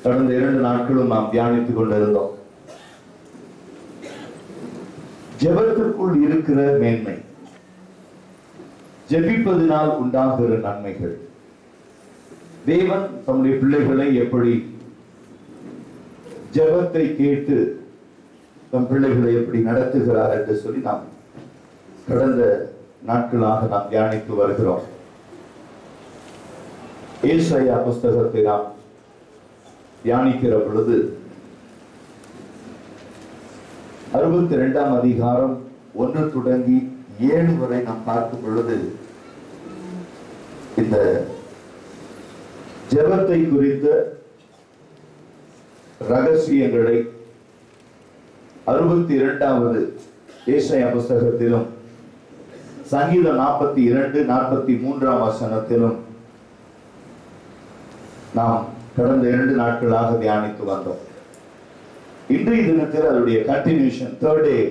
கடந்த 2 நாட்களும் நாம் தியானித்துக் கொண்டிருந்தோம். ஜெபத்திற்குள் இருக்கிற மேன்மை, ஜெபிப்பதினால் உண்டாகிற நன்மைகள், தேவன் தம்முடைய பிள்ளைகளை எப்படி ஜெபத்தை கேட்டு தம் பிள்ளைகளை எப்படி நடத்துகிறார் என்று சொல்லி நாம் கடந்த நாட்களாக நாம் தியானித்து வருகிறோம். ஏசாயா புஸ்தகத்தை நாம் தியானிக்கிற பொழுது 62ஆம் அதிகாரம் 1 தொடங்கி 7 வரை நாம் பார்க்கும் பொழுது இந்த ஜெபத்தை குறித்த ரகசியங்களை 62வது ஏசாயா புஸ்தகத்திலும் சங்கீதம் 42, 43ஆம் வசனத்திலும் நாம் கடந்த 2 நாட்களாக தியானித்து வந்தோம். இன்றைய தினத்தில் அதனுடைய continuation, third day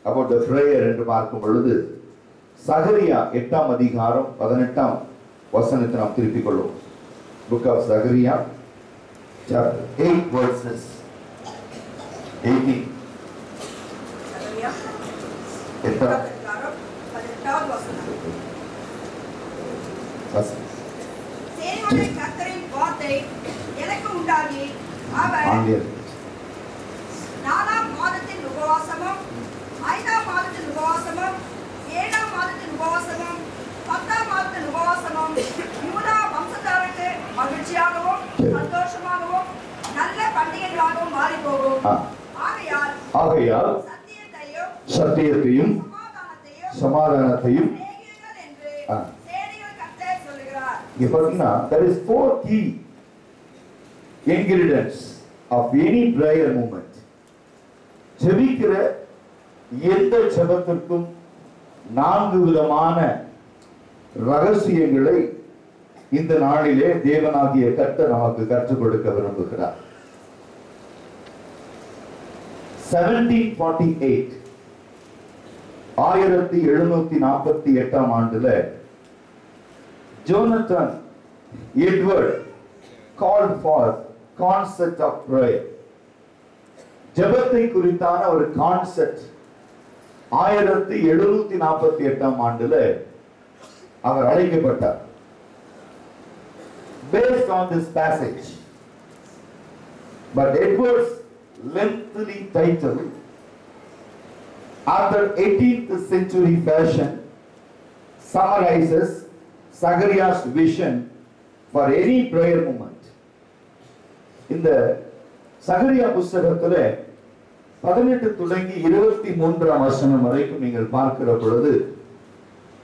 about the prayer என்று பார்க்கும் பொழுது சகரியா 8ஆம் அதிகாரம் 18ஆம் வசனத்தை நாம் திருப்பிக் கொள்வோம். Book of Zechariah, chapter 8, verses 18. கர்த்தரின் வார்த்தை எனக்கு உண்டாகி, அவர் 4ஆம் மாதத்தின் உபவாசமும் 5ஆம் மாதத்தின் உபவாசமும் 7ஆம் மாதத்தின் உபவாசமும் 10ஆம் மாதத்தின் உபவாசமும் யூதா வம்சத்தாருக்கு மகிழ்ச்சியாகவும் சந்தோஷமாகவும் நல்ல பண்டிகைகளாகவும் மாறி போகும். ஆகையால் சத்தியத்தையும் சமாதானத்தையும் there is 4 key ingredients of any prayer movement. ஜெபிக்கிற எந்த ஜெபத்திற்கும் 4 விதமான ரகசியங்களை இந்த நாளிலே தேவனாகிய கர்த்தர் நமக்கு கற்றுக் கொடுக்க விரும்புகிறார். 1748 ஆண்டுல Jonathan Edward called for concept of prayer. ஜெபத்தை குறித்தான ஒரு கான்செப்ட் 1748 ஆண்டுல அவர் அழைக்கப்பட்டார். Based on this passage, but Edward's lengthy title, after 18th century fashion, summarizes Zechariah's vision for any prayer movement. இந்த சகரியா புஸ்தகத்துல 18 தொடங்கி 23ஆம் வசனம் வரைக்கும் நீங்கள் பார்க்கிற பொழுது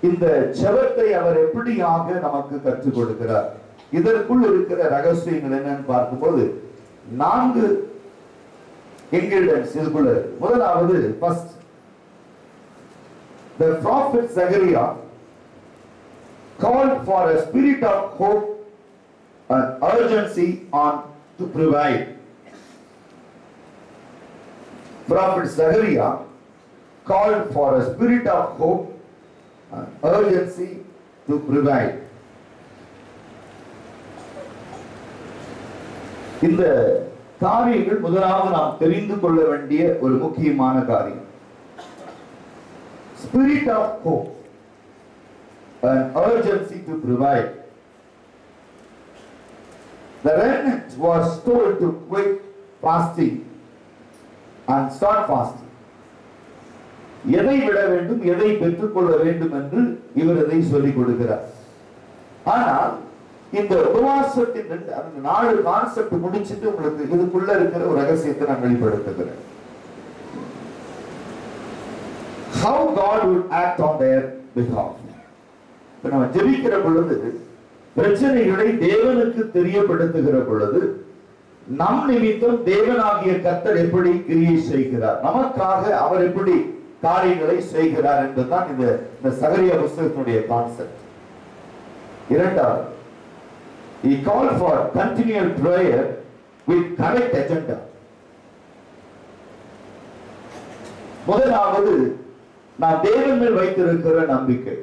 இந்த ஜெபத்தை அவர் எப்படியாக நமக்கு கற்றுக் கொடுக்கிறார், இதற்குள் இருக்கிற ரகசியங்கள் என்னன்னு பார்க்கும்போது 4 ingredients இதுக்குள்ள. முதலாவது, first, the prophet Zechariah called for a spirit of hope and urgency on to provide. Prophet Zechariah called for a spirit of hope and urgency to provide. இந்த காரியங்கள் முதலாவது நாம் தெரிந்து கொள்ள வேண்டிய ஒரு முக்கியமான காரியம். Spirit of hope and urgency to provide. The remnant was told to quit fasting and start fasting. எதை விட வேண்டும், எதை பெற்றுக்கொள்ள வேண்டும் என்று இவர் இதை சொல்லிக் கொடுக்கிறார். ஆனால் இந்த உபவாசத்தின் 4 கான்செப்ட் முடிச்சிட்டு உங்களுக்கு இதுக்குள்ள இருக்கிற ஒரு ரகசியத்தை நான் வெளிப்படுத்துகிறேன். How God would act on their behalf. நம்ம ஜெபிக்கிற பொழுது பிரச்சனைகளை தேவனுக்கு தெரியப்படுத்துகிற பொழுது நம் நிமித்தம் தேவனாகிய கர்த்தர் எப்படி கிரியை செய்கிறார், நமக்காக அவர் எப்படி காரியங்களை செய்கிறார் என்பதுதான் இந்த சகரியா புஸ்தகத்தினுடைய கான்செப்ட். இரண்டாவது, he called for continual prayer with correct agenda. முதலாவது, நான் தேவன் மேல் வைத்திருக்கிற நம்பிக்கை.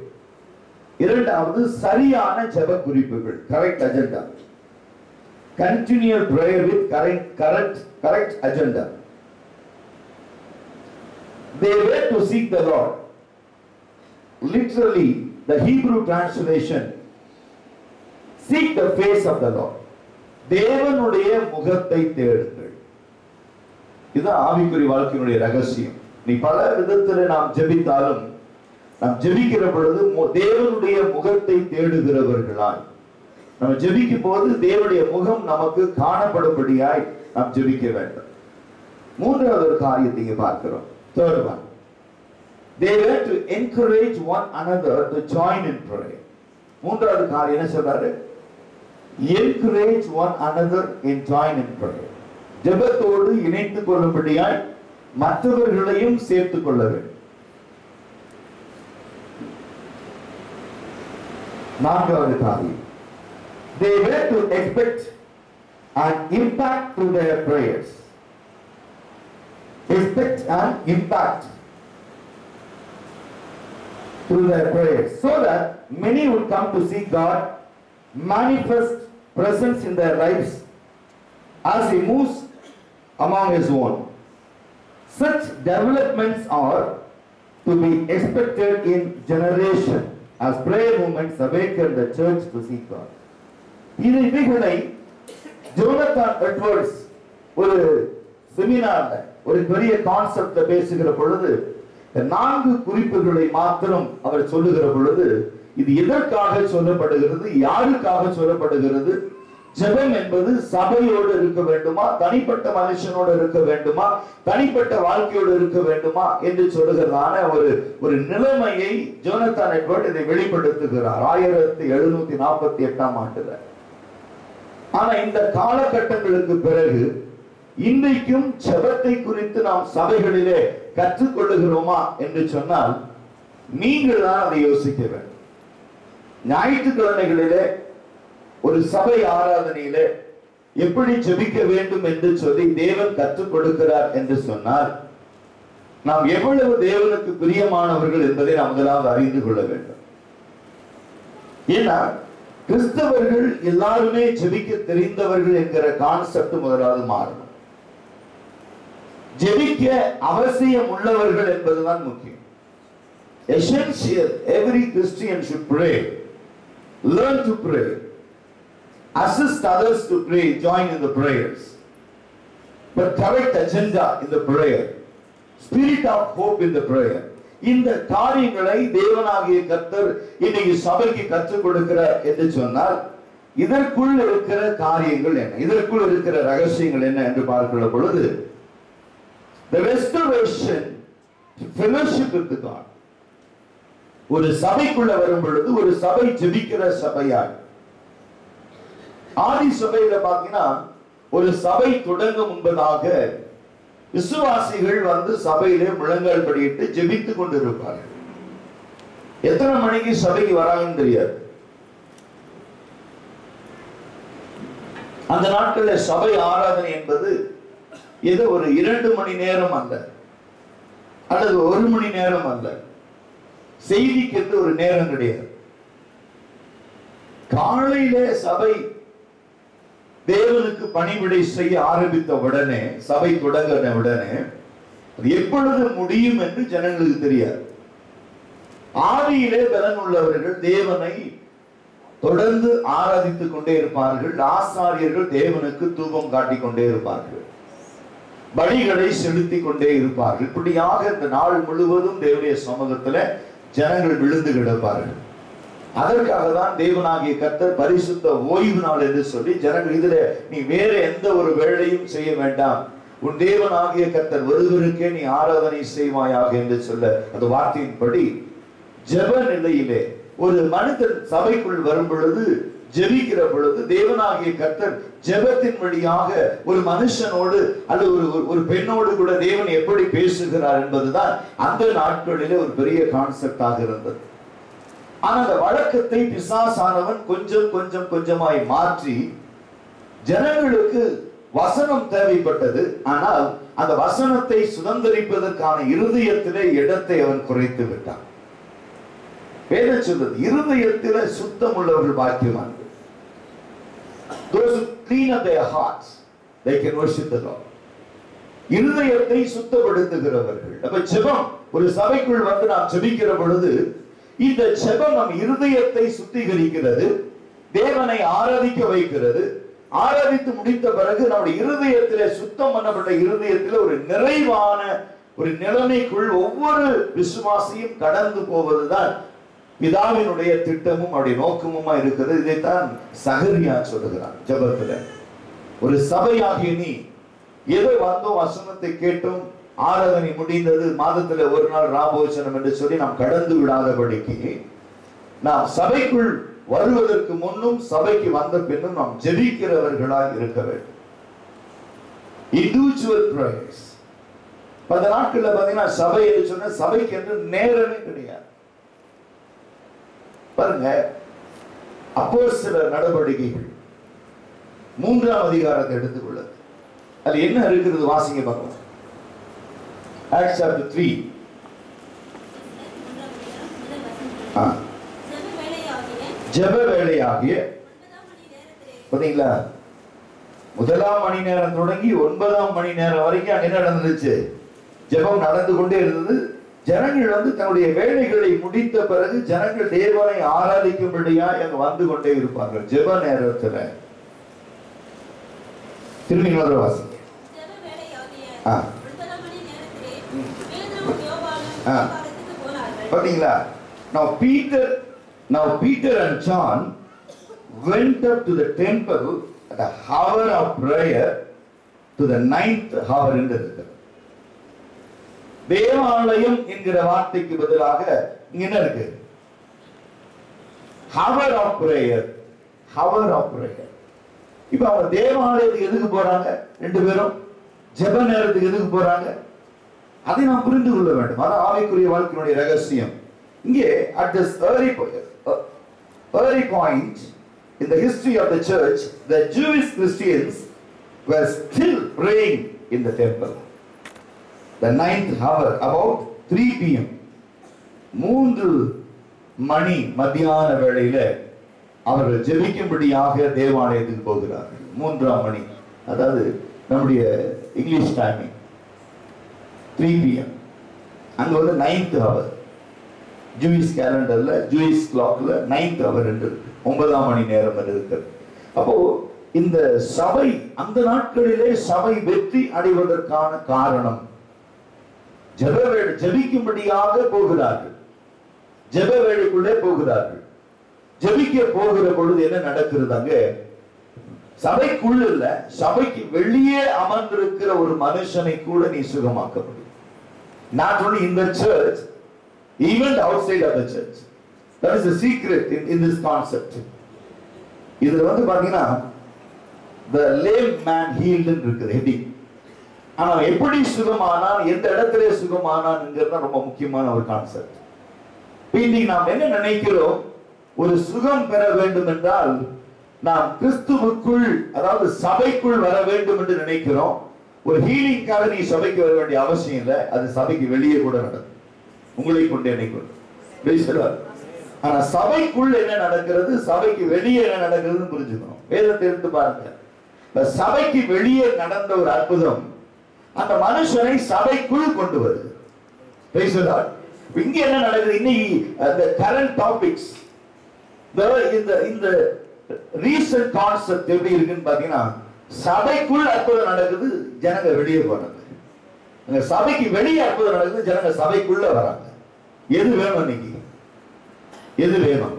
இரண்டாவது, சரியான ஜெப குறிப்புகள், correct agenda. continual prayer with correct agenda. They were to seek the Lord. Literally, the Hebrew translation, seek the face of the Lord. தேவனுடைய முகத்தை தேடுங்கள். இது ஆவிக்குரிய வாழ்க்கையினுடைய ரகசியம். நீ பல விதத்தில் நாம் ஜெபித்தாலும் நாம் ஜெபிக்கிற பொழுது தேவனுடைய முகத்தை தேடுகிறவர்களாய் நம்ம ஜெபிக்கும் போது தேவனுடைய முகம் நமக்கு காணப்படும்படியாய் நாம் ஜெபிக்க வேண்டும். மூன்றாவது ஒரு காரியத்தை இங்கே பார்க்கிறோம். Third one, they were to encourage one another to join in prayer. மூன்றாவது காரியம் என்ன சொல்றாரு? Encourage one another in join in prayer. ஜெபத்தோடு இணைத்துக் கொள்ளும்படியாய் மற்றவர்களையும் சேர்த்துக் கொள்ள வேண்டும். நான்காவது காரியம், they were to expect an impact through their prayers. Expect an impact through their prayers, so that many would come to see God manifest presence in their lives as He moves among His own. Such developments are to be expected in generation as prayer movements awaken the church to seek God. இவைகளை Jonathan Edwards ஒரு செமினார்ல ஒரு பெரிய கான்செப்ட்ல பேசுகிற பொழுது 4 குறிப்புகளை மாத்திரம் அவர் சொல்லுகிற பொழுது இது எதற்காக சொல்லப்படுகிறது, யாருக்காக சொல்லப்படுகிறது, ஜெபம் என்பது சபையோடு இருக்க வேண்டுமா, தனிப்பட்ட மனுஷனோடு இருக்க வேண்டுமா, தனிப்பட்ட வாழ்க்கையோடு இருக்க வேண்டுமா என்று சொல்லுகிறதான ஒரு நிலைமையை ஜோனத்தான் எட்வர்ட் இதை வெளிப்படுத்துகிறார் 1748ஆம் ஆண்டுல. ஆனா இந்த காலகட்டங்களுக்கு பிறகு இன்றைக்கும் ஜெபத்தை குறித்து நாம் சபைகளிலே கற்றுக்கொள்ளுகிறோமா என்று சொன்னால் நீங்கள் தான் அதை யோசிக்க வேண்டும். ஞாயிற்றுக்கிழமைகளிலே ஒரு சபை ஆராதனையிலே எப்படி ஜெபிக்க வேண்டும் என்று சொல்லி தேவன் கற்றுக் கொடுக்கிறார் என்று சொன்னால் நாம் எவ்வளவு தேவனுக்கு பிரியமானவர்கள் என்பதை நாம் முதலாவது அறிந்து கொள்ள வேண்டும். ஏன்னா கிறிஸ்தவர்கள் எல்லாருமே ஜெபிக்க தெரிந்தவர்கள் என்கிற கான்செப்ட் முதலாவது மாறணும். ஜெபிக்க அவசியம் உள்ளவர்கள் என்பதுதான் முக்கியம். Essential, every Christian should pray, learn to pray, assist others to pray, join in the prayers, but correct agenda in the prayer, spirit of hope in the prayer. இந்த காரியங்களை தேவனாகிய கர்த்தர் இன்னைக்கு சபைக்கு கற்றுக் கொடுக்கிறார் என்று சொன்னால் இதற்குள் இருக்கிற காரியங்கள் என்ன, இதற்குள் இருக்கிற ரகசியங்கள் என்ன என்று பார்க்கிற பொழுது the restoration fellowship with God. ஒரு சபைக்குள்ள வரும் பொழுது ஒரு சபை ஜெபிக்கிற சபையாய் ஆதி சபையில பாத்தீங்கன்னா ஒரு சபை தொடங்க முன்பதாக விசுவாசிகள் வந்து சபையிலே முழங்கால் படியிட்டு ஜெபித்துக் கொண்டிருப்பார்கள். எத்தனை மணிக்கு சபைக்கு வராங்கன்னு தெரியாது. அந்த நாட்களில் சபை ஆராதனை என்பது ஏதோ ஒரு 2 மணி நேரம் அல்ல, அல்லது 1 மணி நேரம் அல்ல. செய்திக்கு ஒரு நேரம் கிடையாது. காலையிலே சபை தேவனுக்கு பணிவிடை செய்ய ஆரம்பித்த உடனே, சபை தொடங்கின உடனே அது எப்பொழுது முடியும் என்று ஜனங்களுக்கு தெரியாது. ஆவியிலே பலன் உள்ளவர்கள் தேவனை தொடர்ந்து ஆராதித்துக் கொண்டே இருப்பார்கள். ஆசாரியர்கள் தேவனுக்கு தூபம் காட்டிக் கொண்டே இருப்பார்கள், பலிகளை செலுத்திக் கொண்டே இருப்பார்கள். இப்படியாக இந்த நாள் முழுவதும் தேவனுடைய சமூகத்துல ஜனங்கள் விழுந்து கிடப்பார்கள். அதற்காக தான் தேவனாகிய கர்த்தர் பரிசுத்த ஓய்வு நாள் என்று சொல்லி ஜனங்கள் இதுல நீ வேற எந்த ஒரு வேலையும் செய்ய வேண்டாம், உன் தேவனாகிய கர்த்தர் ஒருவருக்கே நீ ஆராதனை செய்வாயாக என்று சொல்ல அந்த வார்த்தையின்படி ஜெப நிலையிலே ஒரு மனிதன் சபைக்குள் வரும் பொழுது, ஜெபிக்கிற பொழுது தேவனாகிய கர்த்தர் ஜெபத்தின் வழியாக ஒரு மனுஷனோடு அல்லது ஒரு பெண்ணோடு கூட தேவன் எப்படி பேசுகிறார் என்பதுதான் அந்த நாட்களிலே ஒரு பெரிய கான்செப்டாக இருந்தது. ஆனா அந்த வழக்கத்தை பிசாசானவன் கொஞ்சமாய் மாற்றி ஜனங்களுக்கு வசனம் தேவைப்பட்டது. ஆனால் அந்த வசனத்தை சுதந்திரிப்பதற்கான இருதயத்திலே இடத்தை அவன் குறைத்து விட்டான். வேதம் சொல்றது இருதயத்திலே சுத்தம் உள்ளவர்கள் பாக்கியவான்கள். Those who clean up their hearts, they can worship the Lord. இருதயத்தை சுத்தப்படுத்துகிறவர்கள். அப்ப ஜெபம் ஒரு சபைக்குள் வந்து நாம் ஜெபிக்கிற பொழுது இந்த ஜெபம் நம் இருதயத்தை சுத்திகரிக்கிறது, தேவனை ஆராதிக்க வைக்கிறது. ஆராதித்து முடித்த பிறகு நம்முடைய இருதயத்திலே சுத்தம் பண்ணப்பட்ட இருதயத்திலே ஒரு நிறைவான ஒரு நிலைமைக்குள் ஒவ்வொரு விசுவாசியும் கடந்து போவதுதான் பிதாவினுடைய திட்டமும் அவருடைய நோக்கமுமா இருக்கிறது. இதைத்தான் சகரியா சொல்லுகிறான் ஜெபத்துல. ஒரு சபையாகிய நீ ஏதோ வந்தோம், வசனத்தை கேட்டோம், ஆராதனை முடிந்தது, மாதத்துல ஒரு நாள் ராபோச்சனம் என்று சொல்லி நாம் கடந்து விடாதபடிக்கு நாம் சபைக்குள் வருவதற்கு முன்னும் சபைக்கு வந்த பின்னும் நாம் ஜெபிக்கிறவர்களாக இருக்க வேண்டும். Individual prayers. பல நாட்கள்ல பாத்தீங்கன்னா சபை என்று சொன்ன சபைக்கு என்று நேரமே கிடையாது. பாருங்க, அப்போஸ்தலர் நடவடிக்கைகள் 3ஆம் அதிகாரத்தை எடுத்துக்கொள்ளுது. அது என்ன இருக்கிறது வாசிங்க பார்க்கலாம். Acts chapter 3. ஜெப வேளையாகிய பாத்தீங்களா, 1ஆம் மணி நேரம் தொடங்கி 9ஆம் மணி நேரம் வரைக்கும் அங்க என்ன நடந்துச்சு? ஜெபம் நடந்து கொண்டே இருந்தது. ஜனங்கள் வந்து தன்னுடைய வேலைகளை முடித்த பிறகு ஜனங்கள் தேவனை ஆராதிக்கும்படியாக அங்க வந்து கொண்டே இருப்பார்கள். ஜெப நேரத்துல திரும்பி வாசிங்க. பாத்தீங்களா? Now Peter and John went up to the temple at the hour of prayer, to the 9th hour என்று இருக்கு. தேவாலயம் என்கிற வார்த்தைக்கு பதிலாக இங்க என்ன இருக்கு? hour of prayer, hour of prayer. இப்ப அவங்க தேவாலயத்துக்கு எதுக்கு போறாங்க? ரெண்டு பேரும் ஜெப நேரத்துக்கு எதுக்கு போறாங்க? அதை நாம் புரிந்து கொள்ள வேண்டும். அதான் ஆவிக்குரிய வாழ்க்கையினுடைய ரகசியம். இங்கே at this early point in the history of the church, the Jewish Christians were still praying in the temple. The 9th hour, about 3 p.m. 3 மணி மத்தியான வேளையில அவர்கள் ஜெபிக்கும்படியாக தேவாலயத்துக்கு போகிறார்கள். 3ஆம் மணி, அதாவது நம்முடைய இங்கிலீஷ் டைமிங் 3 p.m. அங்க வந்து 9th hour. ஜூயிஷ் கேலண்டர்ல, ஜூயிஷ் கிளாக்ல 9th hour என்று இருக்கு. 9ஆம் மணி நேரம் இருக்கிறது. அப்போ இந்த சபை அந்த நாட்களிலே சபை வெற்றி அடைவதற்கான காரணம் ஜெபிக்கும்படியாக போகிறார்கள். ஜெப வேளைக்குள்ளே போகிறார்கள். ஜெபிக்க போகிற பொழுது என்ன நடக்கிறது? அங்க சபைக்குள்ள இல்ல, சபைக்கு வெளியே அமர்ந்திருக்கிற ஒரு மனுஷனை கூட நீ சுகமாக்க முடியும். Not only in the church, even outside of the church. That is the secret in this concept. இதுல வந்து பாத்தீங்கன்னா the lame man healed இருக்குது heading. ஆனா எப்படி சுகமானான், எந்த இடத்துல சுகமானான்ங்கிறது ரொம்ப முக்கியமான ஒரு கான்செப்ட். இன்னைக்கு நாம் என்ன நினைக்கிறோம்? ஒரு சுகம் பெற வேண்டும் என்றால் நாம் கிறிஸ்துவுக்குள், அதாவது சபைக்குள் வர வேண்டும் என்று நினைக்கிறோம். ஒரு ஹீலிங்காக நீ சபைக்கு வர வேண்டிய அவசியம் இல்லை. அது சபைக்கு வெளியே கூட நடக்கும், உங்களை கொண்டு என்னை கொண்டு. ஆனா சபைக்குள் என்ன நடக்கிறது, சபைக்கு வெளியே என்ன நடக்கிறதுன்னு புரிஞ்சுக்கணும். வேதத்தை எடுத்து பாருங்க. சபைக்கு வெளியே நடந்த ஒரு அற்புதம் அந்த மனுஷனை சபைக்குள் கொண்டு வருது. இங்க என்ன நடக்குது? இன்னைக்கு the current topics, இந்த recent concept எப்படி இருக்குன்னு பாத்தீங்கன்னா, சபைக்குள் அற்புதம் நடக்குது, ஜனங்க வெளியே போறாங்க. அங்க சபைக்கு வெளியே அற்புதம் நடக்குது, ஜனங்க சபைக்குள்ள வராங்க. எது வேணும் இன்னைக்கு? எது வேணும்?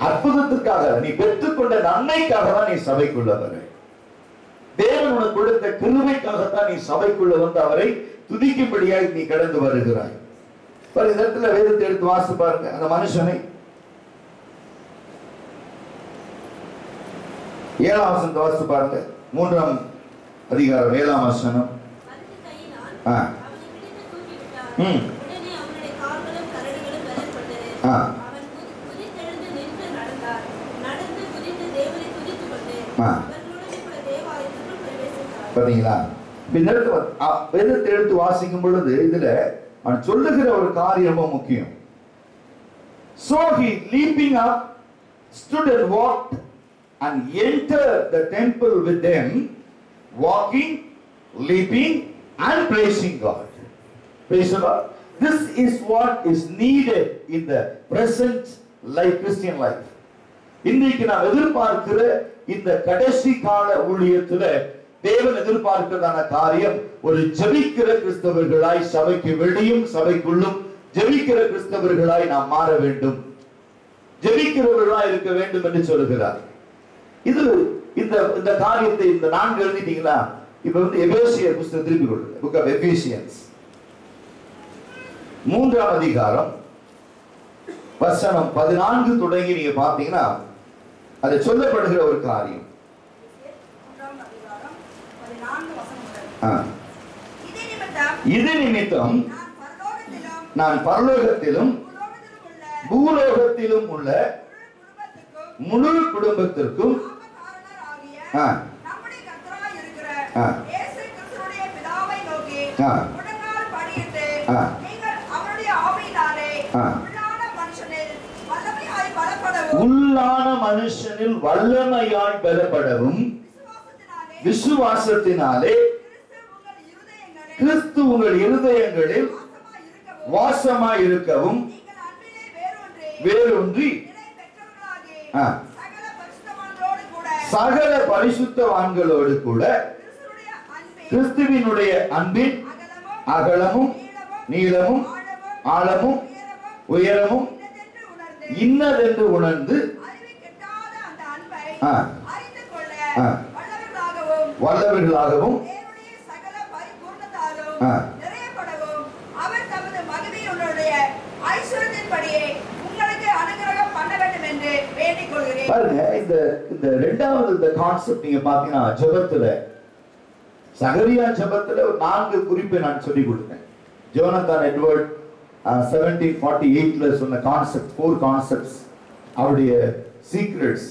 அற்புதத்துக்காக, நீ பெற்றுக்கொண்ட நன்மைக்காக தான் நீ சபைக்குள்ள வர. தேவன் உனக்கு கொடுத்த கிருபைக்காகத்தான் நீ சபைக்குள்ள வந்து அவரை துதிக்கும்படியாக நீ கடந்து வருகிறாய். இந்த இடத்துல வேதத்தை எடுத்து வாசி பாருங்க. அந்த மனுஷனை 7ஆம் வசனத்தை வாசி பாருங்க. 3ஆம் அதிகாரம் 7ஆம் வசனம். பாத்தீங்களா? வேதத்தை எடுத்து வாசிக்கும் பொழுது இதுல அவன் சொல்லுகிற ஒரு காரியம் ரொம்ப முக்கியம். So he leaping up stood and walked and enter the temple with them, walking, leaping, and praising God. Praise the Lord. This is what is needed in the present life, Christian life. இன்றைக்கு நாம் எதிர்பார்க்கிற இந்த கடைசி கால ஊழியத்தில் தேவன் எதிர்பார்க்கிறதான காரியம் ஒரு ஜெபிக்கிற கிறிஸ்தவர்களாய், சபைக்கு வெளியும் சபைக்குள்ளும் ஜெபிக்கிற கிறிஸ்தவர்களாய் நாம் மாற வேண்டும், ஜெபிக்கிறவர்களாய் இருக்க வேண்டும் என்று சொல்கிறார். இது இந்த காரியத்தை இந்த 4 எழுதிட்டீங்களா? இப்ப எபேசியர் புத்தகத்தை திருப்பி கொடுங்க. புக் ஆஃப் எபேசியன்ஸ் 3ஆம் அதிகாரம் வசனம் 14 தொடங்கி நீங்க பாத்தீங்கன்னா அது சொல்லப்படுகிற ஒரு காரியம். இது நிமித்தம் நான் பரலோகத்திலும் பூலோகத்திலும் உள்ள முழு குடும்பத்திற்கும் உள்ளான மனுஷனில் வல்லமையாய் பலப்படவும் விசுவாசத்தினாலே கிறிஸ்து உங்கள் இருதயங்களில் வாசமாய் இருக்கவும் வேரூன்றி சகல பரிசுத்தவான்களோடு கூட கிறிஸ்துவினுடைய அன்பின் அகலமும் நீளமும் ஆழமும் உயரமும் இன்னதென்று உணர்ந்து வல்லவர்களாகவும் பாருங்க. இந்த இரண்டாவது இந்த கான்செப்ட் நீங்க பாத்தீங்கன்னா ஜெபத்துல, சகரியா ஜெபத்துல ஒரு 4 குறிப்பை நான் சொல்லி கொடுத்தேன். ஜோனத்தான் எட்வர்ட் 1748ல சொன்ன கான்செப்ட், 4 கான்செப்ட்ஸ், அவருடைய secrets,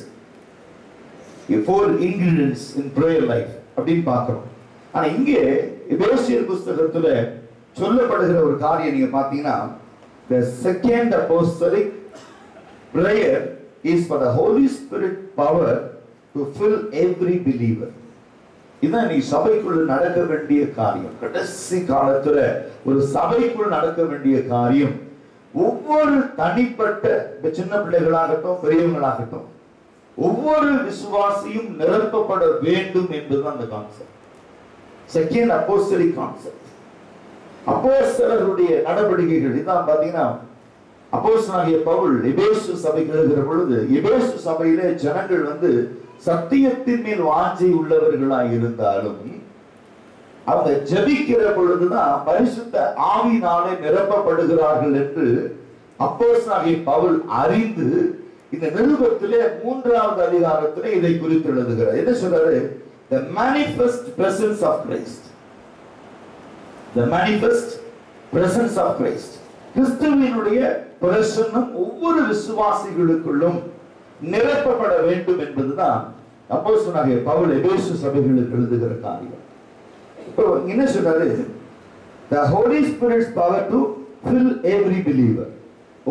4 ingredients in prayer life அப்படின்னு பார்க்கிறோம். ஆனா இங்கே எபேசியர் புத்தகத்துல சொல்லப்படுகிற ஒரு காரியம் நீங்க பாத்தீங்கன்னா, the second apostolic prayer is for the Holy Spirit power to fill every believer. இதான் நீ சபைக்குள்ள நடக்க வேண்டிய காரியம். கடைசி காலத்துல ஒரு சபைக்குள் நடக்க வேண்டிய காரியம், ஒவ்வொரு தனிப்பட்ட சின்ன பிள்ளைகளாகட்டும் பெரியவங்களாகட்டும் ஒவ்வொரு விசுவாசியும் நிரப்பப்பட வேண்டும் என்பதுதான் அந்த கான்செப்ட். Second apostolic concept. அப்போஸ்தலருடைய நடவடிக்கைகள் இதான். பாத்தீங்கன்னா அப்போஸ்தலனாகிய பவுல் எபேசு சபைக்கு எழுதுகிற பொழுது, எபேசு சபையிலே ஜனங்கள் சத்தியத்தின் மேல் வாஞ்சை உள்ளவர்களாய் இருந்தாலும் அவங்க ஜெபிக்கிற பொழுதுதான் பரிசுத்த ஆவியினாலே நிரப்பப்படுகிறார்கள் என்று அப்போஸ்தலனாகிய பவுல் அறிந்து இந்த நிருபத்திலே 3வது அதிகாரத்திலே இதை குறித்து எழுதுகிறார். என்ன சொல்றாரு? The manifest presence of Christ. The manifest presence of Christ. கிறிஸ்துவினுடைய பிரசன்னம் ஒவ்வொரு விசுவாசிகளுக்குள்ளும் நிரப்பப்பட வேண்டும் என்பதுதான் அப்போஸ்தலனாகிய பவுல் எபேசு சபைகளுக்கு எழுதுகிற காரியம். இப்போ என்ன சொல்றாரு? The Holy Spirit's power to fill every believer.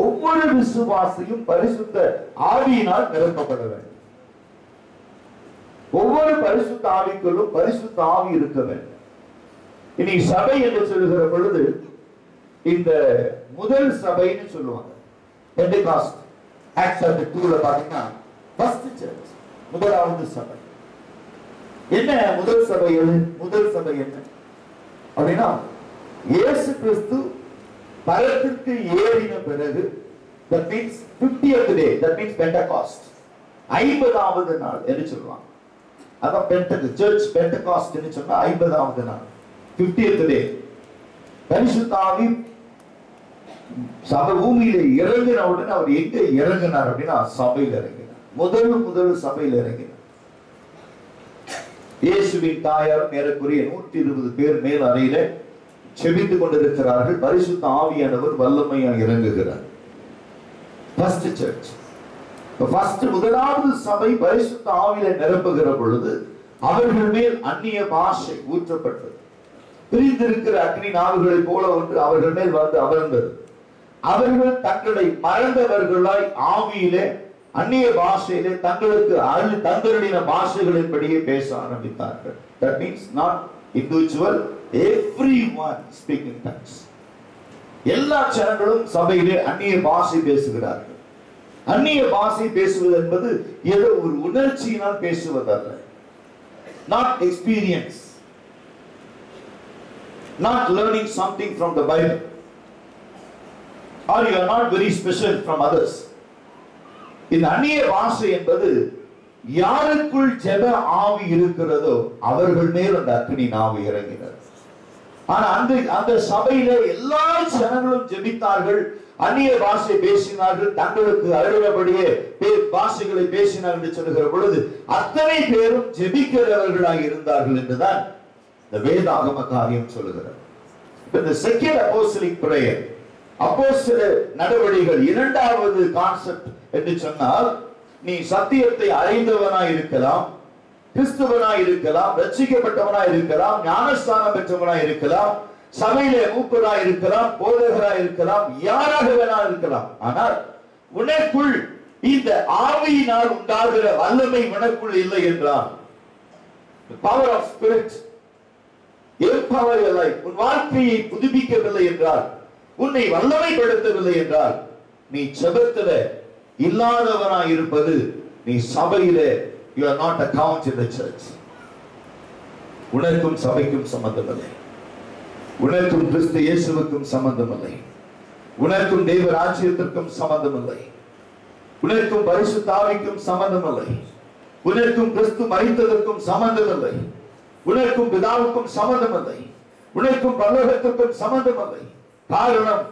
ஒவ்வொரு விசுவாசியும் பரிசுத்த ஆவியினால் நிரப்பப்பட வேண்டும். ஒவ்வொரு பரிசுத்த ஆவிக்குள்ளும் பரிசுத்த ஆவி இருக்க வேண்டும். இனி சபை என்று சொல்லுகிற பொழுது இந்த முதல் சபைன்னு சொல்லுவாங்க. பெண்டெகாஸ்ட் ஆக்ட்ஸ் சாப்டர் 2ல பாத்தீங்கன்னா ஃபர்ஸ்ட் சர்ச், முதலாவது சபை. என்ன முதல் சபை? முதல் சபை என்ன அப்படின்னா, இயேசு கிறிஸ்து பரத்திற்கு ஏறின பிறகு, that means 50th day, that means Pentecost, 50வது நாள் என்று சொல்லுவாங்க. அதான் பெண்டெகாஸ்ட், சர்ச் பெண்டெகாஸ்ட் என்று சொன்னா 50வது நாள், 50th day. பரிசுத்த ஆவி சபை பூமியில இறங்கின உடனே அவர் எங்க இறங்கினார் அப்படின்னா சபையில் இறங்கினார். முதல் சபையில் இறங்கினார். இயேசுவின் தாயார் ஏறக்குறைய 120 பேர் மேல் அறையில செபித்துக் கொண்டிருக்கிறார்கள். பரிசுத்த ஆவியானவர் வல்லமையாக இறங்குகிறார். ஃபர்ஸ்ட் சர்ச், ஃபர்ஸ்ட் முதலாவது சபை பரிசுத்த ஆவியில நிரப்புகிற பொழுது அவர்கள் மேல் அந்நிய பாஷை ஊற்றப்பட்டது. பிரிந்திருக்கிற அக்னி நாவுகளை போல ஒன்று அவர்கள் மேல் வந்து அமர்ந்தது. அவர்கள் தங்களை மறந்தவர்களாய் ஆவியிலே அந்நிய பாஷையிலே தங்களுக்கு தங்களுடைய பாஷைகளின்படியே பேச ஆரம்பித்தார்கள். That means not individual, everyone speaking tongues. எல்லா ஜனங்களும் சபையிலே அந்நிய பாஷை பேசுகிறார்கள். அந்நிய பாஷை பேசுவது என்பது ஏதோ ஒரு உணர்ச்சியினால் பேசுவதல்ல. Not experience, not learning something from the Bible, or you are not very special from others. இந்த அந்நிய பாஷை என்பது யாருக்குள் ஜெப ஆவி இருக்கிறதோ அவர்கள் மேல் அந்த அக்கினி நாவு இறங்கினர். ஆனா அந்த சபையில எல்லா ஜனங்களும் ஜெபித்தார்கள், அந்நிய பாஷை பேசினார்கள், தங்களுக்கு அருளபடியே பாஷைகளை பேசினார்கள் என்று சொல்லுகிற பொழுது அத்தனை பேரும் ஜெபிக்கிறவர்களாக இருந்தார்கள் என்றுதான் இந்த வேதாகம காரியம் சொல்லுகிறார். இந்த செகண்ட் அப்போஸ்தலிக் பிரேயர், அப்போஸ்தல நடவடிக்கைகள் இரண்டாவது கான்செப்ட் என்று சொன்னால், நீ சத்தியத்தை அறிந்தவனாய் இருக்கலாம், கிறிஸ்துவனாய் இருக்கலாம், ரட்சிக்கப்பட்டவனாய் இருக்கலாம், ஞானஸ்தானம் பெற்றவனாய் இருக்கலாம், சபையிலே மூப்பராய் இருக்கலாம், போதகராய் இருக்கலாம், யாராக வேணாலும் இருக்கலாம். ஆனால் உனக்குள் இந்த ஆவியினால் உண்டாகிற வல்லமை உனக்குள் இல்லை என்றால், the power of spirit empower your life, உன் வாழ்க்கையை புதுப்பிக்கவில்லை என்றால், உன்னை வல்லமைப்படுத்தவில்லை என்றால், நீ ஜெபத்தில இல்லாதவனாய் இருப்பது, நீ சபையிலே you are not a count in the church. உனக்கும் சபைக்கும் சம்பந்தமில்லை, உனக்கும் கிறிஸ்து இயேசுவுக்கும் சம்பந்தமில்லை, உனக்கும் தேவ ராஜ்யத்திற்கும் சம்பந்தமில்லை, உனக்கும் பரிசுத்த ஆவிக்கும் சம்பந்தமில்லை, உனக்கும் கிறிஸ்து மரித்ததற்கும் சம்பந்தமில்லை, உனக்கும் பிதாவுக்கும் சம்பந்தமில்லை, உனக்கும் பரலோகத்திற்கும் சம்பந்தமில்லை. காரணம்,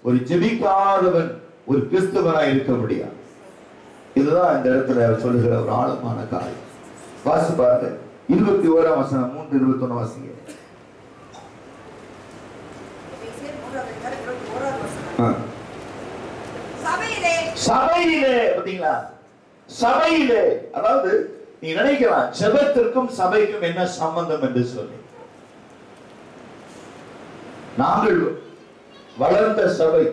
ஒரு ஜெபிக்காதவன் ஒரு கிறிஸ்துவனாய் இருக்க முடியாது. இதுதான் இந்த இடத்துல சொல்லுகிற ஒரு ஆழமான காரியம். வாசி பாருங்க, 21ஆம் வசனம், 3:21 வாசிங்க. சபையிலே பாத்தீங்களா, சபையிலே, அதாவது நீ நினைக்கலாம் ஜெபத்திற்கும் சபைக்கும் என்ன சம்பந்தம் என்று சொல்லி. நாங்கள் வளர்ந்த சபை,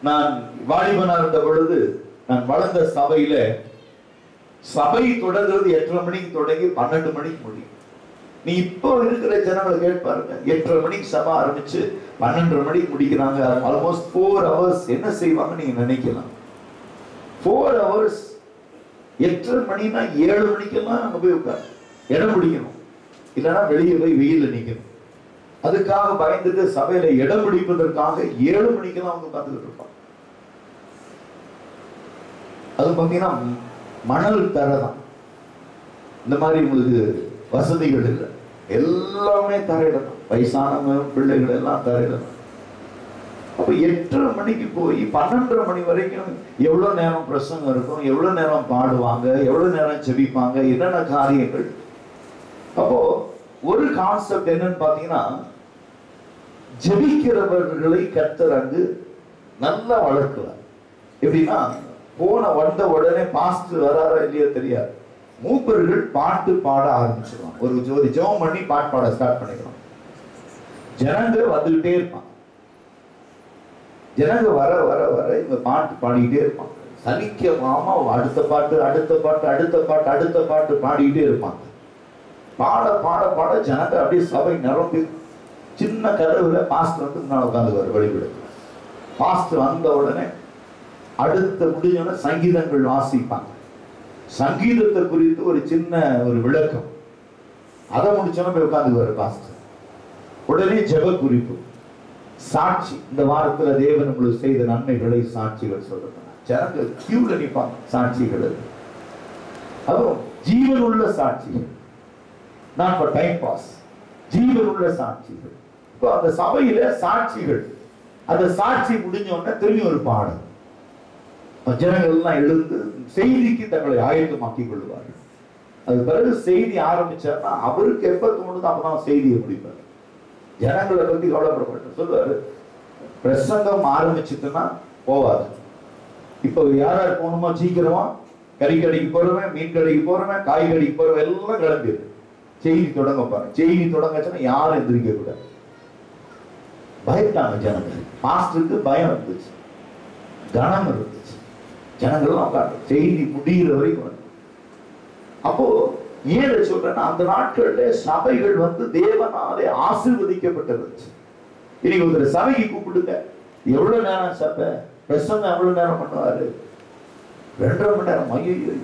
நான் வாலிபனா இருந்த பொழுது நான் வளர்ந்த சபையில சபை தொடங்குறது 8:30 மணிக்கு தொடங்கி 12 மணிக்கு முடியும். நீ இப்போ இருக்கிற ஜனங்களை கேட்பாருங்க, 8:30 மணிக்கு சபை ஆரம்பிச்சு 12:30 மணிக்கு முடிக்கிறாங்க. ஆல்மோஸ்ட் 4 hours என்ன செய்வாங்க நீங்க நினைக்கலாம். 4 hours, 8:30 மணினா 7 மணிக்கெல்லாம் அங்க போய் உட்காரு, இடம் பிடிக்கணும், இல்லைன்னா வெளியே போய் வெயில நிக்கணும். அதுக்காக பயந்துட்டு சபையில இடம் பிடிப்பதற்காக 7 மணிக்கெல்லாம் அவங்க பார்த்துக்கிட்டு இருப்பாங்க. அது பார்த்தீங்கன்னா மணல் தரைதான், இந்த மாதிரி உங்களுக்கு வசதிகள் இல்லை, எல்லாமே தரையிடம், வயசானவங்க பிள்ளைகள் எல்லாம் தரையிடம். அப்ப 8:30 மணிக்கு போய் 12:30 மணி வரைக்கும் எவ்வளவு நேரம் பிரசங்கம் இருக்கும், எவ்வளவு நேரம் பாடுவாங்க, எவ்வளவு நேரம் ஜெபிப்பாங்க, என்னென்ன காரியங்கள். அப்போ ஒரு கான்செப்ட் என்னன்னு பாத்தீங்கன்னா, ஜெபிக்கிறவர்களை கர்த்தர் அங்கு நல்லா வளர்க்கிறார். எப்படின்னா, வந்த உடனே பாஸ்டர் வராரா இல்லையோ தெரியாது, மூப்பர்கள் பாட்டு பாட ஆரம்பிச்சிருவாங்க. ஒரு ஜெபம் பண்ணி பாட்டு பாட ஸ்டார்ட் பண்ணிக்கலாம். ஜனங்க வந்துகிட்டே இருப்பாங்க, ஜனங்க வர வர வர இவங்க பாட்டு பாடிக்கிட்டே இருப்பாங்க. சலிக்காம அடுத்த பாட்டு அடுத்த பாட்டு அடுத்த பாட்டு அடுத்த பாட்டு பாடிக்கிட்டே இருப்பாங்க. பாட பாட பாட ஜனங்க அப்படியே சபை நிரம்பி, சின்ன கதவுல பாஸ்டர் வந்து முன்னாடி உட்காந்துக்குவார் வழிபடு. பாஸ்டர் வந்த உடனே அடுத்த முடிஞ்சோடனே சங்கீதங்கள் வாசிப்பாங்க. சங்கீதத்தை குறித்து ஒரு சின்ன ஒரு விளக்கம், அதை முடிச்சோன்னா போய் உட்காந்துக்குவார் பாஸ்டர். உடனே ஜெப குறிப்பு, சாட்சி, இந்த வாரத்துல தேவன் உங்களுக்கு செய்த நன்மைகளை சாட்சிகள் சொல்லுங்க. ஜனங்க கியூல நிற்பாங்க சாட்சிகள். அதுவும் ஜீவன் உள்ள சாட்சிகள், not for time pass, ஜீவன் உள்ள சாட்சிகள். இப்போ அந்த சபையில சாட்சிகள், அந்த சாட்சி முடிஞ்ச உடனே திரும்பி ஒரு பாடம். ஜனங்கள் எல்லாம் எழுந்து செய்திக்கு தங்களை ஆயத்தமாக்கிக் கொள்வார்கள். அது பிறகு செய்தி ஆரம்பிச்சார்னா அவருக்கு எப்ப தோணுதோ அப்பதான் செய்தியை முடிப்பார். ஜனங்களை பத்தி கவலைப்படப்பட்ட சொல்லுவாரு, பிரசங்கம் ஆரம்பிச்சுட்டுன்னா போவாது. இப்போ யாராரு போகணுமோ சீக்கிரமா, கறி கடைக்கு போறவன், மீன் கடைக்கு போறவன், காய் கடைக்கு போறவன் எல்லாம் கிளம்பிடு, செய்தி தொடங்க பாருங்க. செய்தி தொடங்கச்சுன்னா யாரும் எந்திரிக்க கூடாது. பயப்பட்டாங்க ஜனங்கள். மாஸ்டருக்கு பயம் இருந்துச்சு, கனம் இருந்துச்சு. ஜனங்கள்லாம் செய்தி முடிகிற வரைக்கும். அப்போ ஏன் சொல்றேன்னா, அந்த நாட்கள்ல சபைகள் தேவனாலே ஆசீர்வதிக்கப்பட்டிருந்துச்சு. இன்னைக்கு ஒரு சபைக்கு கூப்பிடுங்க, எவ்வளவு நேரம் சபை பிரசங்கம் எவ்வளவு நேரம் பண்ணுவாரு? 2.5 மணி நேரம். ஐயோ,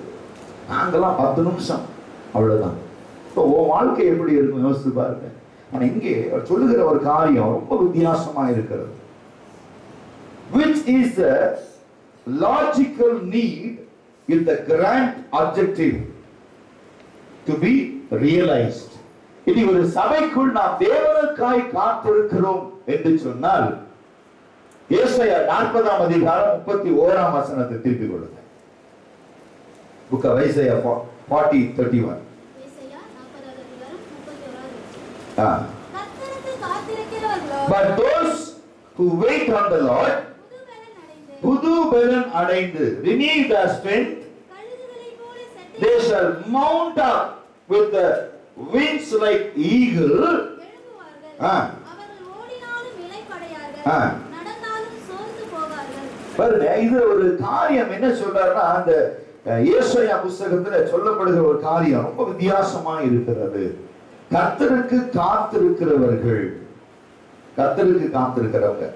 நாங்கெல்லாம் 10 நிமிஷம், அவ்வளவுதான். இப்போ உன் வாழ்க்கை எப்படி இருக்கும் யோசித்து பாருங்க. ஆனா இங்கே சொல்லுகிற ஒரு காரியம் ரொம்ப வித்தியாசமா இருக்கிறது. Which is the logical need in the grand objective to be realized. இனி ஒரு சபைக்குள் நாம் தேவனுக்காய் காத்திருக்கிறோம் என்று சொன்னால், ஏசாயா 40ஆம் அதிகாரம் 31ஆம் வசனத்தை திருப்பிக் கொள்ளுங்க. Book of Isaiah 40:31. ஏசாயா 40ஆம் அதிகாரம் 31ஆம் வசனம். கர்த்தருக்கு காத்திருக்கிறவர்களோ, But those who wait on the Lord, புது பலன் அடைந்து, renew their strength, கழுகுகளைப் போல சட்டை they shall mount up with the wings like eagle. எழும்புவார்கள். அவர்கள் ஓடினாலும் இளைப்படையார்கள், நடந்தாலும் சோர்ந்து போவார்கள். பாருங்க, இது ஒரு காரியம் என்ன சொல்றாருன்னா, அந்த ஏசாயா புத்தகத்துல சொல்லப்படுகிற ஒரு காரியம் ரொம்ப வித்தியாசமா இருக்கிறது. கர்த்தருக்கு காத்திருக்கிறவர்கள், கர்த்தருக்கு காத்திருக்கிறவங்க.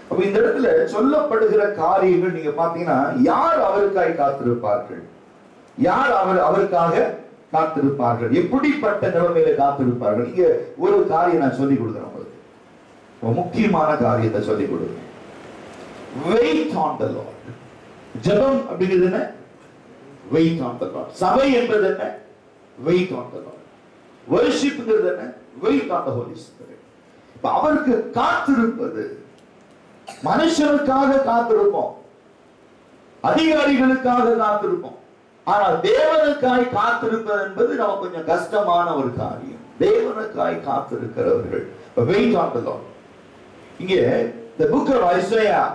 அப்ப இந்த இடத்துல சொல்லப்படுகிற காரியங்கள் நீங்க பாத்தீங்கன்னா, யார் அவருக்காய் காத்திருப்பார்கள், யார் அவருக்காக காத்திருப்பார்கள், எப்படிப்பட்ட நிலைமையில காத்திருப்பார்கள். இங்க ஒரு காரியம் நான் சொல்லிக் கொடுக்குறேன் உங்களுக்கு, ஒரு முக்கியமான காரியத்தை சொல்லிக் கொடுக்குறேன். Wait on the Lord. ஜெபம் அப்படிங்கிறது என்ன? Wait on the Lord. சபை என்பது என்ன? Wait on the Lord. Worshipங்கிறது என்ன? Wait on the Holy Spirit. அவருக்கு காத்திருப்பது, மனுஷனுக்காக காத்திருப்போம், அதிகாரிகளுக்காக காத்திருப்போம். ஆனா தேவனுக்காய் காத்திருப்பது என்பது நமக்கு கொஞ்சம் கஷ்டமான ஒரு காரியம். தேவனுக்காய் காத்திருக்கிறவர்கள் wait on the Lord. இங்கே the book of Isaiah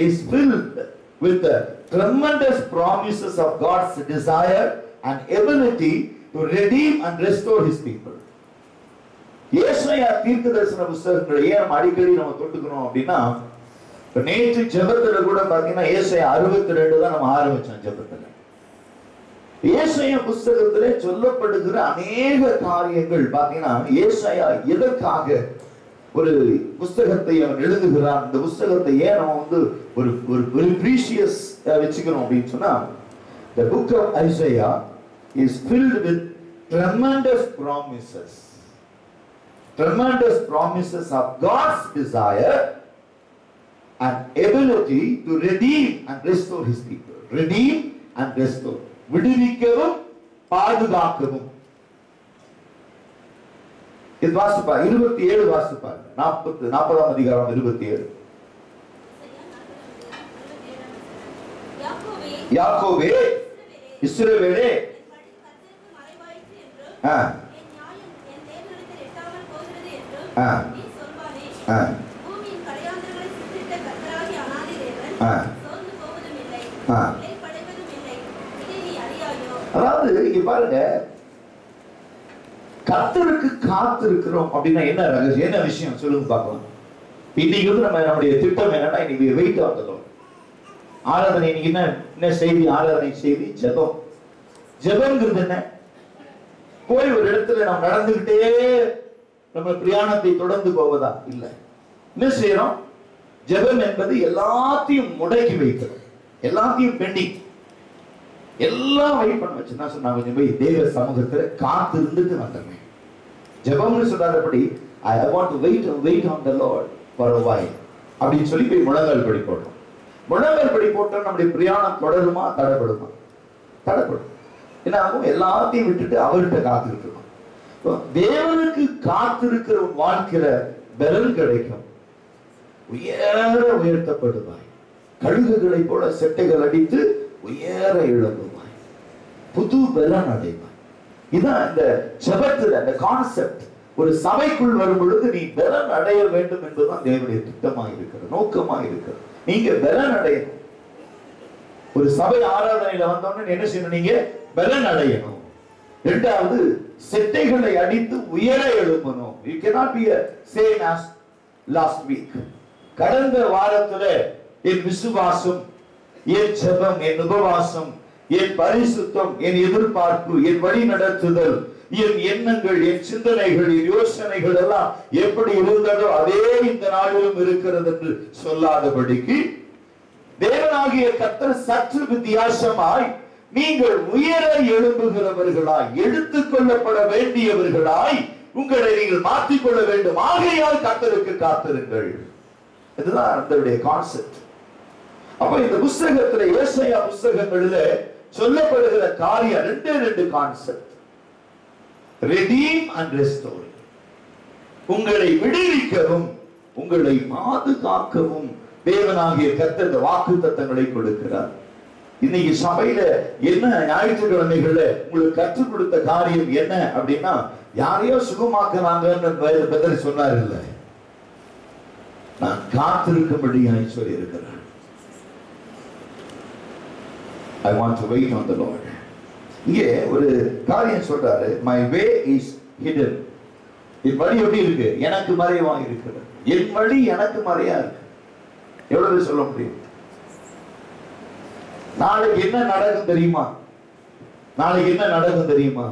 is filled with the tremendous promises of God's desire and ability to redeem and restore his people. ஏசாயா தீர்க்கதரிசன புத்தகங்களை ஏன் அடிக்கடி நம்ம தொட்டுக்கணும் அப்படின்னா, நேற்று ஜெபத்துல கூட பாத்தீங்கன்னா ஏசாயா 62 தான் நம்ம ஆரம்பிச்சோம் ஜெபத்துல. ஏசாயா புத்தகத்திலே சொல்லப்படுகிற அநேக காரியங்கள் பாத்தீங்கன்னா, ஏசாயா எதற்காக ஒரு புத்தகத்தை அவன் எழுதுகிறான், இந்த புத்தகத்தை ஏன் நம்ம ஒரு ஒரு பிரீஷியஸ் வச்சுக்கணும் அப்படின்னு சொன்னா, the book of Isaiah is filled with tremendous promises of God's desire and ability to redeem and restore his people. Redeem and restore. விடுவிக்கவும் பாதுகாக்கவும். இது வாசிப்பா 27 வாசிப்பா 40ஆம் அதிகாரம் 27. யாக்கோபே, இஸ்ரவேலே, அதாவது இங்க பாருங்க, கர்த்தருக்கு காத்திருக்கிறோம் அப்படின்னா என்ன ரகசியம், என்ன விஷயம் சொல்லுங்க பார்க்கலாம். இன்னைக்கு நம்முடைய திட்டம் என்னன்னா, இன்னைக்கு வெயிட் ஆன் தி லார்ட். ஆராதனை இன்னைக்கு என்ன செய்தி? ஆராதனை செய்தி ஜெபம். ஜெபம்ங்கிறது என்ன? போய் ஒரு இடத்துல நாம் நடந்துகிட்டே நம்ம பிரயாணத்தை தொடர்ந்து போவதா? இல்ல. என்ன செய்யறோம்? ஜெபம் என்பது எல்லாத்தையும் முடக்கி வைக்கிறோம், எல்லாத்தையும் பெண்டிங், எல்லாம் வெயிட் பண்ண வச்சு நான் சொன்னா, கொஞ்சம் போய் தேவ சமூகத்துல காத்து இருந்துட்டு வந்துடுறேன். ஜெபம்னு சொல்லாதபடி I want to wait on the Lord for a while அப்படின்னு சொல்லி போய் முழங்கால் படி போடுறோம். முழங்கால் படி போட்டா நம்முடைய பிரயாணம் தொடருமா? தடைப்படுமா? தடைப்படும். என்ன ஆகும்? எல்லாத்தையும் விட்டுட்டு அவர்கிட்ட காத்துக்கிட்டு இருக்கோம். தேவனுக்கு காத்திருக்கிற வாழ்க்கையில பலன் கிடைக்கும். உயர்த்தப்படுவாய், கழுகுகளை போல செட்டைகள் அடித்து உயர எழும்புவாய், புது பலன் அடைவாய். இதுதான் இந்த ஜெபத்துல அந்த கான்செப்ட். ஒரு சபைக்குள் வரும் பொழுது நீ பலன் அடைய வேண்டும் என்பதுதான் தேவனுடைய திட்டமாக இருக்கிறது, நோக்கமாக இருக்கிறது. நீங்க பலன் அடையணும். ஒரு சபை ஆராதனையில வந்தோம்னு என்ன செய்யணும்? நீங்க பலன் அடையணும். இரண்டாவது, செட்டைகளை அடித்து உயர எழுப்பணும். You cannot be a same as last week. கடந்த வாரத்துல என் விசுவாசம் என் ஜெபம், என் உபவாசம், என் பரிசுத்தம், என் எதிர்பார்ப்பு, என் வழி நடத்துதல், என் எண்ணங்கள், என் சிந்தனைகள், என் யோசனைகள் எல்லாம் எப்படி இருந்ததோ அதே இந்த நாளிலும் இருக்கிறது என்று சொல்லாதபடிக்கு தேவனாகிய கர்த்தர் சற்று வித்தியாசமாய் நீங்கள் உயர எழும்புகிறவர்களாய், எடுத்துக் கொள்ளப்பட வேண்டியவர்களாய் உங்களை நீங்கள் மாற்றிக்கொள்ள வேண்டும். ஆகையால் கர்த்தருக்கு காத்திருங்கள். இதுதான் அதனுடைய கான்செப்ட். அப்ப இந்த புத்தகத்துல, ஏசாயா புத்தகங்களில சொல்லப்படுகிற காரியம் ரெண்டு கான்செப்ட். redeem and restore. உங்களை விடுவிக்கவும் உங்களை பாதுகாக்கவும் தேவனாகிய கர்த்தர் வாக்குத்தத்தங்களை கொடுக்கிறார். இன்னைக்கு சபையில என்ன ஞாயிற்றுக்கிழமைகள்ல உங்களுக்கு கற்றுக் கொடுத்த காரியம் என்ன அப்படின்னா, யாரையோ சுகமாக்குறாங்கன்னு பதில் சொன்னார் இல்ல, நான் காத்திருக்கும்படியாய் சொல்லி இருக்கிறேன். I want to wait on the Lord. இங்கே ஒரு காரியம் சொல்றாரு, my way is hidden. என் வழி எப்படி இருக்கு? எனக்கு மறைவா இருக்கிறது. என் வழி எனக்கு மறையா இருக்கு. எவ்வளவு சொல்ல முடியும்? நாளைக்கு என்ன நடக்கும் தெரியுமா? நாளைக்கு என்ன நடக்கும் தெரியுமா?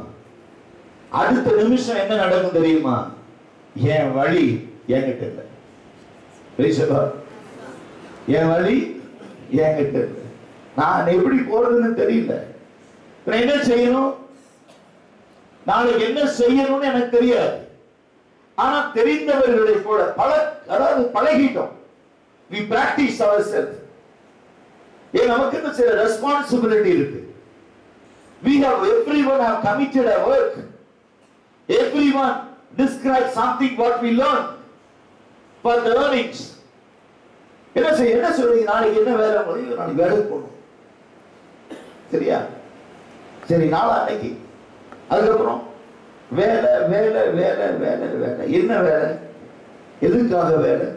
அடுத்த நிமிஷம் என்ன நடக்கும் தெரியுமா? என் வழி என்கிட்ட இல்லை. என் வழி என்கிட்ட இல்லை. நான் எப்படி போறதுன்னு தெரியல. என்ன செய்யணும், நாளைக்கு என்ன செய்யணும்னு எனக்கு தெரியாது. ஆனா தெரிந்தவர்களை போல அதாவது பழகிட்டோம். we practice ourselves. நமக்கு சில ரெஸ்பான்சிபிலிட்டி இருக்கு. everyone have committed a work. Everyone describe something what we learn for the earnings. என்ன சொல்றீங்க? நாளைக்கு என்ன வேலை? நாளைக்கு வேலைக்கு போகணும். சரியா? சரி, நாளா அன்னைக்கு. அதுக்கப்புறம் வேலை வேலை வேலை வேலை வேலை. என்ன வேலை? எதுக்காக வேலை?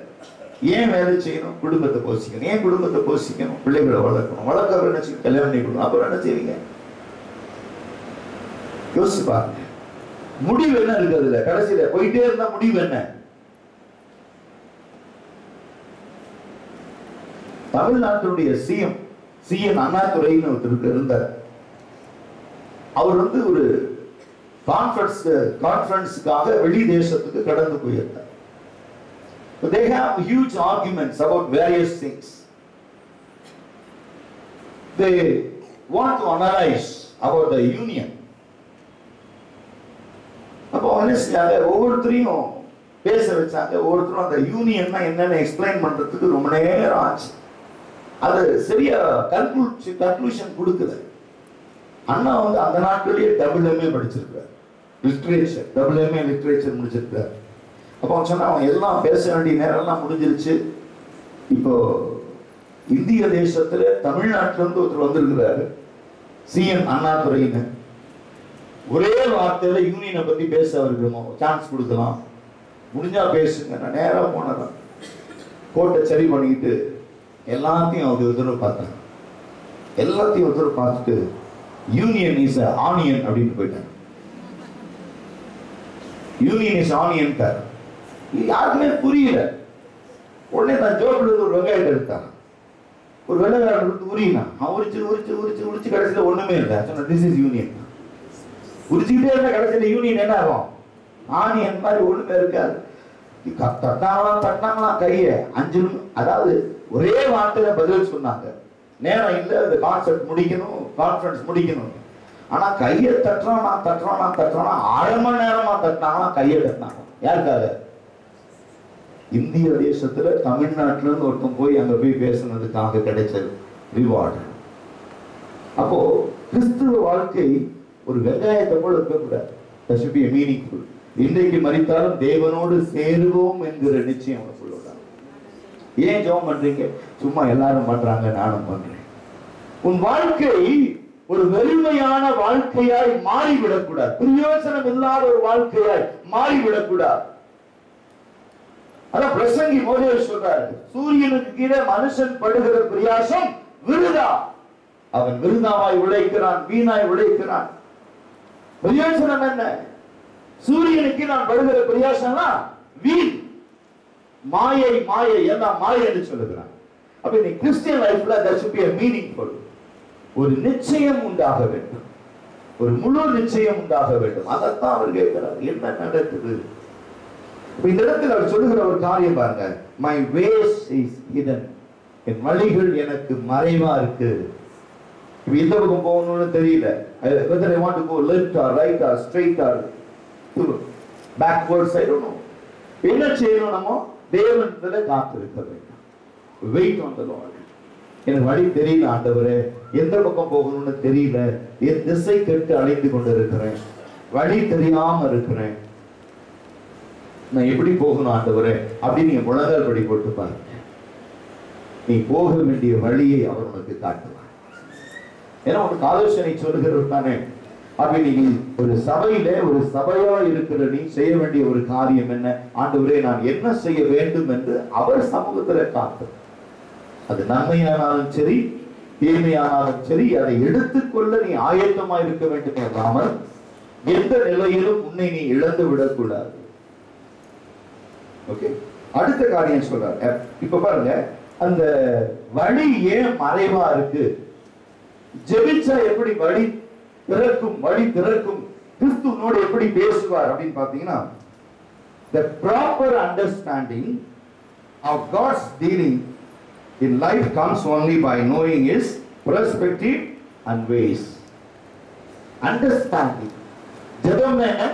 ஏன் வேலை செய்யணும்? குடும்பத்தை போஷிக்கணும். ஏன் குடும்பத்தை போஷிக்கணும்? பிள்ளைகளை வளர்க்கணும். வளர்க்க என்ன செய்யும்? கல்யாணம் பண்ணி கொடுக்கணும். அப்புறம் என்ன செய்வீங்க? யோசிச்சு பாருங்க. முடிவு என்ன இருக்கு அதுல? கடைசியில போயிட்டே இருந்தா முடிவு என்ன? தமிழ்நாட்டுடைய சிஎம் அண்ணாதுரைன்னு ஒருத்தருக்கு இருந்தார். அவர் ஒரு கான்ஃபரன்ஸ்க்காக வெளி தேசத்துக்கு கடந்து போயிருந்தார். They have huge arguments about various things. They want to analyze about the union. அப்போ ஒவ்வொருத்தரையும் பேச வச்சாங்க. ஒவ்வொருத்தரும் அந்த யூனியன்னா என்னன்னு எக்ஸ்பிளைன் பண்றதுக்கு ரொம்ப நேரம் ஆச்சு. அது சரியா கன்க்ளூஷன் கொடுக்கல. அண்ணா அந்த நாட்களிலேயே WMA படிச்சிருக்கார், லிட்ரேச்சர், WMA லிட்ரேச்சர் முடிச்சிருக்கார். அப்போ அவன் சொன்னா, அவன் எல்லாம் பேச வேண்டிய நேரம் எல்லாம் முடிஞ்சிருச்சு. இப்போ இந்திய தேசத்துல தமிழ்நாட்டில இருந்து ஒருத்தர் வந்திருக்கிறாரு, சிஎம் அண்ணாதுரைன்னு. ஒரே வார்த்தையில யூனியனை பத்தி பேச அவருக்கு சான்ஸ் கொடுக்கலாம், முடிஞ்சா பேசுங்க. நான் நேரம் போனதான் கோட்டை சரி பண்ணிக்கிட்டு எல்லாத்தையும் ஒரு தடவை பார்த்தேன். எல்லாத்தையும் ஒரு தடவை பார்த்துட்டு யூனியன் இஸ் ஆனியன் அப்படின்னு போயிட்டாங்க. Union is onion car. யாருக்குமே புரியல. உடனே நான் ஜோப்ல இருந்து ஒரு வெங்காயத்தை எடுத்தான். ஒரு வெள்ளைக்காரன் எடுத்து உரியினா, அவன் உரிச்சு உரிச்சு உரிச்சு உரிச்சு கடைசியில ஒண்ணுமே இல்லை. சொன்ன திஸ் இஸ் யூனியன். உரிச்சுக்கிட்டே இருந்த கடைசியில யூனியன் என்ன ஆகும்? ஆனியன் மாதிரி ஒண்ணுமே இருக்காது. தட்டாங்களாம் கைய 5 அதாவது ஒரே வார்த்தையில பதில் சொன்னாங்க. நேரம் இல்லை, அந்த கான்செப்ட் முடிக்கணும், கான்ஃபரன்ஸ் முடிக்கணும். ஆனா கையை தட்டுறானா 1/2 மணி நேரமா தட்டினாங்களா, கையை தட்டினாங்க. யாருக்காக? இந்திய தேசத்துல தமிழ்நாட்டில இருந்து ஒருத்தன் போய் அங்க போய் பேசுனதுக்காக கிடைச்சது ரிவார்டு. அப்போ கிறிஸ்துவ வாழ்க்கை ஒரு வெங்காயத்தை போல இருக்கக்கூடாது. that should be meaningful. இன்றைக்கு மரித்தாலும் தேவனோடு சேருவோம் என்கிற நிச்சயம் உனக்குள்ள. ஏன் ஜெபம் பண்றீங்க? சும்மா எல்லாரும் பண்றாங்க, நானும் பண்றேன். உன் வாழ்க்கை ஒரு வெறுமையான வாழ்க்கையாய் மாறிவிடக்கூடாது. பிரயோஜனம் இல்லாத ஒரு வாழ்க்கையாய் மாறிவிடக்கூடாது. அதான் பிரசங்கி மோசே சொல்றாரு, சூரியனுக்கு கீழே மனுஷன் படுகிற பிரயாசம் விருதா. அவன் விருதாவாய் உழைக்கிறான், வீணாய் உழைக்கிறான். பிரயோஜனம் என்ன? சூரியனுக்கு நான் படுகிற பிரயாசம்னா வீண், மாயை. மாயை எல்லாம் மாயை என்று சொல்லுகிறான். அப்ப இந்த கிறிஸ்டியன் லைஃப்ல there should be a meaningful, ஒரு நிச்சயம் உண்டாக வேண்டும், ஒரு முழு நிச்சயம் உண்டாக வேண்டும். அதைத்தான் அவர் கேட்கிறார். என்ன நடக்குது இந்த இடத்துல? அவர் சொல்லுகிற ஒரு காரியம் பாருங்க, my ways is hidden, என் வழிகள் எனக்கு மறைவா இருக்கு. எந்த பக்கம் போகணும்னு தெரியல. whether I want to go left or right or straight or backwards, I don't know. என்ன செய்யணும்? நம்ம தேவனிடத்துல காத்திருக்க வேண்டும். Wait on the Lord. எனக்கு வழி தெரியல ஆண்டவரே, எந்த பக்கம் போகணும்னு தெரியல, என் திசை கெட்டு அலைந்து கொண்டு இருக்கிறேன், வழி தெரியாம இருக்கிறேன், நான் எப்படி போகணும் ஆண்டவரே அப்படின்னு நீங்க முழங்கால் படி போட்டு பாருங்க. நீ போக வேண்டிய வழியை அவர் உனக்கு காட்டுவார். ஏன்னா உனக்கு ஆலோசனை சொல்லுகிறது தானே. அப்படி நீ ஒரு சபையில ஒரு சபையா இருக்கிற நீ செய்ய வேண்டிய ஒரு காரியம் என்ன? ஆண்டவரே நான் என்ன செய்ய வேண்டும் என்று அவர் சமூகத்துல காட்டு. அது நன்மையானாலும் சரி தீமையானாலும் சரி அதை எடுத்துக்கொள்ள நீ ஆயத்தமா இருக்க வேண்டும் என்றாமல் எந்த நிலையிலும் உன்னை நீ இழந்து விடக்கூடாது. ஓகே, அடுத்த காரியம் சொல்றாரு. இப்ப பாருங்க, அந்த வழி ஏன் மறைவா இருக்கு? ஜெபிச்சா எப்படி வழி திறக்கும்? வழி திறக்கும். கிறிஸ்துவோடு எப்படி பேசுவார் அப்படின்னு பாத்தீங்கன்னா, the proper understanding of God's dealing in life comes only by knowing His perspective and ways. Understanding. ஜெபம் என்ன?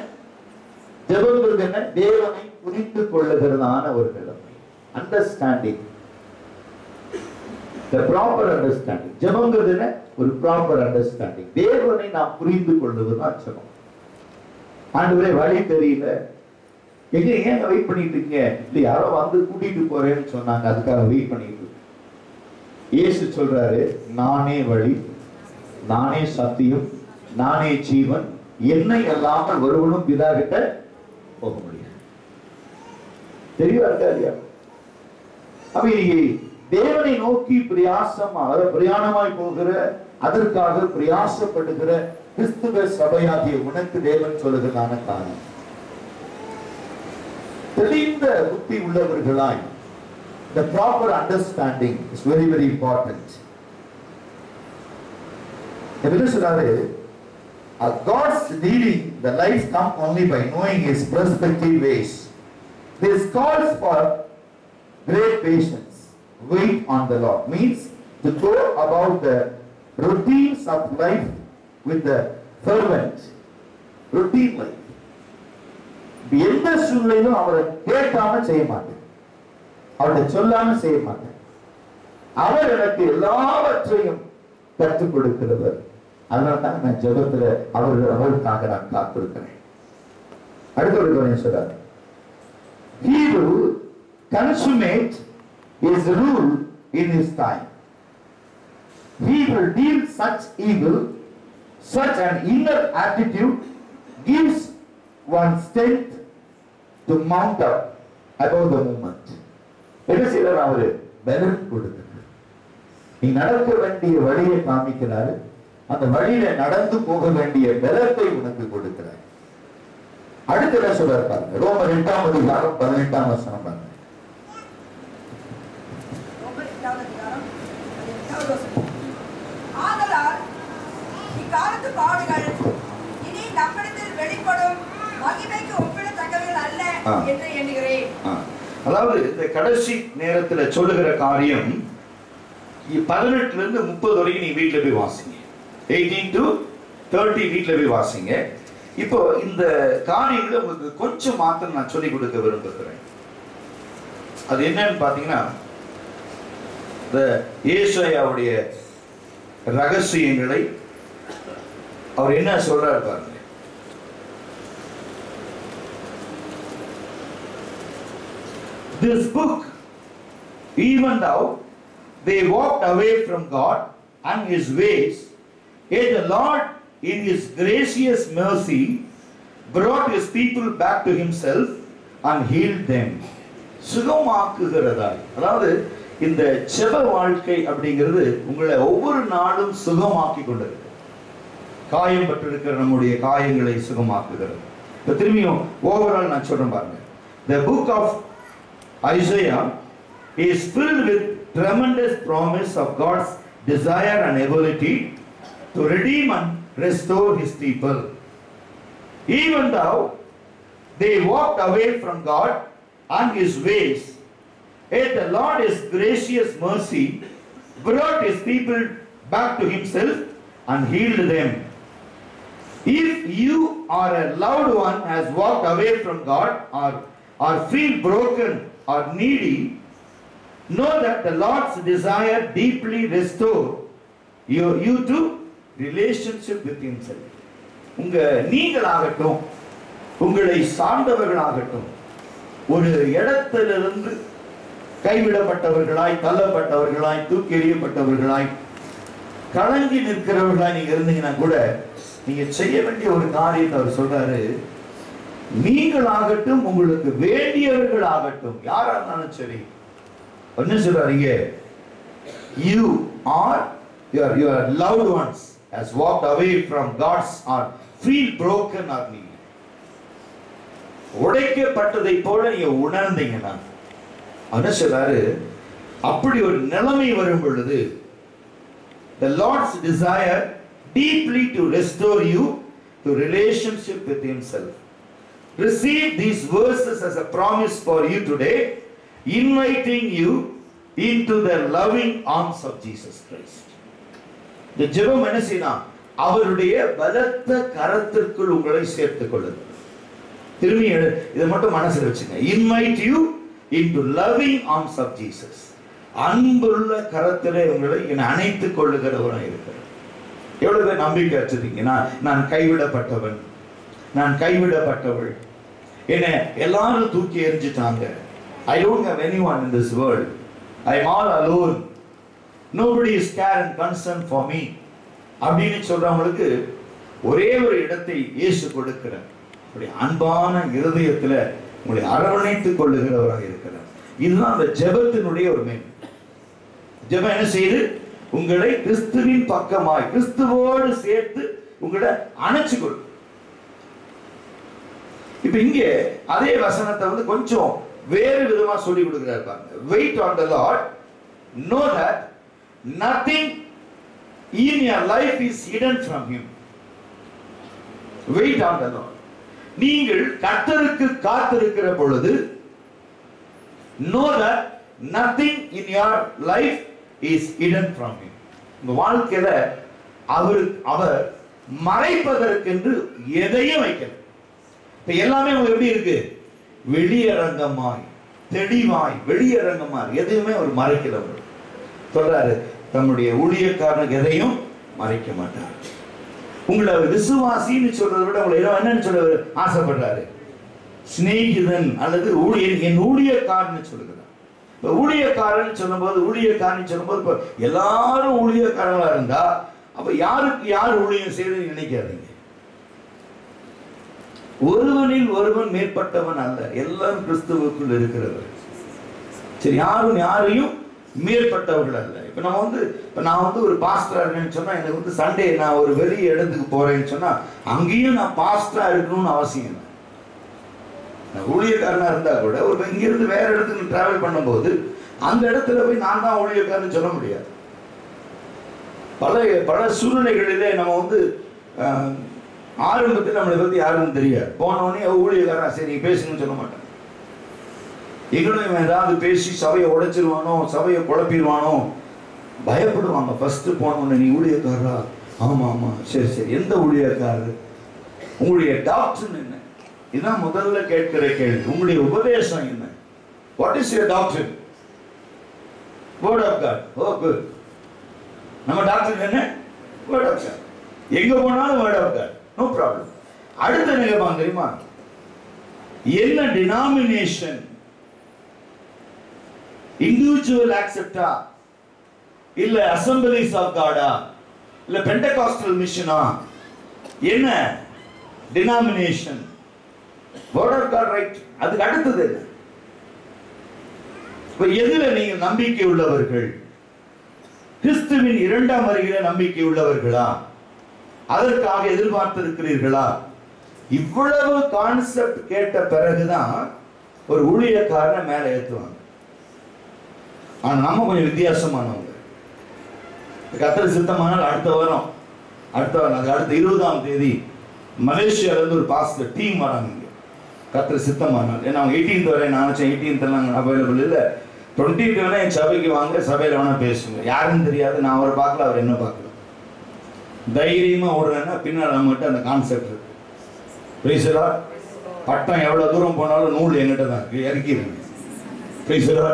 ஜெபம் என்ன? தேவனை புரிந்து கொள்ளுகிறதான ஒரு நிலைமை. Understanding. The proper understanding. ஜெபம்ங்கிறது என்ன? ஒரு ப்ராப்பர் அண்டர்ஸ்டாண்டிங். தேவனை நாம் புரிந்து கொள்வதுதான் ஜெபம். ஆண்டவரே வழி தெரியல, எங்க வெயிட் பண்ணிட்டு இருக்கீங்க? இல்ல யாரோ வந்து கூட்டிட்டு போறேன்னு சொன்னாங்க, அதுக்காக வெயிட் பண்ணிட்டு இருக்கு. இயேசு சொல்றாரு, நானே வழி, நானே சத்தியம், நானே ஜீவன், என்னை அல்லாமல் ஒருவனும் பிதா கிட்ட போக முடியாது. தெரியவா இருக்கா இல்லையா? அப்ப தேவனை நோக்கி பிரயாணமாய் போகிற, அதற்காக பிரயாசப்படுகிற கிறிஸ்துவ சபையாகிய உனக்கு தேவன் சொல்லுகிறதான காரணம், தெளிந்த புத்தி உள்ளவர்களாய், the proper understanding is very very important. என்ன சொல்றாரு? God's leading the life come only by knowing His perspective ways. This calls for great patience. Wait on the Lord means to go about the routines of life with the fervent routine life. எந்த சூழ்நிலையிலும் அவரை கேட்காம செய்ய மாட்டேன், அவரை சொல்லாம செய்ய மாட்டேன். அவர் எனக்கு எல்லாவற்றையும் கற்றுக் கொடுக்கிறவர். அதனால தான் நான் ஜெபத்துல அவருக்காக நான் காத்திருக்கிறேன். அடுத்த ஒரு கவனம் சொல்றார், He will consummate His rule in His time. He will deal such evil. Such an inner attitude gives one strength to mount up above the moment. என்ன செய்யறாரு? அவரு பலன் கொடுக்கிறார். நீ நடக்க வேண்டிய வழியை காமிக்கிறாரு, அந்த வழியில நடந்து போக வேண்டிய பலத்தை உனக்கு கொடுக்கிறார். அடுத்து என்ன சொல்றாரு பாருங்க, ரோமர் 8ஆம் அதிகாரம் 18ஆம் வசனம் பாருங்க. ஆதலால் இக்காலத்து பாடுகள் இனி நம்மிடத்தில் வெளிப்படும் மகிமைக்கு ஒப்பிடத்தக்கவைகள் அல்ல என்று எண்ணுகிறேன். அதாவது இந்த கடைசி நேரத்துல சொல்லுகிற காரியம் 18 இருந்து 30 வரைக்கும் நீ வீட்டுல போய் வாசிங்க. 18 to 30 வீட்டுல போய் வாசிங்க. இப்போ இந்த காரியங்களை உங்களுக்கு கொஞ்சம் மாத்திரம் நான் சொல்லிக் கொடுக்க விரும்புகிறேன். அது என்னன்னு பாத்தீங்கன்னா, ஏசாயாவுடைய ரகசியங்களை அவர் என்ன சொல்றாரு பாருங்க. This book, even though they walked away from God and His ways, yet the Lord in His gracious mercy brought His people back to Himself and healed them. சுகமாக்குகிறதாய், அதாவது இந்த செப வாழ்க்கை அப்படிங்கிறது உங்களை ஒவ்வொரு நாளும் சுகமாக்கி கொண்டிருக்கு. காயம் பட்டிருக்கிற நம்முடைய காயங்களை சுகமாக்குகிறது. இப்ப திரும்பியும் ஓவரால் நான் சொல்றேன் பாருங்க. The book of Isaiah is filled with tremendous promise of God's desire and ability to redeem and restore his people. Even though they walked away from God and his ways, yet the Lord is gracious mercy brought his people back to himself and healed them. If you are a loved one has walked away from God or feel broken or needy, know that the Lord's desire deeply restore you to relationship with himself. நீங்களாகட்டும் உங்களை சார்ந்தவர்களாகட்டும் ஒரு இடத்திலிருந்து கைவிடப்பட்டவர்களாய், தள்ளப்பட்டவர்களாய், தூக்கி எறியப்பட்டவர்களாய், கலங்கி நிற்கிறவர்களாய் நீங்க இருந்தீங்கன்னா கூட நீங்க செய்ய வேண்டிய ஒரு காரியத்தை அவர் சொல்றாரு. நீங்களாகட்டும் உங்களுக்கு வேண்டியவர்களாகட்டும் யாரா இருந்தாலும் சரி, என்ன சொல்றாருங்க, your loved ones has walked away from God's or feel broken or needy. உடைக்கப்பட்டதை போல நீங்க உணர்ந்தீங்கன்னா என்ன சொல்றாரு, அப்படி ஒரு நிலைமை வரும் பொழுது the Lord's desire deeply to restore you to relationship with himself. Receive these verses as a promise for you today, inviting you into the loving arms of Jesus Christ. இந்த ஜெபம் என்ன செய்யணும், அவருடைய பலத்த கரத்திற்குள் உங்களை சேர்த்துக் கொள்ளுங்கள். திரும்பி இதை மட்டும் மனசுல வச்சுங்க. Invite you into loving arms of Jesus. அன்புள்ள கரத்திலே உங்களை அணைத்துக் கொள்ளுகிறவராக இருக்கிறார். எவ்வளவு பேர் நம்பிக்கை வச்சிருக்கீங்க, நான் கைவிடப்பட்டவன், நான் கைவிடப்பட்டவள், என்ன எல்லாரும் தூக்கி எறிஞ்சிட்டாங்க, I don't have anyone in this world, I am all alone, nobody is care and concern for me அப்படின்னு சொல்றவங்களுக்கு ஒரே ஒரு இடத்தை இயேசு கொடுக்கிறார். அப்படி அன்பான இருதயத்துல உங்களை அரவணைத்துக் கொள்ளுகிறவராக இருக்கிறார். இதுதான் அந்த ஜெபத்தினுடைய ஒரு மேன்மை. ஜெபம் என்ன செய்யுது, உங்களை கிறிஸ்துவின் பக்கமாய் கிறிஸ்துவோடு சேர்த்து உங்களை அணைச்சுக்கொள். இப்ப இங்க அதே வசனத்தை கொஞ்சம் வேறு விதமா சொல்லி கொடுக்கிறார் பாருங்க. Wait on the Lord, know that nothing in your life is hidden from him. Wait on the Lord. நீங்கள் கர்த்தருக்கு காத்திருக்கிற பொழுது know that nothing in your life is hidden from him. உங்க வாழ்க்கையில அவர் மறைப்பதற்கென்று எதையும் வைக்கல. இப்ப எல்லாமே எப்படி இருக்கு, வெளியரங்கமாய் தெளிவாய் வெளியரங்கமாய் எதையுமே அவர் மறைக்கல. சொல்றாரு, தம்முடைய ஊழியக்காரனுக்கு எதையும் மறைக்க மாட்டார். உங்களை விசுவாசின்னு சொல்றதை விட உங்களை என்னன்னு சொல்ல ஆசைப்படுறாரு, சிநேகிதன் அல்லது என் ஊழியக்காரன் சொல்லுகிறார். ஊழியக்காரன் சொல்லும்போது எல்லாரும் ஊழியக்காரங்களா இருந்தா அப்ப யாருக்கு யார் ஊழியம் செய்யறது நினைக்காதீங்க. ஒருவனில் ஒருவன் மேற்பட்டவன் அல்ல, எல்லாரும் கிறிஸ்துவுக்குள் இருக்கிறவர். சரி, யாரையும் மேற்பட்டவர்கள் அல்ல. இப்ப நான் ஒரு பாஸ்டரா இருக்கேன்னு சொன்னா எனக்கு சண்டே நான் ஒரு வெளிய இடத்துக்கு போறேன்னு சொன்னா அங்கேயும் நான் பாஸ்டரா இருக்கணும்னு அவசியம் இல்லை. ஊழியக்காரனா இருந்தா கூட ஒரு இங்கிருந்து வேற இடத்துக்கு டிராவல் பண்ணும்போது அந்த இடத்துல போய் நான் தான் ஊழியக்காரன்னு சொல்ல முடியாது. பல சூழ்நிலைகளிலே நம்ம ஆரம்பத்தில் நம்மளை பத்தி யாருன்னு தெரியாது. போனோடனே ஊழியக்காரனா சரி நீ பேசணும்னு சொல்ல மாட்டேன். எங்களும் ஏதாவது பேசி சபையை உடைச்சிருவானோ, சபையை குழப்பிடுவானோ பயப்படுவாங்க. ஃபர்ஸ்ட் போனோடனே நீ ஊழியக்காரரா? ஆமா ஆமா சரி சரி. எந்த ஊழியக்காரரு? உங்களுடைய டாக்டர் என்ன? இதுதான் முதல்ல கேட்கிற கேள்வி. உங்களுடைய உபதேசம் என்ன? What is your doctor? Word of God. Oh good. நம்ம டாக்டர் என்ன? Word of God. எங்க போனாலும் word of God, no problem. அடுத்த நிலைப்பாங்க தெரியுமா, என்ன டினாமினேஷன், இண்டிவிஜுவல் ஆக்செப்டா இல்ல அசம்பிளிஸ் ஆஃப் காடா இல்ல பெண்டகாஸ்டல் மிஷனா, என்ன denomination, word of God right. அதுக்கு அடுத்தது என்ன? இப்ப எதுல நீங்க நம்பிக்கை உள்ளவர்கள்? கிறிஸ்துவின் இரண்டாம் வருகையில நம்பிக்கை உள்ளவர்களா? அதற்காக எதிர்பார்த்திருக்கிறீர்களா? இவ்வளவு கான்செப்ட் கேட்ட பிறகுதான் ஒரு ஊழியக்காரனை மேல ஏத்துவாங்க. ஆனா நம்ம கொஞ்சம் வித்தியாசமானவங்க. கர்த்தர் சித்தமானால் அடுத்த வாரம் அதுக்கு அடுத்த 20ஆம் தேதி மலேசியால இருந்து ஒரு பாஸ்டர் டீம் வராங்க. கர்த்தர் சித்தமானால், ஏன்னா அவங்க 18th வரை நான் நினைச்சேன் 18th எல்லாம் அவைலபிள் இல்லை. 20th வேணா என் சபைக்கு வாங்க, சபையில வேணா பேசுங்க. யாருன்னு தெரியாது, நான் அவரை பார்க்கல, அவர் என்ன பார்க்கல. தைரியமா ஓடுறேன்னா பின்னால் நம்மகிட்ட அந்த கான்செப்ட் இருக்கு. பிரைசலா, பட்டம் எவ்வளவு தூரம் போனாலும் நூல் எங்கிட்ட தான் இருக்கு, இறக்கிடுங்க. பிரைசலா,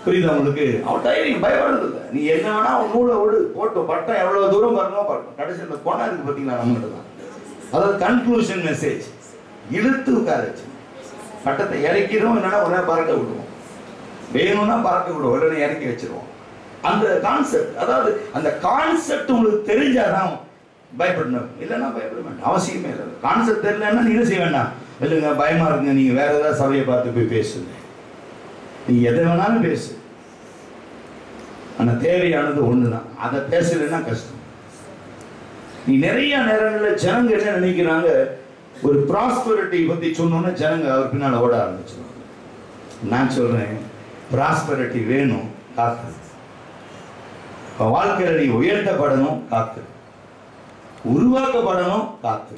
புரியுது உங்களுக்கு? அவன் தைரியம் பயப்படுறது இல்லை. நீ என்ன வேணா அவன் நூலை ஓடு போட்டு, பட்டம் எவ்வளவு தூரம் வரணும் பட்டம் கடைசியில் போனா இருக்கு பார்த்தீங்களா நம்மகிட்ட தான். அதாவது கன்க்ளூஷன் மெசேஜ் இழுத்து உட்காரச்சு. பட்டத்தை இறக்கிடும், இல்லைன்னா உடனே பறக்க விடுவோம், வேணும்னா பறக்க விடுவோம், உடனே இறக்கி வச்சிருவோம். அந்த கான்செப்ட், அதாவது அந்த கான்செப்ட் உங்களுக்கு தெரிஞ்சாதான் பயப்படணும், இல்லைன்னா பயப்பட வேண்டாம், அவசியமே இல்லை. கான்செப்ட் தெரியலன்னா நீங்க செய்ய வேண்டாம். இல்லைங்க பயமா இருக்குங்க, நீங்க வேற ஏதாவது சபையை பார்த்து போய் பேசுங்க, நீ எதை வேணாலும் பேசு. ஆனா தேவையானது ஒண்ணுதான், அதை பேசலைன்னா கஷ்டம். நீ நிறைய நேரங்களில் ஜனங்க என்ன நினைக்கிறாங்க, ஒரு ப்ராஸ்பரிட்டி பத்தி சொன்னோன்னா ஜனங்க அவர் பின்னால ஓட ஆரம்பிச்சிருவாங்க. நான் சொல்றேன், ப்ராஸ்பரிட்டி வேணும், காத்து. வாழ்க்கையில நீ உயர்த்தப்படணும், காத்து. உருவாக்கப்படணும், காத்து.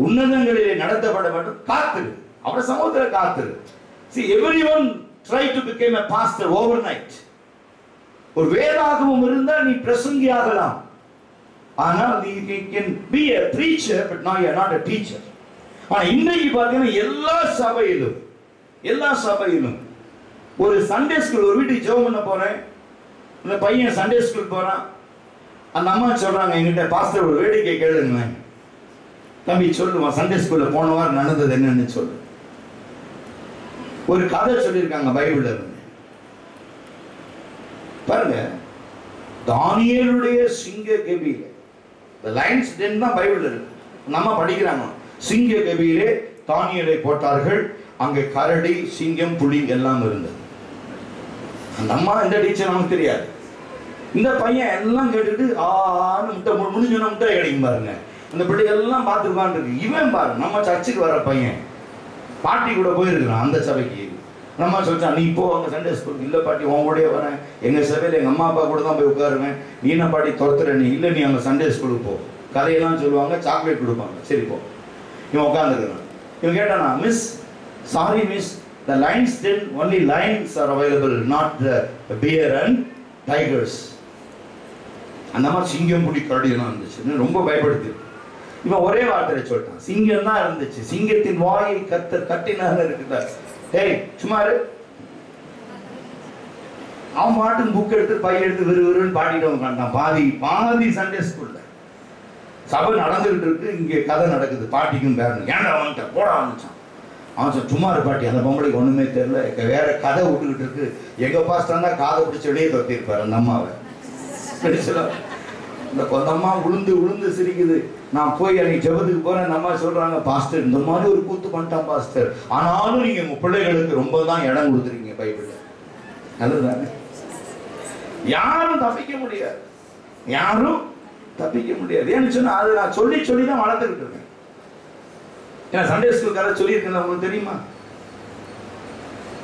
உன்னதங்களிலே நடத்தப்பட வேண்டும், காத்து. அவர் சமூகத்துல காத்து. See, everyone try to become a pastor overnight. ஒரு வேதாகமம் இருந்தா நீ பிரசங்கி ஆகலாம், ஆனால் நீ can be a preacher but now you are not a teacher. ஆனா இன்னைக்கு பாத்தீங்கன்னா எல்லா சபையிலும் ஒரு சண்டே ஸ்கூல், ஒரு வீட்டுக்கு ஜெபம் பண்ண போறேன், அந்த பையன் சண்டே ஸ்கூல் போறான், அந்த அம்மா சொல்றாங்க என்கிட்ட, பாஸ்டர் ஒரு வேடிக்கை கேளுங்க. தம்பி சொல்லுவான், சண்டே ஸ்கூல்ல போன வாரம் நடந்தது என்னன்னு சொல்லு. ஒரு கதை சொல்லியிருக்காங்க பைபிள்ல இருந்து பாருங்க. தானியேலுடைய சிங்க கெபியில, the lions den தான் பைபிள்ல இருக்கு, நம்ம படிக்கிறாங்க. சிங்க கெபியிலே தானியேலை போட்டார்கள், அங்கே கரடி, சிங்கம், புலி எல்லாம் இருந்தது. அந்த அம்மா இந்த டீச்சர் நமக்கு தெரியாது. இந்த பையன் எல்லாம் கேட்டுட்டு ஆன்னு முட்டை முடிஞ்சோன்னா முட்டை கிடைக்கும் பாருங்க. அந்த பிள்ளை எல்லாம் பார்த்துருக்கான் இருக்கு. இவன் பாரு, நம்ம சர்ச்சுக்கு வர பையன், பாட்டி கூட போயிருக்கிறான் அந்த சபைக்கு. நம்ம சொல்லிட்டான், நீ இப்போ அங்கே சண்டே ஸ்கூல் இல்லை பாட்டி, உன் கூடயே வரேன், எங்கள் சபையில் எங்கள் அம்மா அப்பா கூட தான் போய் உட்காருவேன், நீ என்ன பாட்டி துரத்துற, நீ இல்லை நீ அங்கே சண்டே ஸ்கூலுக்கு போ, கதையெல்லாம் சொல்லுவாங்க, சாக்லேட் கொடுப்பாங்க, சரி போ. இவன் உட்காந்துருக்கான். இவன் கேட்டானா, miss sorry miss, the lions den only lions are available, not the bear and tigers. அந்த மாதிரி சிங்கம், புலி, கரடி எல்லாம் இருந்துச்சு. ரொம்ப பயப்படுத்தி இவன் ஒரே வார்த்தையை சொல்லிட்டான், சிங்கம் தான் இருந்துச்சு, சிங்கத்தின் வாயை கர்த்தர் கட்டினாக இருக்கிறார். ஏய் சும்மாரு. அவன் பாட்டு புக் எடுத்து பையன் எடுத்து விறுவிறுன்னு பாடிட்டு உட்காந்தான். பாதி சண்டே ஸ்கூல்ல சபை நடந்துகிட்டு இருக்கு, இங்கே கதை நடக்குது, பாட்டிக்கும் பேரணும். ஏன்டா அவன்கிட்ட போட ஆரம்பிச்சான். அவன் சொல், சும்மாரு பாட்டி, அந்த பொம்பளைக்கு ஒண்ணுமே தெரியல, வேற கதை விட்டுக்கிட்டு இருக்கு, எங்க பாஸ்டர் தான் காதை பிடிச்சி வெளியே தொத்திருப்பாரு அந்த அம்மாவை. இந்த கொந்தம்மா உளுந்து சிரிக்குது. நான் போய் அன்னைக்கு ஜெபத்துக்கு போறேன், அந்த அம்மா சொல்றாங்க, பாஸ்டர் இந்த மாதிரி ஒரு கூத்து பண்ணிட்டான் பாஸ்டர், ஆனாலும் நீங்க உங்க பிள்ளைகளுக்கு ரொம்ப தான் இடம் கொடுத்துருக்கீங்க பைபிள்ல. நல்லதுதானே? யாரும் தப்பிக்க முடியாது, யாரும் தப்பிக்க முடியாது. ஏன்னு சொன்னா அது நான் சொல்லி தான் வளர்த்துக்கிட்டு இருக்கேன். ஏன்னா சண்டே ஸ்கூல் கதை சொல்லியிருக்கேன், உங்களுக்கு தெரியுமா?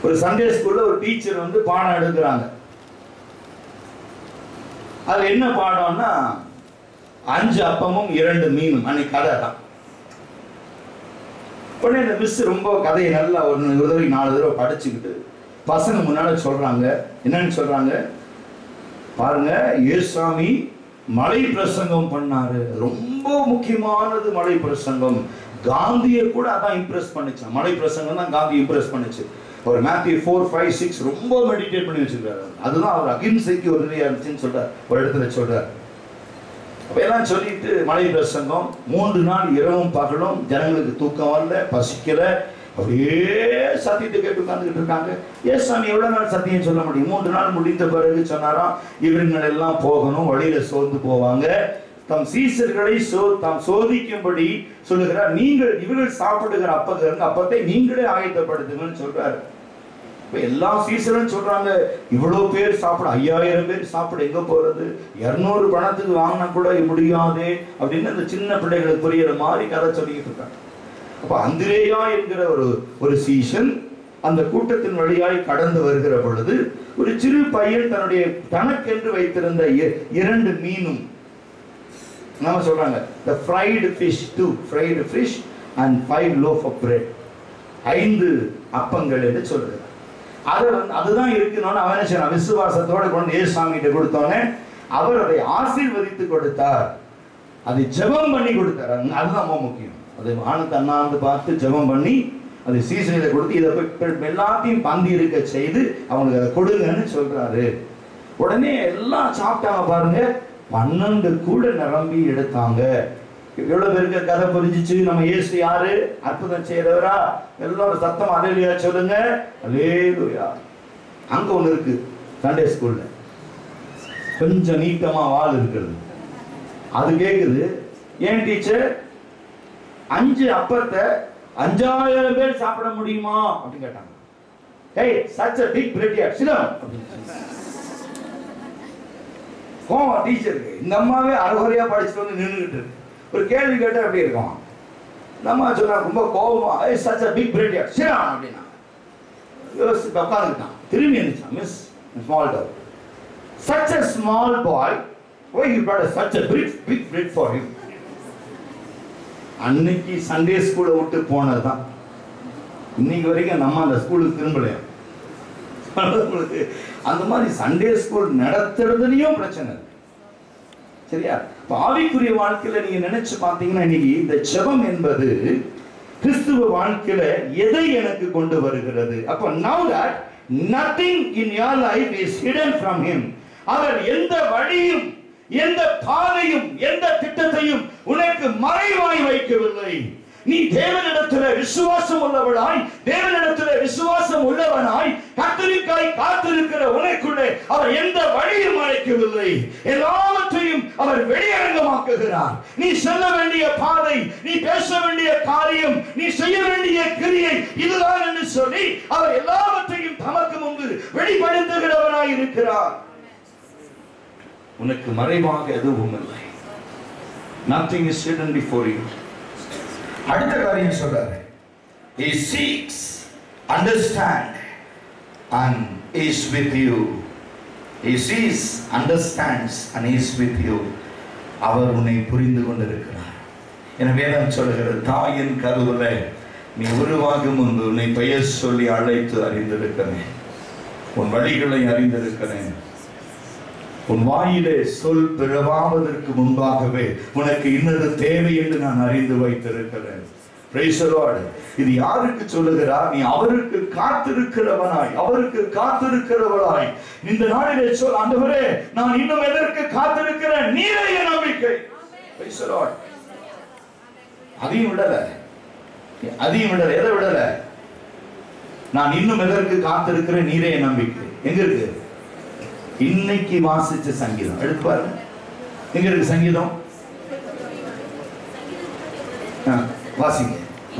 ஒரு சண்டே ஸ்கூல்ல ஒரு டீச்சர் வந்து பாடம் எடுக்கிறாங்க. அது என்ன பாடம்னா 5 அப்பமும் 2 மீனும். அன்னைக்கு கதை தான். உடனே இந்த மிஸ் ரொம்ப கதையை நல்லா ஒரு தடவை 4 தடவை படிச்சுக்கிட்டு பசங்க முன்னால சொல்றாங்க. என்னன்னு சொல்றாங்க பாருங்க, ஏசாமி மலை பிரசங்கம் பண்ணாரு, ரொம்ப முக்கியமானது மலை பிரசங்கம். காந்தியை கூட அதான் இம்ப்ரெஸ் பண்ணிச்சான். மலை பிரசங்கம் தான் காந்தி இம்ப்ரெஸ் பண்ணிச்சு. அவர் மேத்யூ 4, 5, 6 ரொம்ப மெடிடேட் பண்ணி வச்சிருக்காரு. அதுதான் அவர் அகிம்சைக்கு ஒரு நிலையா இருந்துச்சுன்னு சொல்றார், ஒரு இடத்துல சொல்றார். அப்ப எல்லாம் சொல்லிட்டு மலை பிரசங்கம் 3 நாள் இரவும் பகலும், ஜனங்களுக்கு தூக்கம் வரல, பசிக்கல, அப்படியே சத்தியத்தை கேட்டு உட்கார்ந்துகிட்டு இருக்காங்க. ஏசாமி எவ்வளவு நாள் சத்தியம் சொல்ல முடியும்? 3 நாள் முடிந்த பிறகு சொன்னாராம், இவர்கள் எல்லாம் போகணும், வழியில சோர்ந்து போவாங்க, தம் சீசர்களை தாம் சோதிக்கும்படி சொல்லுகிறார், நீங்கள் இவர்கள் சாப்பிடுகிற அப்பத்தை நீங்களே ஆயத்தப்படுத்துங்கன்னு சொல்றாரு. எல்லா சீசரும் சொல்றாங்க, இவ்வளவு பேர் சாப்பிட, 5000 பேர் சாப்பிட எங்க போறது, 200 பணத்துக்கு வாங்கினா கூட முடியாதே அப்படின்னு அந்த சின்ன பிள்ளைகளுக்கு புரியுற மாதிரி கதை சொல்லிக்கிட்டு இருக்காங்க. அப்ப அந்திரேயா என்கிற ஒரு சீசன் அந்த கூட்டத்தின் வழியாய் கடந்து வருகிற பொழுது ஒரு சிறு பையன் தன்னுடைய தனக்கென்று வைத்திருந்த 2 மீனும், நாம சொல்றாங்க the fried fish, 2 fried fish and 5 loaf of bread, 5 அப்பங்கள் என்று சொல்றாரு. அதுதான் இருக்கணும்னு அவன் சொன்னான். விசுவாசத்தோட கொண்டு ஏசாமி கிட்ட கொடுத்தோன்னே அவர் அதை ஆசீர்வதித்து கொடுத்தார். அதை ஜெபம் பண்ணி கொடுத்தார். அதுதான் ரொம்ப முக்கியம். அதை வானத்தை அண்ணாந்து பார்த்து ஜெபம் பண்ணி அது சீசனில கொடுத்து இதை எல்லாத்தையும் பந்தி இருக்க செய்து அவங்களுக்கு அதை கொடுங்கன்னு சொல்றாரு. உடனே எல்லாம் சாப்பிட்டாங்க பாருங்க. 12 கூட நிரம்பி எடுத்தாங்க. எவ்வளவு பேருக்கு கதை புரிஞ்சிச்சு? நம்ம இயேசு யாரு? அற்புதம் செய்தவரா? எல்லாரும் சத்தம் அல்லேலூயா சொல்லுங்க. அல்லேலூயா. அங்க ஒண்ணு இருக்கு சண்டே ஸ்கூல்ல, கொஞ்சம் நீட்டமா வால் இருக்கிறது. அது கேக்குது, ஏன் டீச்சர் 5 அப்பத்தை 5000 பேர் சாப்பிட முடியுமா அப்படின்னு கேட்டாங்க. Hey, such a big bread here. Sit down. டீச்சருக்கு இந்த அம்மாவே அரைகுறையா படிச்சுட்டு வந்து நின்றுகிட்டு இருக்கு. ஒரு கேள்வி கேட்டா எப்படி இருக்கும்? நம்ம சொன்னா ரொம்ப கோபமா, such a big bread here. Sit down அப்படின்னா யோசிச்சு உட்காந்துக்கிட்டான். திரும்பி இருந்துச்சான். Miss small dog. Such a small boy, why you brought such a big bread for him? அன்னைக்கு சண்டே ஸ்கூலை விட்டு போனதுதான். இன்னைக்கு வரைக்கும் நம்ம அந்த ஸ்கூலுக்கு திரும்பலையா? அந்த மாதிரி சண்டே ஸ்கூல் நடத்துறதுலயும் பிரச்சனை இருக்கு. சரியா? ஆவிக்குரிய வாழ்க்கையில நீங்க நினைச்சு பாத்தீங்கன்னா இன்னைக்கு இந்த ஜெபம் என்பது கிறிஸ்துவ வாழ்க்கையில எதை எனக்கு கொண்டு வருகிறது? அப்ப now that nothing in your life is hidden from him. அவர் எந்த வழியும் எந்த பாதையும் எந்த திட்டத்தையும் உனக்கு மறைவாய் வைக்கவில்லை. நீ தேவனிடத்திலே விசுவாசம் உள்ளவனாய், தேவனிடத்திலே விசுவாசம் உள்ளவனாய் கர்த்தருக்காய் காத்திருக்கிற உனக்குள்ளே அவர் எந்த வழியும் மறைக்கவில்லை. எல்லாவற்றையும் அவர் வெளியரங்கமாக்குகிறார். நீ செல்ல வேண்டிய பாதை, நீ பேச வேண்டிய காரியம், நீ செய்ய வேண்டிய கிரியை இதுதான் என்று சொல்லி அவர் எல்லாவற்றையும் தமக்கு முன்பு வெளிப்படுத்துகிறவனாய் இருக்கிறார். உனக்கு மறைவாக எதுவும் இல்லை. Nothing is hidden before you. அடுத்த காரியம் சொல்றாரு. He seeks, understand and is with you. He sees, understands and is with you. அவர் உன்னை புரிந்து கொண்டிருக்கிறார். என வேதம் சொல்கிறது, தாயின் கருவிலே நீ உருவாகும் முன்பு உன்னை பெயர் சொல்லி அழைத்து அறிந்திருக்கிறேன். உன் வழிகளை அறிந்திருக்கிறேன். உன் வாயிலே சொல் பிறவாவதற்கு முன்பாகவே உனக்கு இன்னது தேவை என்று நான் அறிந்து வைத்திருக்கிறேன். Praise the Lord. இது யாருக்கு சொல்லுகிறார்? நீ அவருக்கு காத்திருக்கிறவனாய், அவருக்கு காத்திருக்கிறவளாய் இந்த நாளிலே சொல், ஆண்டவரே நான் இன்னும் எதற்கு காத்திருக்கிறேன்? நீரே என் நம்பிக்கை. Praise the Lord. அதையும் விடல, எதை விடல? நான் இன்னும் எதற்கு காத்திருக்கிறேன்? நீரே என் நம்பிக்கை. எங்க இருக்கு? இன்னைக்கு வாசிச்ச சங்கீதம் எடுத்து பாருங்க. எங்க இருக்கு சங்கீதம்? வாசிங்க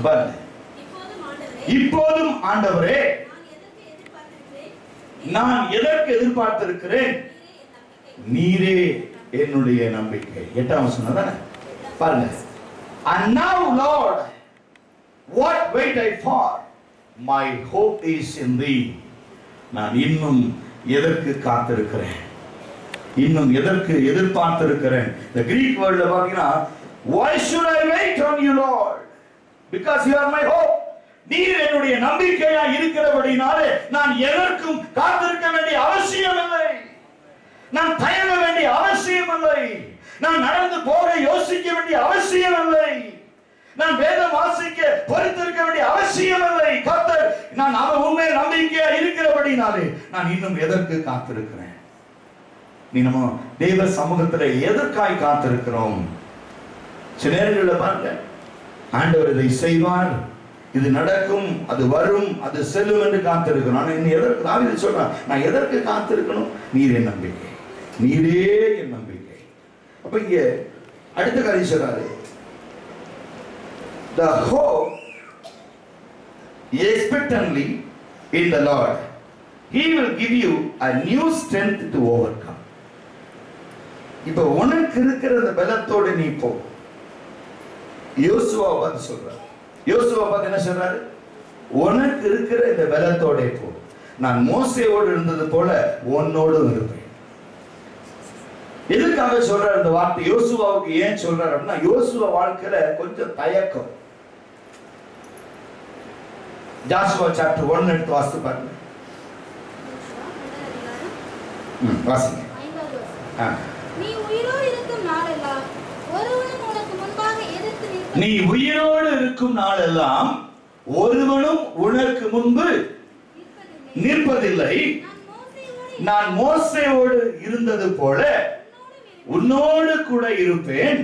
பாருங்க. இப்போதும் ஆண்டவரே நான் எதற்கு எதிர்பார்த்திருக்கிறேன்? நீரே என்னுடைய நம்பிக்கை. 8ஆம் வசனம் தானே பாருங்க. And now Lord, what wait I for? My hope is in thee. நான் இன்னும் எதற்கு காத்திருக்கிறேன்? இன்னும் எதற்கு எதிர்பார்த்திருக்கிறேன்? The Greek wordல பாத்தீங்கன்னா, why should I wait on you Lord? Because you are my hope. நீர் என்னுடைய நம்பிக்கையா இருக்கிறபடினாலே நான் எதற்கும் காத்திருக்க வேண்டிய அவசியம் இல்லை. நான் தயங்க வேண்டிய அவசியம் இல்லை. நான் நடந்து போக யோசிக்க வேண்டிய அவசியம் இல்லை. நான் வேதம் வாசிக்க பொறுத்திருக்க வேண்டிய அவசியம் இல்லை. கர்த்தர் நான் அவர் உண்மை நம்பிக்கையா இருக்கிறபடினாலே நான் இன்னும் எதற்கு காத்திருக்கிறேன்? நீ நம்ம தேவ சமூகத்துல எதற்காய் காத்திருக்கிறோம்? சில நேரங்களில் பாருங்க, ஆண்டவர் இதை செய்வார், இது நடக்கும், அது வரும், அது செல்லும் என்று காத்திருக்கிறோம். ஆனா இன்னும் எதற்கு? தாவீது சொல்றான், நான் எதற்கு காத்திருக்கணும்? நீர் என் நம்பிக்கை, நீரே என் நம்பிக்கை. அப்ப இங்க அடுத்த காரியம் சொல்றாரு, the hope expectantly in the Lord, he will give you a new strength to overcome. இப்ப உனக்கு இருக்கிற அந்த பலத்தோட நீ போ. யோசுவா பார்த்து சொல்றாரு. யோசுவா பார்த்து என்ன சொல்றாரு? உனக்கு இருக்கிற இந்த பலத்தோட போ. நான் மோசேயோடு இருந்தது போல உன்னோடும் இருப்பேன். எதுக்காக சொல்றார் இந்த வார்த்தை? யோசுவாவுக்கு ஏன் சொல்றார் அப்படின்னா, யோசுவா வாழ்க்கையில கொஞ்சம் தயக்கம். ஜாஷுவா சாப்டர் 1 எடுத்து வாசித்து பாருங்க. வாசிங்க. நீ உயிரோடு இருக்கும் நாளெல்லாம் ஒருவனும் உனக்கு முன்பாக எதிர்த்து நிற்பதில்லை. நீ உயிரோடு இருக்கும் நாளெல்லாம் ஒருவனும் உனக்கு முன்பு நிற்பதில்லை. நான் மோசேயோடு இருந்தது போல உன்னோடு கூட இருப்பேன்.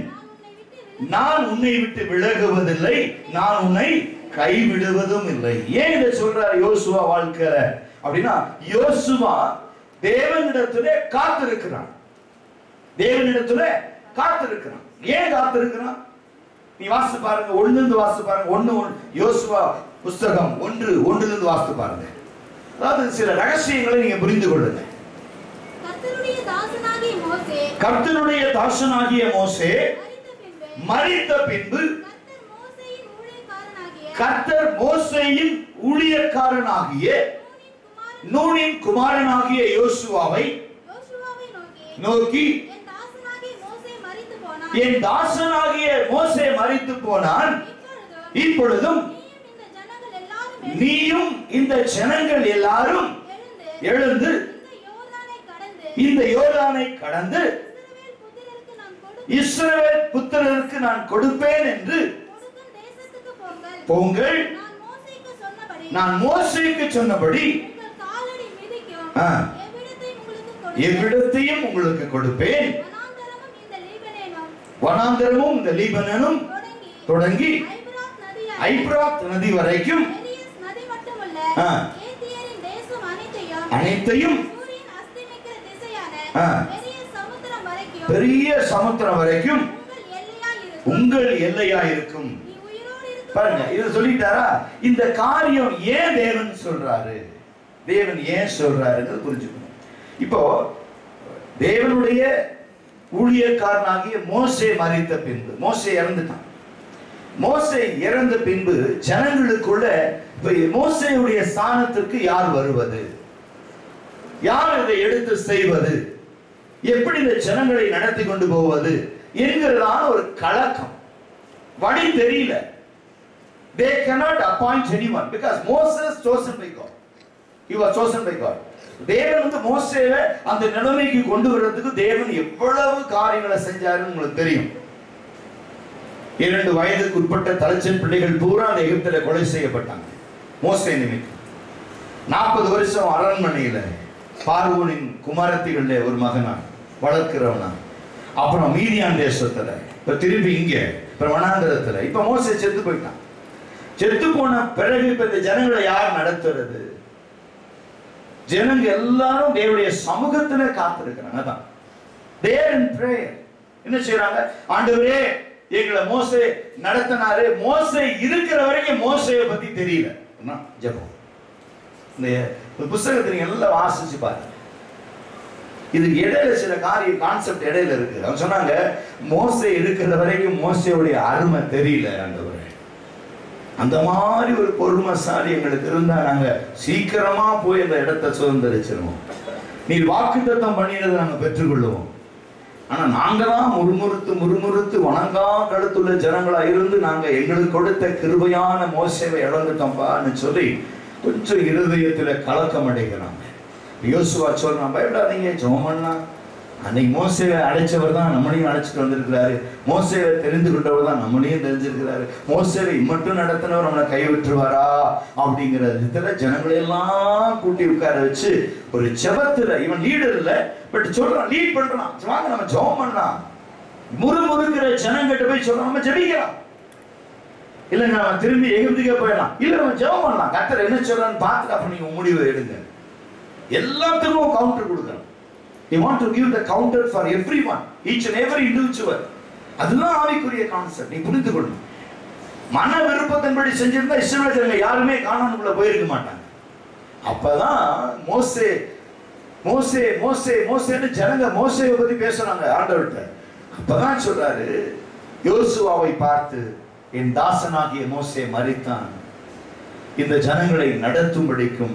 நான் உன்னை விட்டு விலகுவதில்லை, நான் உன்னை கைவிடுவதும் இல்லை. ஏன் இதை சொல்றார் யோசுவா வாழ்க்கையில அப்படின்னா, யோசுவா தேவனிடத்திலே காத்திருக்கிறான். தேவனிடத்திலே காத்திருக்கிறான். ஏன் காத்திருக்கிறான்? நீ வாசித்து பாருங்க, 1 வாசித்து பாருங்க. 1 யோசுவா புஸ்தகம் 1 வாசித்து பாருங்க. அதாவது சில ரகசியங்களை நீங்க புரிந்து கொள்ளுங்க. கர்த்தருடைய தாசனாகிய மோசே மரித்த பின்பு கர்த்தர் மோசேயின் ஊழியக்காரனாகிய நூனின் குமாரனாகிய யோசுவாவை நோக்கி, என் தாசனாகிய மோசே மரித்து போனான், இப்பொழுதும் நீயும் இந்த ஜனங்கள் எல்லாரும் எழுந்து இந்த யோர்தானை கடந்து இஸ்ரவேல் புத்திரருக்கு நான் கொடுப்பேன் என்று போங்கள். நான் மோசேக்கு சொன்னபடி எவ்விடத்தையும் உங்களுக்கு கொடுப்பேன். வனாந்தரமும் இந்த லீபனனும் தொடங்கி ஐப்ராத் நதி வரைக்கும் அனைத்தையும் பெரிய சமுத்திரம் வரைக்கும் உங்கள் எல்லையா இருக்கும். பாருங்க, இத சொல்லிட்டாரா? இந்த காரியம் ஏன் தேவன் சொல்றாரு, தேவன் ஏன் சொல்றாருன்னு புரிஞ்சுக்கணும். இப்போ தேவனுடைய ஊழியக்காரனாகிய மோசே மரித்த பின்பு, மோசே இறந்துட்டான். மோசே இறந்த பின்பு ஜனங்களுக்குள்ள மோசேயுடைய ஸ்தானத்துக்கு யார் வருவது, யார் இதை எடுத்து செய்வது, எப்படி இந்த ஜனங்களை நடத்தி கொண்டு போவது என்கிறதான ஒரு கலக்கம். வழி தெரியல. They cannot appoint anyone because Moses chosen by God. He was chosen by God. தேவன் வந்து மோசேவை அந்த நிலைமைக்கு கொண்டு வரதுக்கு தேவன் எவ்வளவு காரியங்களை செஞ்சாருன்னு உங்களுக்கு தெரியும். 2 வயதுக்கு உட்பட்ட தலைச்சன் பிள்ளைகள் பூரா அந்த எகிப்தில கொலை செய்யப்பட்டாங்க மோசே நிமித்தம். 40 வருஷம் அரண்மனையில பார்வோனின் குமாரத்திகளிலே ஒரு மகனா வளர்க்கிறவனா. அப்புறம் மீதியான் தேசத்துல, இப்ப திருப்பி இங்க, இப்ப வனாந்தரத்துல. இப்ப மோசே செத்து போயிட்டான். செத்து போன பிறகு இப்ப இந்த ஜனங்களை யார் நடத்துறது? ஜனங்க எல்லாரும் தேவனுடைய சமூகத்துல காத்திருக்கிறாங்க. அதான் தேர் இன் பிரேயர். என்ன செய்யறாங்க? ஆண்டவரே எங்களை மோசே நடத்தினாரு. மோசே இருக்கிற வரைக்கும் மோசையை பத்தி தெரியல. ஜெபம். இந்த புத்தகத்தை நீங்க எல்லாம் வாசிச்சு பாருங்க. இது இடையில சில கான்செப்ட் இடையில இருக்கு. அவங்க சொன்னாங்க, மோசே இருக்கிற வரைக்கும் மோசையுடைய அருமை தெரியல ஆண்டவரே. அந்த மாதிரி ஒரு பொறுமைசாலி எங்களுக்கு இருந்தா நாங்க சீக்கிரமா போய் அந்த இடத்தை சுதந்திரிச்சிருவோம். நீர் வாக்குத்தத்தம் பண்ணினதை நாங்க பெற்றுக்கொள்ளுவோம். ஆனா நாங்க தான் முறுமுறுத்து வணங்கா கழுத்துள்ள ஜனங்களா இருந்து நாங்க எங்களுக்கு கொடுத்த கிருபையான மோசேவை இழந்துட்டோம்பான்னு சொல்லி கொஞ்சம் இருதயத்துல கலக்கம் அடைகிறாங்க. யோசுவா சொல்றான், பயப்படாதீங்க, ஜெபம் பண்ணலாம். அன்னைக்கு மோசேவை அழைச்சவர் தான் நம்மளையும் அழைச்சிட்டு வந்திருக்கிறாரு. மோசேவை தெரிந்து கொண்டவர் தான் நம்மளையும் தெரிஞ்சிருக்கிறாரு. மோசேவை மட்டும் நடத்தினவர் நம்மளை கைவிட்டுருவாரா அப்படிங்கிற இதுல ஜனங்களெல்லாம் கூட்டி உட்கார வச்சு ஒரு ஜெபத்துல, இவன் லீடர் இல்ல, பட் சொல்றான், லீட் பண்றான். வாங்க நம்ம ஜெபம் பண்ணலாம். முறுமுறுக்கிற ஜனங்கிட்ட போய் சொல்றோம், நம்ம ஜெபிக்கலாம். இல்ல நம்ம திரும்பி எகிப்துக்கே போயிடலாம். இல்ல நம்ம ஜெபம் பண்ணலாம். கர்த்தர் என்ன சொல்றான்னு பார்த்துட்டு அப்புறம் நீங்க முடிவு எடுங்க. எல்லாத்துக்கும் கவுண்டர் கொடுக்கணும். You want to give the counter for everyone, each and every individual. அதுதான் ஆவிக்குரிய கான்செப்ட். நீ புரிந்து கொள்ளணும். மன விருப்பத்தின்படி செஞ்சிருந்தா இஸ்ரவேல் ஜனங்க யாருமே கானானுக்குள்ள போயிருக்க மாட்டாங்க. அப்பதான் மோசே மோசே மோசே மோசேன்னு ஜனங்க மோசேவை பத்தி பேசுறாங்க ஆண்டவர்கிட்ட. அப்பதான் சொல்றாரு, யோசுவாவை பார்த்து, என் தாசனாகிய மோசே மரித்தான், இந்த ஜனங்களை நடத்தும்படிக்கும்,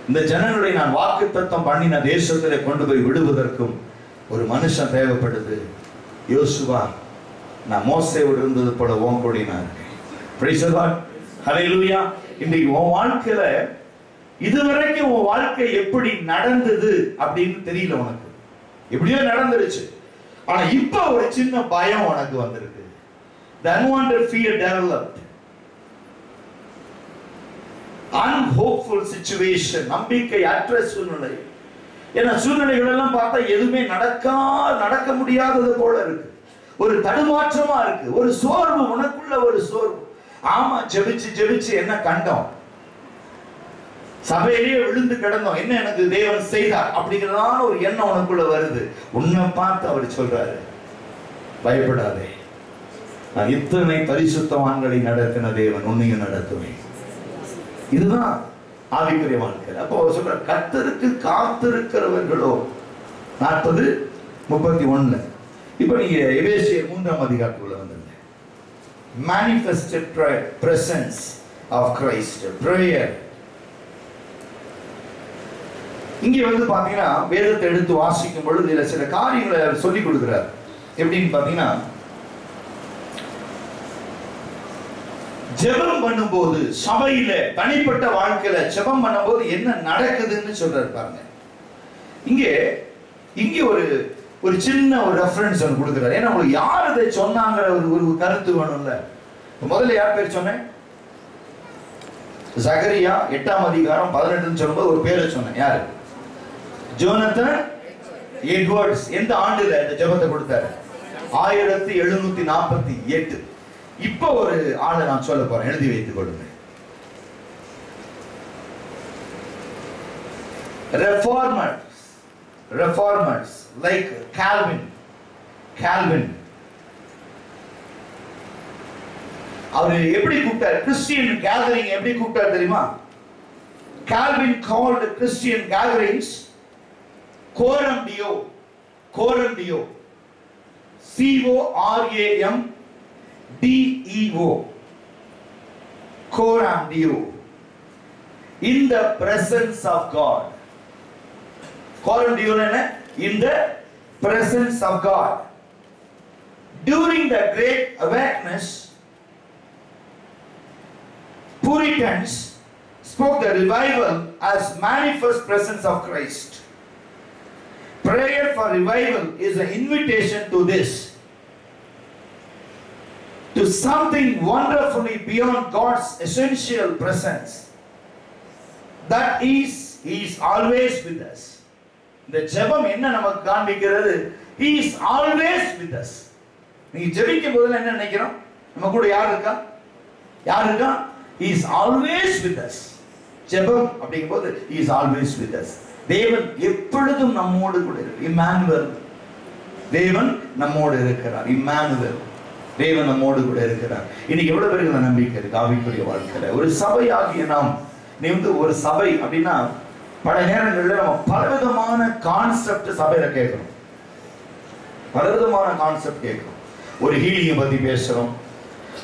இந்த ஜனங்களை நான் வாக்குத்தத்தம் பண்ணின தேசத்திலே கொண்டு போய் விடுவதற்கும் ஒரு மனுஷன் தேவைப்படுது. யோசுவா, நான் மோசேயோடு இருந்தது போல உன் கூட நான் இருக்கேன். பிரைஸ் தி லார்ட், ஹல்லேலூயா. இன்னைக்கு உன் வாழ்க்கையில இதுவரைக்கும் உன் வாழ்க்கை எப்படி நடந்தது அப்படின்னு தெரியல உனக்கு. எப்படியோ நடந்துருச்சு. ஆனா இப்ப ஒரு சின்ன பயம் உனக்கு வந்திருக்கு. The unwanted fear developed. Unhopeful situation, நம்பிக்கை அற்ற சூழ்நிலை. ஏன்னா சூழ்நிலைகள் எல்லாம் பார்த்தா எதுவுமே நடக்க முடியாதது போல இருக்கு. ஒரு தடுமாற்றமா இருக்கு. ஒரு சோர்வு, உனக்குள்ள ஒரு சோர்வு. ஆமா, ஜெபிச்சு என்ன கண்டோம்? சபையிலேயே விழுந்து கிடந்தோம். என்ன எனக்கு தேவன் செய்தார் அப்படிங்கிறதான ஒரு எண்ணம் உனக்குள்ள வருது. உன்னை பார்த்து அவர் சொல்றாரு, பயப்படாதே, நான் இத்தனை பரிசுத்தவான்களை நடத்தின தேவன் உன்னையும் நடத்துவேன். இதுதான் ஆவிக்குரிய வாழ்க்கை. அப்போ சொல்ற, கர்த்தருக்கு காத்திருக்கிறவர்களோ 40:31. இப்ப நீங்க எபேசியர் 3ஆம் அதிகாரத்துக்குள்ள வந்துருங்க. manifested presence of Christ, prayer. இங்க வந்து பாத்தீங்கன்னா வேதத்தை எடுத்து வாசிக்கும் பொழுது இதுல சில காரியங்களை சொல்லி கொடுக்கிறார். எப்படின்னு பாத்தீங்கன்னா, ஜெபம் பண்ணும்போது சபையில தனிப்பட்ட வாழ்க்கையில ஜெபம் பண்ணும்போது என்ன நடக்குதுன்னு சொல்றாரு பாருங்க. இங்க ஒரு சின்ன ஒரு ரெஃபரன்ஸ் ஒன்று கொடுக்கிறார். ஏன்னா உங்களுக்கு யார் இதை சொன்னாங்கிற ஒரு கருத்து வேணும்ல. முதல்ல யார் பேர் சொன்னேன்? சகரியா 8ஆம் அதிகாரம் 18 சொல்லும்போது ஒரு பேரை சொன்னேன். யாரு? Jonathan Edwards. எந்த ஆண்டுல இந்த ஜெபத்தை கொடுத்தாரு? 1748. இப்ப ஒரு ஆளை நான் சொல்ல போறேன், எழுதி வைத்துக் கொள்ளுங்க. Reformers like Calvin. அவர் எப்படி கூப்பிட்டார்? கிறிஸ்டியன் கேதரிங் எப்படி கூப்பிட்டார் தெரியுமா? Calvin called Christian gatherings Coram Deo. CORAMDEO. Coram Deo. In the presence of God. Coram Deo என்ன? In the presence of God. During the Great Awakening, Puritans spoke the revival as manifest presence of Christ. Prayer for revival is an invitation to this, to something wonderfully beyond God's essential presence. That is, He is always with us. The ஜெபம் என்ன நமக்கு காண்பிக்கிறது? He is always with us. நீ ஜெபிக்கும் போது என்ன நினைக்கிறோம்? நம்ம கூட யார் இருக்கா? He is always with us. ஜெபம் அப்படிங்கும்போது He is always with us. தேவன் எப்பொழுதும் நம்மோடு கூட இருக்கிறார். இம்மானுவேல். தேவன் நம்மோடு இருக்கிறார். இம்மானுவேல். தேவன் நம்மோடு கூட இருக்கிறார். இன்னைக்கு எவ்வளவு பேருக்கு அந்த நம்பிக்கை இருக்கு ஆவிக்குரிய வாழ்க்கையில? ஒரு சபையாகிய நாம், நீ ஒரு சபை அப்படின்னா பல நேரங்களில் நம்ம பலவிதமான கான்செப்ட் சபையில கேட்கிறோம். பலவிதமான கான்செப்ட் கேட்கிறோம். ஒரு ஹீலிங்கை பத்தி பேசுறோம்,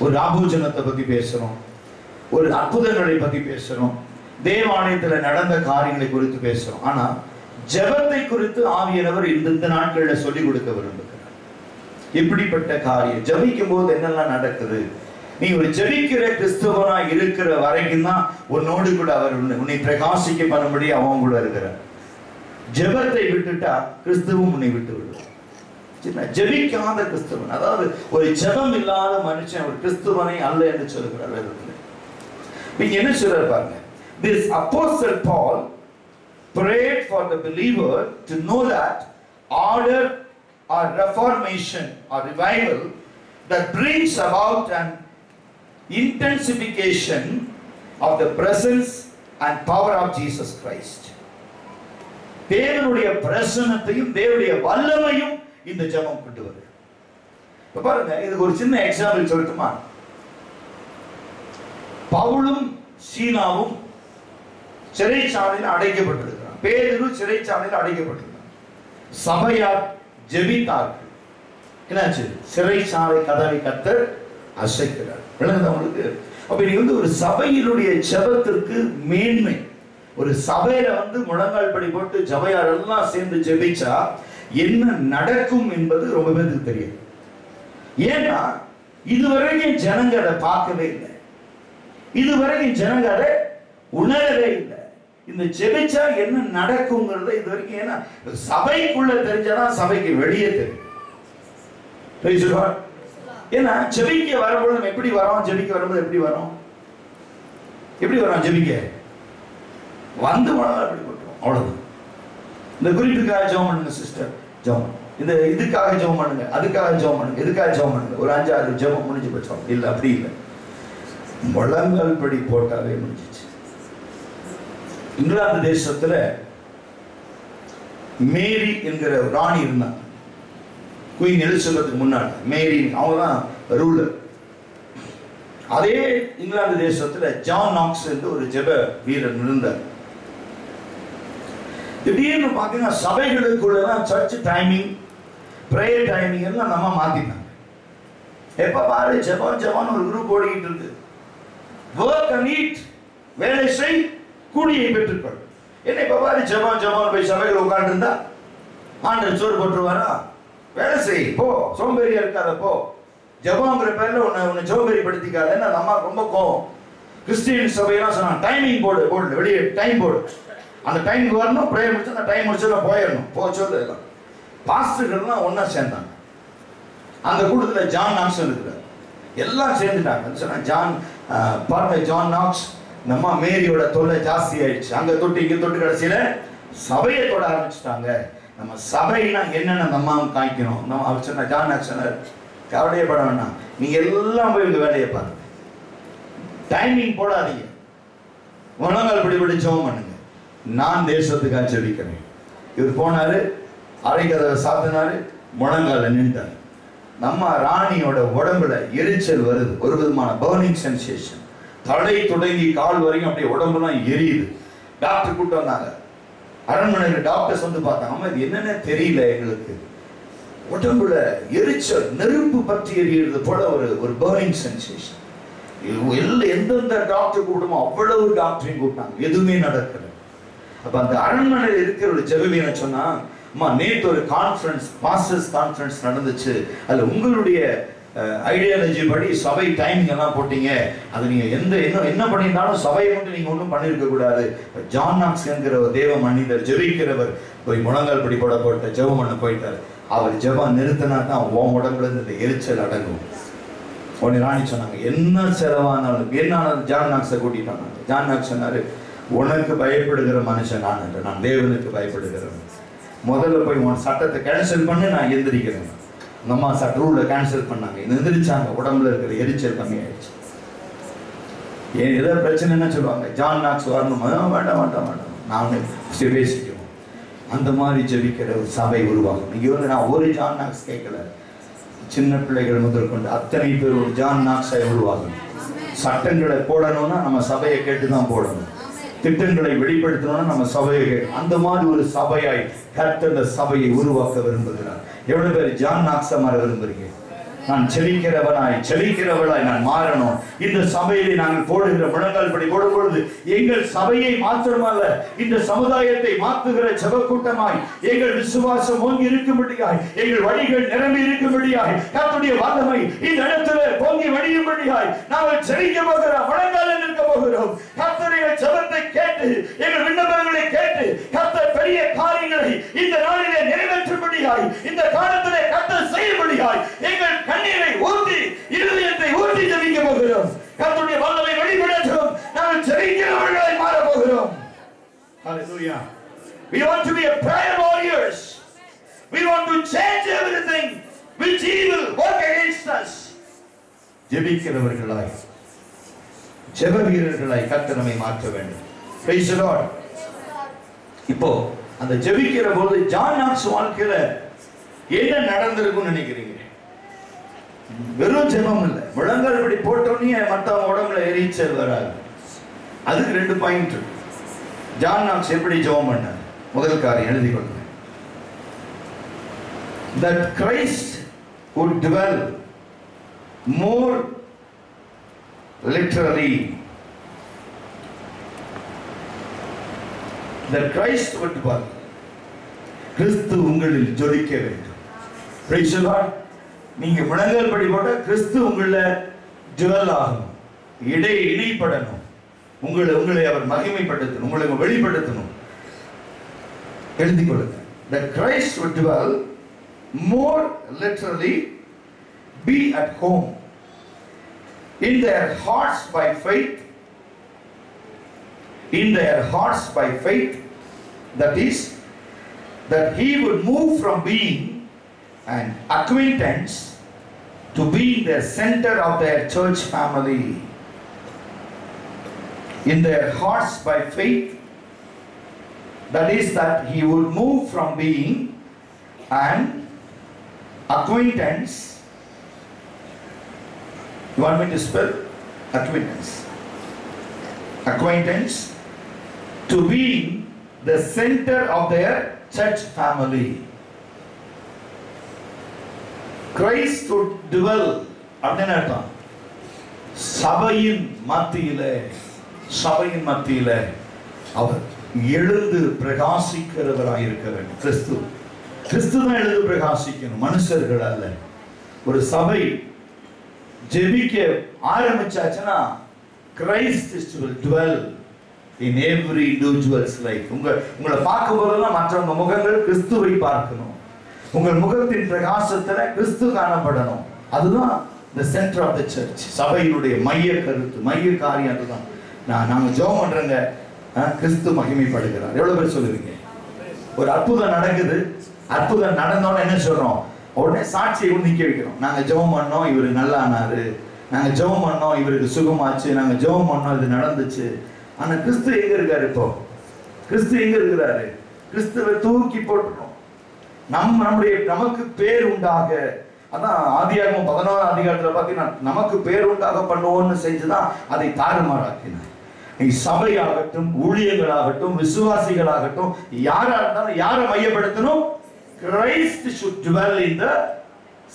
ஒரு ஆபூஜனத்தை பத்தி பேசுறோம், ஒரு அற்புதங்களை பத்தி பேசுறோம், தேவாலயத்தில் நடந்த காரியங்களை குறித்து பேசுறோம். ஆனா ஜெபத்தை குறித்து ஆவியானவர் இந்த நாட்கள்ல சொல்லிக் கொடுக்க விரும்புகிறார். இப்படிப்பட்ட காரியம் ஜெபிக்கும் போது என்னெல்லாம் நடக்குது? நீ ஒரு ஜெபிக்கிற கிறிஸ்தவனா இருக்கிற வரைக்கும் தான் உன்னோடு கூட அவர் உன்னை பிரகாசிக்க பண்ணும்படி அவன் கூட இருக்கிறார். ஜெபத்தை விட்டுட்டா கிறிஸ்துவும் உன்னை விட்டு விடுவார். ஜெபிக்காத கிறிஸ்தவன், அதாவது ஒரு ஜெபம் இல்லாத மனுஷன் ஒரு கிறிஸ்துவனை அல்ல என்று சொல்லுகிறார் வேதத்தில். நீங்க என்ன சொல்றாரு பாருங்க. This apostle Paul prayed for the believer to know that order or reformation or revival that brings about an intensification of the presence and power of Jesus Christ. தேவனுடைய பிரசன்னத்தையும் தேவனுடைய வல்லமையும் இந்த ஜெபம் கொண்டு வருது. இப்ப பாருங்க, இதுக்கு ஒரு சின்ன எக்ஸாம்பிள் சொல்லட்டுமா? பவுலும் சீனாவும் சிறைச்சாலையில் அடைக்கப்பட்டிருக்கிறார். பேதுரு சிறைச்சாலையில் அடைக்கப்பட்டிருக்கிறார். சபையார் ஜெபித்தார்கள். என்னாச்சு? சிறைச்சாலை கதவை கர்த்தர் அசைக்கிறார். விளங்குதா உங்களுக்கு? அப்ப நீ வந்து ஒரு சபையினுடைய ஜெபத்திற்கு மேன்மை, ஒரு சபையில வந்து முழங்கால் படி போட்டு ஜபையார் எல்லாம் சேர்ந்து ஜெபிச்சா என்ன நடக்கும் என்பது ரொம்ப பேருக்கு தெரியும். ஏன்னா இதுவரைக்கும் ஜனங்க அதை பார்க்கவே இல்லை, இதுவரைக்கும் ஜனங்க அதை உணரவே இல்லை. இந்த ஜெபிச்சா என்ன நடக்குங்கிறத இது வரைக்கும், ஏன்னா சபைக்குள்ள தெரிஞ்சாதான் சபைக்கு வெளியே தெரியும். ஏன்னா ஜெபிக்க வரும்போது நம்ம எப்படி வரோம், ஜெபிக்க வரும்போது எப்படி வரோம், எப்படி வரோம், ஜெபிக்க வந்து அப்படி போட்டுரும், அவ்வளவுதான். இந்த குறிப்புக்காக ஜெபம் பண்ணுங்க சிஸ்டர், ஜெபம் இந்த இதுக்காக ஜெபம் பண்ணுங்க, அதுக்காக ஜெபம் பண்ணுங்க, இதுக்காக ஜெபம் பண்ணுங்க, ஒரு 5-6 ஜெபம் முடிஞ்சு போச்சோம். இல்ல அப்படி இல்லை, முழங்கால் படி போட்டாவே முடிஞ்சிச்சு. இங்கிலாந்து தேசத்துல மேரி என்கிற ராணி இருந்தாங்க, குயின் எலிசபெத்துக்கு முன்னாடி மேரி, அவங்க தான் ரூலர். அதே இங்கிலாந்து தேசத்துல ஜான் நாக்ஸ் என்று ஒரு ஜெப வீரர் இருந்தார். திடீர்னு பாத்தீங்கன்னா சபைகளுக்குள்ளதான் சர்ச் டைமிங், பிரேயர் டைமிங் எல்லாம் நம்ம மாத்திட்டாங்க. எப்ப பாரு ஜெபம் ஜெபம் ஒரு குரூப் ஓடிக்கிட்டு இருக்கு. work and eat, வேலை செய் கூலியை பெற்றுக்கொள். என்ன இப்ப பாரு ஜெபம் ஜெபம் போய் சபையில் உட்கார்ந்து இருந்தா ஆண்டவர் சோறு போட்டுருவாரா? வேலை செய் போ, சோம்பேறியா இருக்காத போ, ஜெபம்ங்கிற பேர்ல உன்னை சோம்பேறி படுத்திக்காத. என்ன அம்மா ரொம்ப கோவம். கிறிஸ்டியன் சபையெல்லாம் சொன்னாங்க டைமிங் போர்டு, போர்டு வெளியே டைம் போர்டு, அந்த டைமுக்கு வரணும், பிரேயர் முடிச்சு அந்த டைம் முடிச்சா போயிடணும், போச்சோது எல்லாம். பாஸ்டர்கள்லாம் ஒன்னா சேர்ந்தாங்க. அந்த கூட்டத்தில் ஜான் நாக்ஸ் இருக்கிறார், எல்லாம் சேர்ந்துட்டாங்க. சொன்னா ஜான் பாருங்க, ஜான் நாக்ஸ் நம்ம மேரியோட தொல்லை ஜாஸ்தி ஆயிடுச்சு, அங்க தொட்டு இங்க தொட்டு கடைசியில சபையை தொட ஆரம்பிச்சுட்டாங்க. நம்ம சபைனா என்னென்ன நம்ம காய்க்கணும். நம்ம அவர் சொன்ன ஜான் நாக்ஸ் சொன்னார், கவலையே பட வேண்டாம், நீங்க எல்லாம் போய் இந்த வேலையை பாருங்க, டைமிங் போடாதீங்க, முழங்கால் படி ஜெபம் பண்ணுங்க, நான் தேசத்துக்காக ஜெபிக்கிறேன். இவர் போனாரு, அரைக்கதவை சாத்தினாரு, முழங்கால நின்றார். நம்ம ராணியோட உடம்புல எரிச்சல் வருது, ஒரு விதமான பர்னிங் சென்சேஷன், தலை தொடங்கி கால் வரைக்கும் அப்படியே உடம்புலாம் எரியுது. டாக்டர் கூப்பிட்டு வந்தாங்க, அரண்மனையில் டாக்டர்ஸ் வந்து பார்த்தாங்க, இது என்னன்னு தெரியல, எங்களுக்கு உடம்புல எரிச்சல், நெருப்பு பற்றி எரியுறது போல ஒரு பர்னிங் சென்சேஷன். எந்தெந்த டாக்டர் கூட்டமோ அவ்வளவு டாக்டரையும் கூப்பிட்டாங்க, எதுவுமே நடக்கல. அப்ப அந்த அரண்மனையில் இருக்கிற ஒரு ஜெபவீன சொன்னா, அம்மா நேற்று ஒரு கான்ஃபரன்ஸ், மாஸ்டர்ஸ் கான்ஃபரன்ஸ் நடந்துச்சு, அதுல உங்களுடைய ஐடியாலஜி படி சபை டைமிங் எல்லாம் போட்டீங்க, அது நீங்க என்ன பண்ணியிருந்தாலும் சபையை மட்டும் நீங்க ஒன்றும் பண்ணிருக்க கூடாது. ஜான் நாக்ஸ் என்கிற ஒரு தேவ மனிதர், ஜெபிக்கிறவர், போய் முழங்கால் படி போட்ட ஜெபம் பண்ண போயிட்டாரு. அவர் ஜெபம் நிறுத்தினா தான் உன் உடம்புல இருந்து எரிச்சல் அடங்கும். உடனே ராணி சொன்னாங்க, என்ன செலவானாலும் என்ன, ஜான் நாக்ஸை கூட்டிட்டு வந்தாங்க. ஜான் நாக்ஸ் சொன்னாரு, உனக்கு பயப்படுகிற மனுஷன் நான் என்று, நான் தேவனுக்கு பயப்படுகிறேன். முதல்ல போய் உன் சட்டத்தை கேன்சல் பண்ணி நான் எந்திரிக்கிறேன். நம்ம சட்ட ரூலை கேன்சல் பண்ணாங்க, எந்திரிச்சாங்க, உடம்புல இருக்கிற எரிச்சல் கம்மி ஆயிடுச்சு. ஏன் ஏதாவது பிரச்சனைன்னு சொல்லுவாங்க, ஜான் நாக்ஸ் வரணும், வேண்டாம் வேண்டாம் வேண்டாம், நான் பேசிக்குவோம். அந்த மாதிரி ஜெபிக்கிற ஒரு சபை உருவாகும். இங்க வந்து நான் ஒரு ஜான் நாக்ஸ் கேட்கல, சின்ன பிள்ளைகள் முதல் கொண்டு அத்தனை பேர் ஒரு ஜான் நாக்ஸை உருவாகும். சட்டங்களை போடணும்னா நம்ம சபையை கேட்டுதான் போடணும், திட்டங்களை வெளிப்படுத்தணும்னா நம்ம சபையை கேட்டு, அந்த மாதிரி ஒரு சபையாய் கர்த்தர் சபையை உருவாக்க விரும்புகிறார். எவ்வளவு பேர் ஜான் நாக்ஸா மாற விரும்புறீங்க? நான் செழிக்கிறவளாய் நான் மாறணும். இந்த சபையிலே நாங்கள் போடுகிற முழங்கால் படி போடும் பொழுது எங்கள் சபையை மாத்திரமல்ல, இந்த சமுதாயத்தை மாற்றுகிற ஜெப கூட்டமாய், எங்கள் விசுவாசம் ஓங்கி இருக்கும்படியாய், எங்கள் வழிகள் நிரம்பி இருக்கும்படியாய், கர்த்தருடைய வல்லமை இந்த இடத்துல பொங்கி வழியும்படியாய் நாங்கள் செழிக்க போகிறோம், முழங்காலில் நிற்க போகிறோம். கர்த்தருடைய ஜெபத்தை கேட்டு, எங்கள் விண்ணப்பங்களை கேட்டு, கர்த்தர் பெரிய காரியங்களை இந்த நாளிலே நிறைவேற்றும்படியாய், இந்த காலத்திலே கர்த்தர் செய்யும்படியாய் எங்கள் கண்ணீரை ஊற்றி, இருதயத்தை ஊற்றி ஜெபிக்க போகிறோம். கர்த்தருடைய வல்லமை வெளிப்படட்டும், நாங்கள் ஜெபிக்கிறவர்களாய் மாற போகிறோம். Hallelujah. We want to be a prayer warriors. We want to change everything which evil work against us. ஜெபிக்கிறவர்களாய், ஜெப வீரர்களாய் கர்த்தர் நம்மை மாற்ற வேண்டும். Praise the Lord. இப்போ அந்த ஜெபிக்கிற போது ஜான் நாக்ஸ் வாழ்க்கையில என்ன நடந்திருக்கும்னு நினைக்கிறீங்க? வெறும் ஜெபம் இல்லை, முழங்கால் படி போட்டோன்னே மற்றவங்க உடம்புல எரிச்சல் வராது. அதுக்கு 2 பாயிண்ட். ஜான் நாக்ஸ் எப்படி ஜெபம் பண்ணார்? முதல் காரியம் எழுதி கொள்ளுங்க. That Christ would dwell more literally that Christ would dwell. கிறிஸ்து உங்களில் ஜொலிக்க வேண்டும். Praise the Lord. நீங்க முழங்கால் படி போட்டா கிறிஸ்து உங்கள ஜுவல் ஆகணும், இணைப்படணும், உங்களை அவர் மகிமைப்படுத்தணும், உங்களை வெளிப்படுத்தணும். எழுதிக் கொள்ளுங்க. That Christ would dwell, more literally be at home in their hearts by faith, in their hearts by faith, that is, that he would move from being an acquaintance to being the center of their church family. In their hearts by faith, that is, that he would move from being an acquaintance. You want me to spell? Acquaintance. Acquaintance to being the center of their church family. Christ would dwell. அப்படின்னா அர்த்தம் சபையின் மத்தியில அவர் எழுந்து பிரகாசிக்கிறவராய் இருக்க வேண்டும். கிறிஸ்து தான் எழுந்து பிரகாசிக்கணும், மனுஷர்கள் அல்ல. ஒரு சபை ஜெபிக்க ஆரம்பிச்சாச்சுன்னா Christ will dwell in every individual's life. உங்களை பார்க்கும் போதெல்லாம் மற்றவங்க முகங்கள் கிறிஸ்துவை பார்க்கணும். உங்கள் முகத்தின் பிரகாசத்துல கிறிஸ்து காணப்படணும். அதுதான் the center of the church. சபையினுடைய மைய கருத்து, மைய காரியம் அதுதான். நாங்க ஜெபம் பண்றங்க, கிறிஸ்து மகிமைப்படுகிறார். எவ்வளவு பேர் சொல்லுவீங்க? ஒரு அற்புதம் நடக்குது, அற்புதம் நடந்தோன்னு என்ன சொல்றோம்? உடனே சாட்சியை நிக்க வைக்கிறோம். நாங்க ஜெபம் பண்ணோம், இவரு நல்லா ஆனாரு, நாங்க ஜெபம் பண்ணோம், இவருக்கு சுகமாச்சு, நாங்க ஜெபம் பண்ணோம், இது நடந்துச்சு. ஆனா கிறிஸ்து எங்க இருக்காரு? இப்போ கிறிஸ்து எங்க இருக்கிறாரு? கிறிஸ்துவை தூக்கி போட்டுறோம். நமக்கு பேர் உண்டாக, அதான் ஆதியாகமம் 11ஆம் அதிகாரத்துல பாத்தீங்கன்னா நமக்கு பேர் உண்டாக பண்ணுவோம்னு செஞ்சுதான் அதை தாறுமாறாக்கினார். நீ சபையாகட்டும், ஊழியர்களாகட்டும், விசுவாசிகளாகட்டும், யாரா இருந்தாலும் யாரை மையப்படுத்தணும்? Christ should dwell in the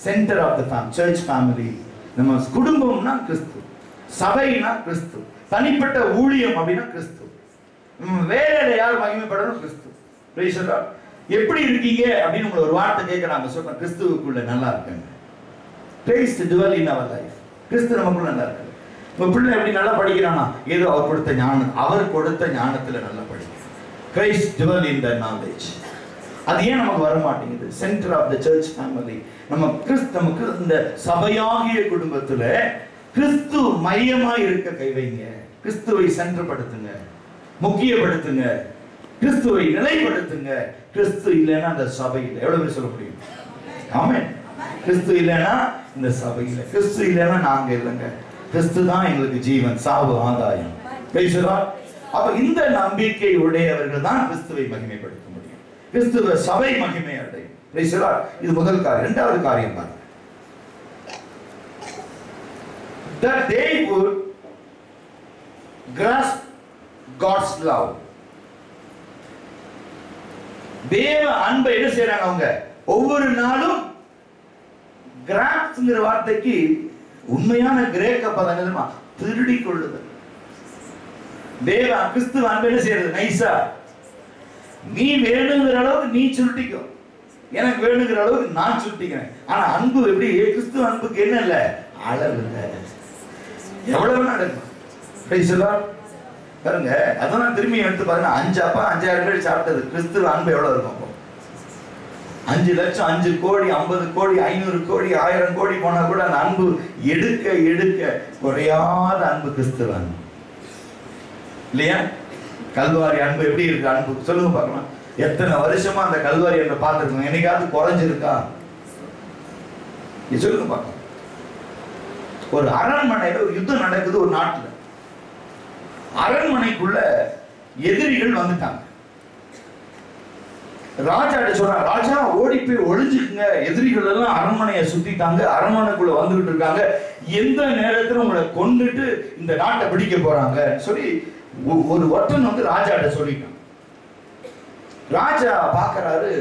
center of the church family. நம்ம குடும்பம்னா கிறிஸ்து, சபைனா கிறிஸ்து, தனிப்பட்ட ஊழியம் அப்படின்னா கிறிஸ்து, வேலையில யார் மகிமைப்படணும்? கிறிஸ்து. Praise the Lord. எப்படி இருக்கீங்க அப்படின்னு உங்களை ஒரு வார்த்தை கேட்கறாங்க, சொல்றேன் கிறிஸ்துவுக்குள்ள நல்லா இருக்காங்க. Christ dwell in our life. கிறிஸ்து நமக்குள்ள நல்லா இருக்காங்க. உங்க பிள்ளை எப்படி நல்லா படிக்கிறானா? ஏதோ அவர் கொடுத்த ஞானத்துல நல்லா படிக்கிறான். Christ dwell in the knowledge. அது ஏன் நமக்கு வர மாட்டேங்குது? Centre of the church family. நமக்கு இந்த சபையாகிய குடும்பத்துல கிறிஸ்து மையமா இருக்க கை வைங்க. கிறிஸ்துவை சென்றுபடுத்துங்க, முக்கியப்படுத்துங்க, கிறிஸ்துவை நிலைப்படுத்துங்க. கிறிஸ்து இல்லைன்னா அந்த சபையில் எவ்வளவு பேர் சொல்ல முடியும்? ஆமென். கிறிஸ்து இல்லைன்னா இந்த சபையில், கிறிஸ்து இல்லைன்னா நாங்க இல்லைங்க. கிறிஸ்து தான் எங்களுக்கு ஜீவன், சாவு ஆதாயம். அப்ப இந்த நம்பிக்கை உடையவர்கள் தான் கிறிஸ்துவை மகிமைப்படுத்த முடியும். கிறிஸ்துவ சபை மகிமை அடையும். இது முதல் காரியம். இரண்டாவது காரியம் பாருங்க. That they would grasp God's love. தேவ அன்பை என்ன செய்றாங்க அவங்க? ஒவ்வொரு நாளும் கிராப்ஸ்ங்கிற வார்த்தைக்கு உண்மையான கிரேக்க பதம் என்னமா? திருடி கொள்ளுதல். தேவ கிறிஸ்துவ அன்பை என்ன செய்யறது? நைசா நீ வேணுங்கிற அளவுக்கு நீ சுருட்டிக்கோ, எனக்கு வேணுங்கிற அளவுக்கு நான் சுருட்டிக்கிறேன். ஆனா அன்பு எப்படி? கிறிஸ்துவ அன்புக்கு என்ன இல்ல? அளவு இல்லை. எவ்வளவு நடக்கும் பாருங்க. அதான் திரும்பி எடுத்து பாருங்க. 5 அப்பா 5000 பேர் சாப்பிட்டது. கிறிஸ்துவ அன்பு எவ்வளவு இருக்கும்? 5 லட்சம், 5 கோடி, 50 கோடி, 500 கோடி, 1000 கோடி போனா கூட அந்த அன்பு எடுக்க எடுக்க குறையாத அன்பு கிறிஸ்துவ அன்பு இல்லையா? கல்வாரி அன்பு எப்படி இருக்கு? அன்பு சொல்லுங்க பார்க்கலாம். எத்தனை வருஷமா அந்த கல்வாரி அன்பை பார்த்துருக்கோம்? என்னைக்காவது குறைஞ்சிருக்கா? சொல்லுங்க பார்க்கலாம். ஒரு அரண்மனையில ஒரு யுத்தம் நடக்குது ஒரு நாட்டுல. அரண்மனைக்குள்ள எதிரிகள் வந்துட்டாங்க. ராஜா சொல்றாங்க, ராஜா ஓடி போய் ஒளிஞ்சுக்குங்க, எதிரிகள் எல்லாம் அரண்மனையை சுத்திட்டாங்க, அரண்மனைக்குள்ள வந்துகிட்டு இருக்காங்க, எந்த நேரத்துல உங்களை கொண்டுட்டு இந்த நாட்டை பிடிக்க போறாங்க சொல்லி ஒரு ஒற்றன் வந்து ராஜாட்ட சொல்லிட்டான். ராஜா பாக்குறாரு,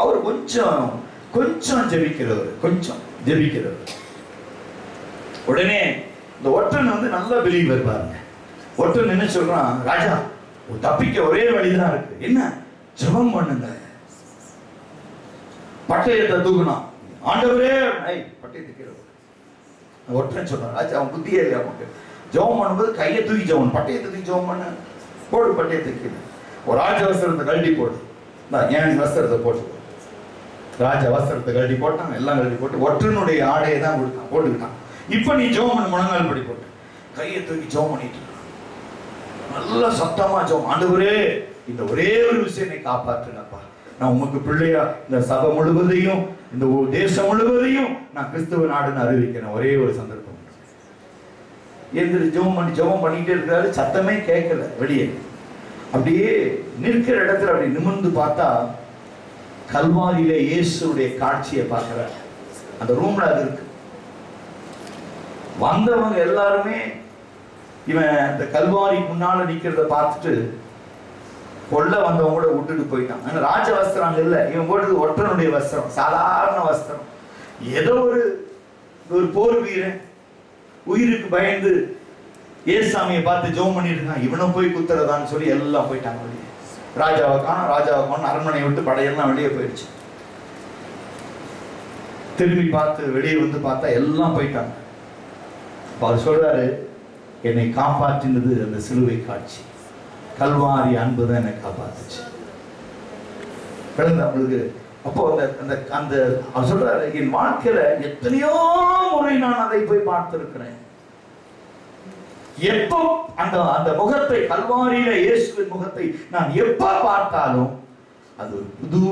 அவர் கொஞ்சம் ஜெபிக்கிறவர். உடனே இந்த ஒற்றன் வந்து நல்ல பிலீவர் பாருங்க. ஒற்றன் என்ன சொல்றான், ராஜா தப்பிக்க ஒரே வழிதான் இருக்கு, என்ன, ஜெபம் பண்ணுங்க. பட்டயத்தை தூக்கணும், ஆண்டவரே பட்டயத்தை கீழே. ஒற்றன் சொல்றான், ராஜா அவன் புத்தியே இல்லையா, அவனுக்கு ஜெபம் பண்ணும்போது கையை தூக்கி ஜெபம், பட்டயத்தை தூக்கி ஜெபம் பண்ண, போடு பட்டயத்தை கீழே, ஒரு ராஜ வஸ்திரத்தை கழட்டி போடு, ஏன் வஸ்திரத்தை போட்டு. ராஜா வஸ்திரத்தை கழட்டி போட்டான், எல்லாம் கழட்டி போட்டு ஒற்றனுடைய ஆடையை தான் கொடுத்தான், போட்டுக்கிட்டான். இப்ப நீ ஜெபம் பண்ண, முழங்கால் படி போட்டு கையை தூக்கி ஜெபம் பண்ணிட்டு நல்ல சத்தமா ஜெபம், ஆண்டவரே இந்த ஒரே ஒரு விஷயத்தை காப்பாற்றுங்கப்பா, நான் உங்களுக்கு பிள்ளையா இந்த சபை முழுவதையும் இந்த தேசம் முழுவதையும் நான் கிறிஸ்துவ நாடுன்னு அறிவிக்கிறேன். ஒரே ஒரு சந்தர்ப்பம் எந்திரி ஜெபம் பண்ணிட்டே இருக்காரு, சத்தமே கேட்கல வெளியே. அப்படியே நிற்கிற இடத்துல அப்படி நிமிர்ந்து பார்த்தா கல்வாரியில இயேசுடைய காட்சியை பார்க்கிறார். அந்த ரூம்ல அது இருக்கு. வந்தவங்க எல்லாருமே இவன் இந்த கல்வாரி முன்னால நிக்கிறத பார்த்துட்டு கொல்ல வந்தவங்க கூட விட்டுட்டு போயிட்டான். ராஜ வஸ்திரம் இல்ல, இவன் போட்டது ஒற்றனுடைய வஸ்திரம், சாதாரண வஸ்திரம். ஏதோ ஒரு போர் வீரன் உயிருக்கு பயந்து ஏசாமியை பார்த்து ஜெபம் பண்ணிட்டு இருக்கான், இவனும் போய் குத்துறதான்னு சொல்லி எல்லாம் போயிட்டாங்க வெளியே. ராஜாவை காணும், அரண்மனையை விட்டு படையெல்லாம் வெளியே போயிடுச்சு. திரும்பி பார்த்து வெளியே வந்து பார்த்தா எல்லாம் போயிட்டாங்க. அவர் சொல்றாரு, என்னை காப்பாற்றினது அந்த சிலுவை காட்சி, கல்வாரி அன்புதான் என்னை காப்பாத்துச்சு. அவங்களுக்கு அப்போ அந்த அந்த அவர் சொல்றாரு, என் வாழ்க்கையில எத்தனையோ முறை நான் அதை போய் பார்த்திருக்கிறேன். எப்போ அந்த அந்த முகத்தை, கல்வாரியில இயேசுவின் முகத்தை நான் எப்ப பார்த்தாலும் அது ஒரு புது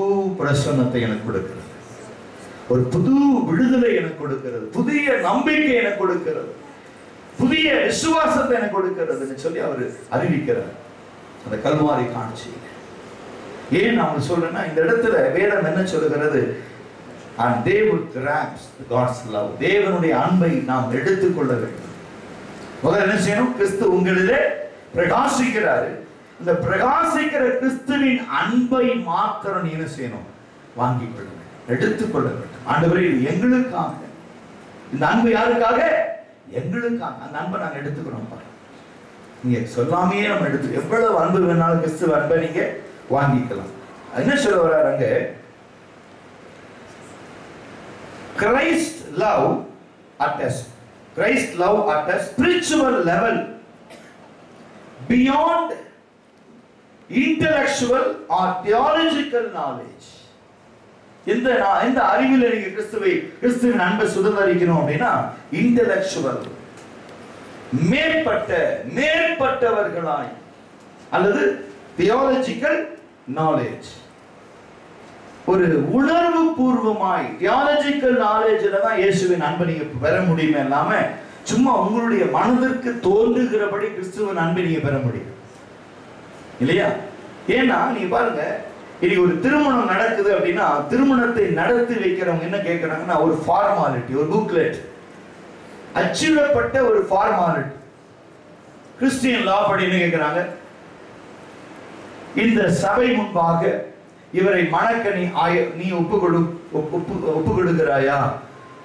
பிரசன்னத்தை எனக்கு கொடுக்கிறது, ஒரு புது விடுதலை எனக்கு கொடுக்கிறது, புதிய நம்பிக்கை எனக்கு கொடுக்கிறது, புதிய விசுவாசத்தை எனக்கு கொடுக்கிறதுன்னு சொல்லி அவர் அறிவிக்கிறார் அந்த கல்வாரி காட்சி. ஏன் நான் சொல்றேன்னா, இந்த இடத்துல வேதம் என்ன சொல்லுகிறது, and they would grasp God's love, தேவனுடைய அன்பை நாம் எடுத்துக்கொள்ள வேண்டும். முதல்ல என்ன செய்யணும், கிறிஸ்து உங்களிலே பிரகாசிக்கிறாரு, இந்த பிரகாசிக்கிற கிறிஸ்துவின் அன்பை மாத்திரம் நீ என்ன செய்யணும், வாங்கிக் கொள்ள வேண்டும், எடுத்துக்கொள்ள வேண்டும். ஆண்டவரே இது எங்களுக்காக, இந்த அன்பு யாருக்காக, எங்களுக்காக. அந்த அன்பை நாங்கள் எடுத்துக்கிறோம். நீங்க சொல்லாமையே நம்ம எடுத்து எவ்வளவு அன்பு வேணாலும் கிறிஸ்துவ அன்பை நீங்க வாங்கிக்கலாம். என்ன சொல்ல வர்றாரு அங்க, Christ love at a spiritual level beyond intellectual or theological knowledge. இந்த அறிவில் நீங்க கிறிஸ்துவின் அன்பை சுதந்தரிக்கணும் அப்படின்னா இன்டெலெக்சுவல், மேற்பட்டவர்களாய், அல்லது தியாலஜிக்கல் நாலேஜ், ஒரு உணர்வு பூர்வமாய் தியாலஜிக்கல் நாலேஜ்ல தான் இயேசுவின் அன்பை நீங்க பெற முடியுமே, இல்லாம சும்மா உங்களுடைய மனதிற்கு தோன்றுகிறபடி கிறிஸ்துவின் அன்பை நீங்க பெற முடியும் இல்லையா? ஏன்னா நீங்க பாருங்க, இன்னைக்கு ஒரு திருமணம் நடக்குது அப்படின்னா திருமணத்தை நடத்தி வைக்கிறவங்க என்ன கேட்கிறாங்கன்னா, ஒரு ஃபார்மாலிட்டி, ஒரு புக்லெட், அச்சிடப்பட்ட ஒரு ஃபார்மாலிட்டி. கிறிஸ்டியன் லா படி என்ன கேட்கிறாங்க, இந்த சபை முன்பாக இவரை மணக்க நீ ஒப்பு கொடுக்கிறாயா?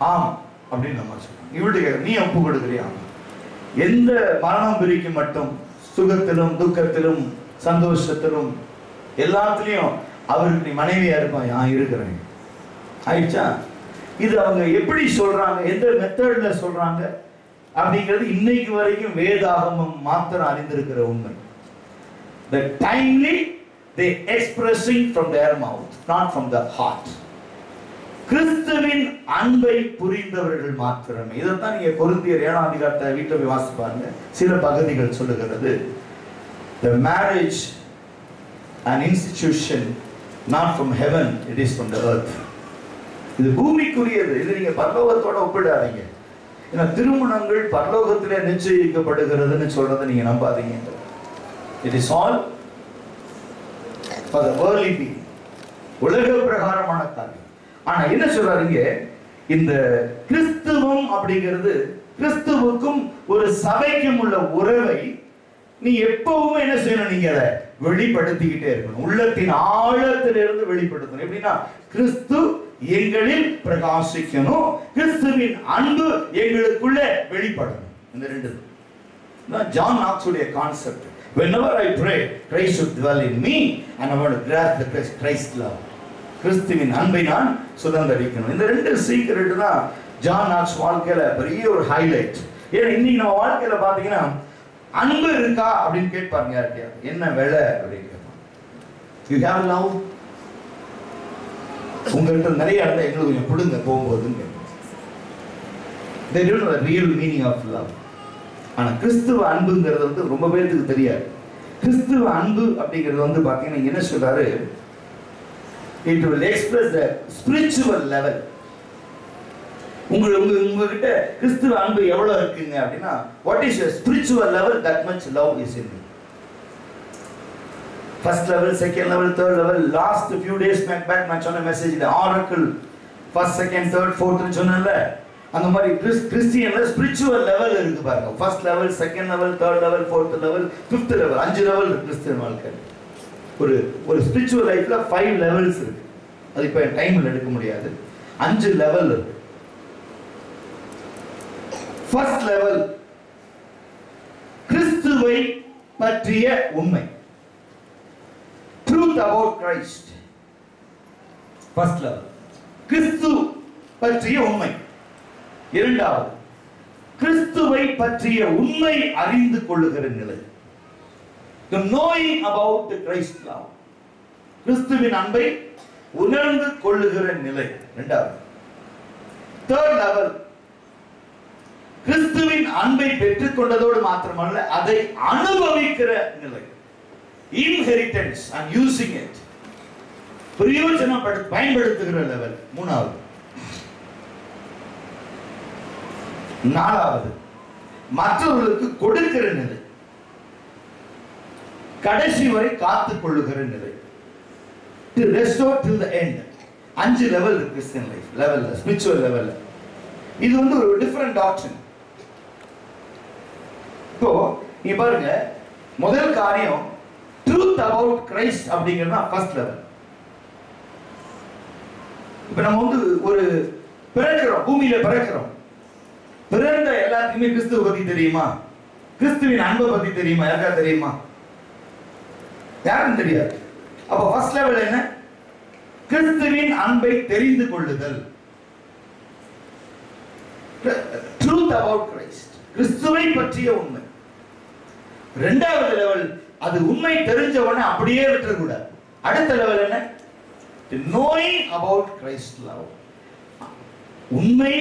ஆம் அப்படின்னு நம்ம சொல்றோம். இவர்கிட்ட கேட்க, நீ ஒப்பு கொடுக்கிறியா? எந்த மரணம் பிரிக்கும் மட்டும் சுகத்திலும் துக்கத்திலும் சந்தோஷத்திலும் எல்லாத்துலயும் அவருக்கு நீ மனைவியா இருப்பான், இருக்கிறேன் ஆயிடுச்சா? இது அவங்க எப்படி சொல்றாங்க, எந்த மெத்தட்ல சொல்றாங்க அப்படிங்கிறது இன்னைக்கு வரைக்கும் வேதாகமம் மாத்திரம் அறிந்திருக்கிற உண்மை. The timely they expressing from their mouth, not from the heart. கிறிஸ்துவின் அன்பை புரிந்தவர்கள் மாத்திரமே. இதைத்தான் நீங்க கொரிந்தியர் 7ஆம் அதிகாரத்தை வீட்டில் போய் வாசிச்சு பாருங்க. சில பகுதிகள் சொல்லுகிறது, the marriage an institution not from heaven, it is from the earth. இது பூமிக்குரியது, இது நீங்க பரலோகத்தோட ஒப்பிடாதீங்க. ஏன்னா திருமணங்கள் பரலோகத்திலே நிச்சயிக்கப்படுகிறதுன்னு சொல்றதை நீங்க நம்பாதீங்க. It is all for the worldly being, உலக பிரகாரமான காரியம். ஆனா என்ன சொல்றாருங்க, இந்த கிறிஸ்துவம் அப்படிங்கிறது, கிறிஸ்துவுக்கும் ஒரு சபைக்கும் உள்ள உறவை நீ எப்பவுமே என்ன செய்யணும், நீங்க அதை வெளிப்படுத்திக்கிட்டே இருக்கணும், உள்ளத்தின் ஆழத்திலிருந்து வெளிப்படுத்தணும். எப்படின்னா, கிறிஸ்து எங்களில் பிரகாசிக்கணும், கிறிஸ்துவின் அன்பு எங்களுக்குள்ள வெளிப்படணும். இந்த ரெண்டு ஜான் நாக்ஸ் உடைய concept. Whenever I pray, Christ should dwell in me and I want to grasp the Christ love. கிறிஸ்துவின் அன்பை நான் சுதந்தரிக்கணும். இந்த ரெண்டு சீக்ரெட் தான் ஜான் நாக்ஸ் வாழ்க்கையில பெரிய ஒரு ஹைலைட். ஏன்னா இன்னைக்கு நம்ம வாழ்க்கையில பாத்தீங்கன்னா அன்பு இருக்கா அப்படின்னு கேட்பாங்க யார்கிட்ட, என்ன வேலை அப்படின்னு கேட்பாங்க. யூ ஹேவ் லவ், உங்கள்கிட்ட நிறைய இடத்துல எங்களுக்கு கொஞ்சம் கொடுங்க போகும்போதுன்னு கேட்பாங்க. They don't know the real meaning of love. ஆனா கிறிஸ்துவ அன்புங்கிறது வந்து ரொம்ப பேருக்கு தெரியாது. கிறிஸ்துவ அன்பு அப்படிங்கிறது வந்து பாத்தீங்கன்னா என்ன சொல்றாரு, it will express the spiritual level. உங்ககிட்ட கிறிஸ்துவ அன்பு எவ்வளவு இருக்குங்க அப்படின்னா, what is your spiritual level, that much love is in you. First level, second level, third level. Last few days back நான் சொன்ன மெசேஜ் இந்த Oracle first, second, third, fourth சொன்னேன்ல, அந்த மாதிரி கிறிஸ்டியன்ல ஸ்பிரிச்சுவல் லெவல் இருக்கு பாருங்க. First level, second level, third level, fourth level, fifth level, 5 level Christian வாழ்க்கை. ஒரு ஸ்பிரிச்சுவல் லைஃப்ல 5 லெவல்ஸ் இருக்கு. அது இப்ப டைம்ல எடுக்க முடியாது. 5 லெவல் இருக்கு. ஃபர்ஸ்ட் லெவல் கிறிஸ்துவை பற்றிய உண்மை, truth about Christ. First level கிறிஸ்து பற்றிய உண்மை. இரண்டாவது கிறிஸ்துவை பற்றிய உண்மை அறிந்து கொள்ளுகிற நிலை, the knowing about the Christ love. கிறிஸ்துவின் அன்பை உணர்ந்து கொள்ளுகிற நிலை இரண்டாவது. third level கிறிஸ்துவின் அன்பை பெற்றுக் கொண்டதோடு மாத்திரமல்ல அதை அனுபவிக்கிற நிலை, inheritance and using it, பயன்படுத்துகிற லெவல் மூணாவது. நாலாவது மற்றவர்களுக்கு கொடுக்கிற நிலை, கடைசி வரை காத்துக் கொள்ளுகிற நிலை, to restore till the end. 5 level Christian life லெவல்ல, ஸ்பிரிச்சுவல் லெவல்ல. இது வந்து ஒரு டிஃபரண்ட் டாக்ட்ரின். இப்போ நீ பாருங்க, முதல் காரியம் ட்ரூத் அபௌட் கிரைஸ்ட் அப்படிங்கிறது ஃபர்ஸ்ட் லெவல். இப்ப நம்ம வந்து ஒரு பிறக்கிறோம், பூமியில பிறக்கிறோம். பிறந்த எல்லாத்துக்குமே கிறிஸ்துவ பத்தி தெரியுமா? கிறிஸ்துவின் அன்பை பத்தி தெரியுமா? யாருக்கா தெரியுமா? யாரும் தெரியாது. அப்ப ஃபர்ஸ்ட் லெவல் என்ன? கிறிஸ்துவின் அன்பை தெரிந்து கொள்ளுதல், ட்ரூத் அபௌட் கிரைஸ்ட், கிறிஸ்துவை பற்றிய உண்மை. இரண்டாவது லெவல், அது உண்மை தெரிஞ்ச உடனே அப்படியே விட்டுறக்கூடாது. அடுத்த லெவல் என்ன? knowing about Christ love. உண்மை,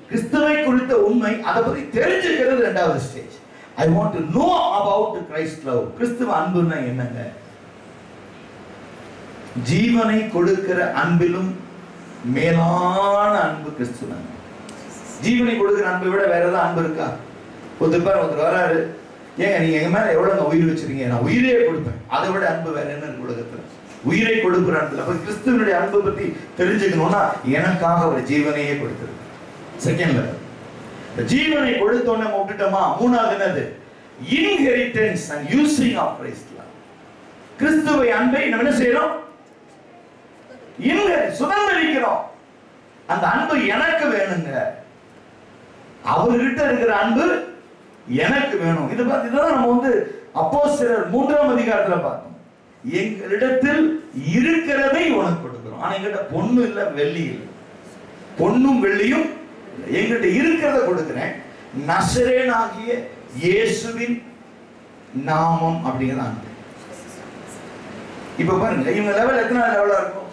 கிறிஸ்துவை குறித்த உண்மை, அதை பத்தி தெரிஞ்சுக்கிறது இரண்டாவது stage. I want to know about Christ love. கிறிஸ்துவ அன்புன்னா என்னங்க? ஜீவனை கொடுக்கிற அன்பிலும் மேலான அன்பு கிறிஸ்துவ அன்பு. ஜீவனை கொடுக்கிற அன்பை விட வேற ஏதாவது அன்பு இருக்கா? ஒருத்தர் வராரு, ஏங்க நீங்க எங்க மேல எவ்வளவு உயிர் வச்சிருக்கீங்க, நான் உயிரே கொடுப்பேன். அதை விட அன்பு வேற என்ன இருக்கு உலகத்துல? உயிரை கொடுக்கிற அன்பு. அப்ப கிறிஸ்துவனுடைய அன்பை பத்தி தெரிஞ்சுக்கணும்னா எனக்காக ஒரு ஜீவனையே கொடுத்திருக்கு. செகண்ட் லெவல், ஜீவனை கொடுத்தோன்னே விட்டுட்டோமா? மூணாவது என்னது? Inheritance and using of Christ love. கிறிஸ்துவை அன்பை நம்ம என்ன செய்யறோம்? சுதந்திரிக்கிறோம். அந்த அன்பு எனக்கு வேணுங்க, அவர்கிட்ட இருக்கிற அன்பு எனக்கு வேணும். இதுதான் நம்ம வந்து அப்போஸ்தலர் 3ஆம் அதிகாரத்துல பார்த்தோம். எங்களிடத்தில் இருக்கிறதை உனக்கு கொடுக்கிறோம். ஆனா எங்கிட்ட பொண்ணு இல்ல, வெள்ளி இல்லை, பொண்ணும் வெள்ளியும் எங்கிட்ட இருக்கிறத கொடுக்கிறேன், நசரேனாகிய இயேசுவின் நாமம் அப்படிங்கிற அன்பு. இப்ப பாருங்க, இவங்க லெவல் எத்தனை லெவலா இருக்கும்?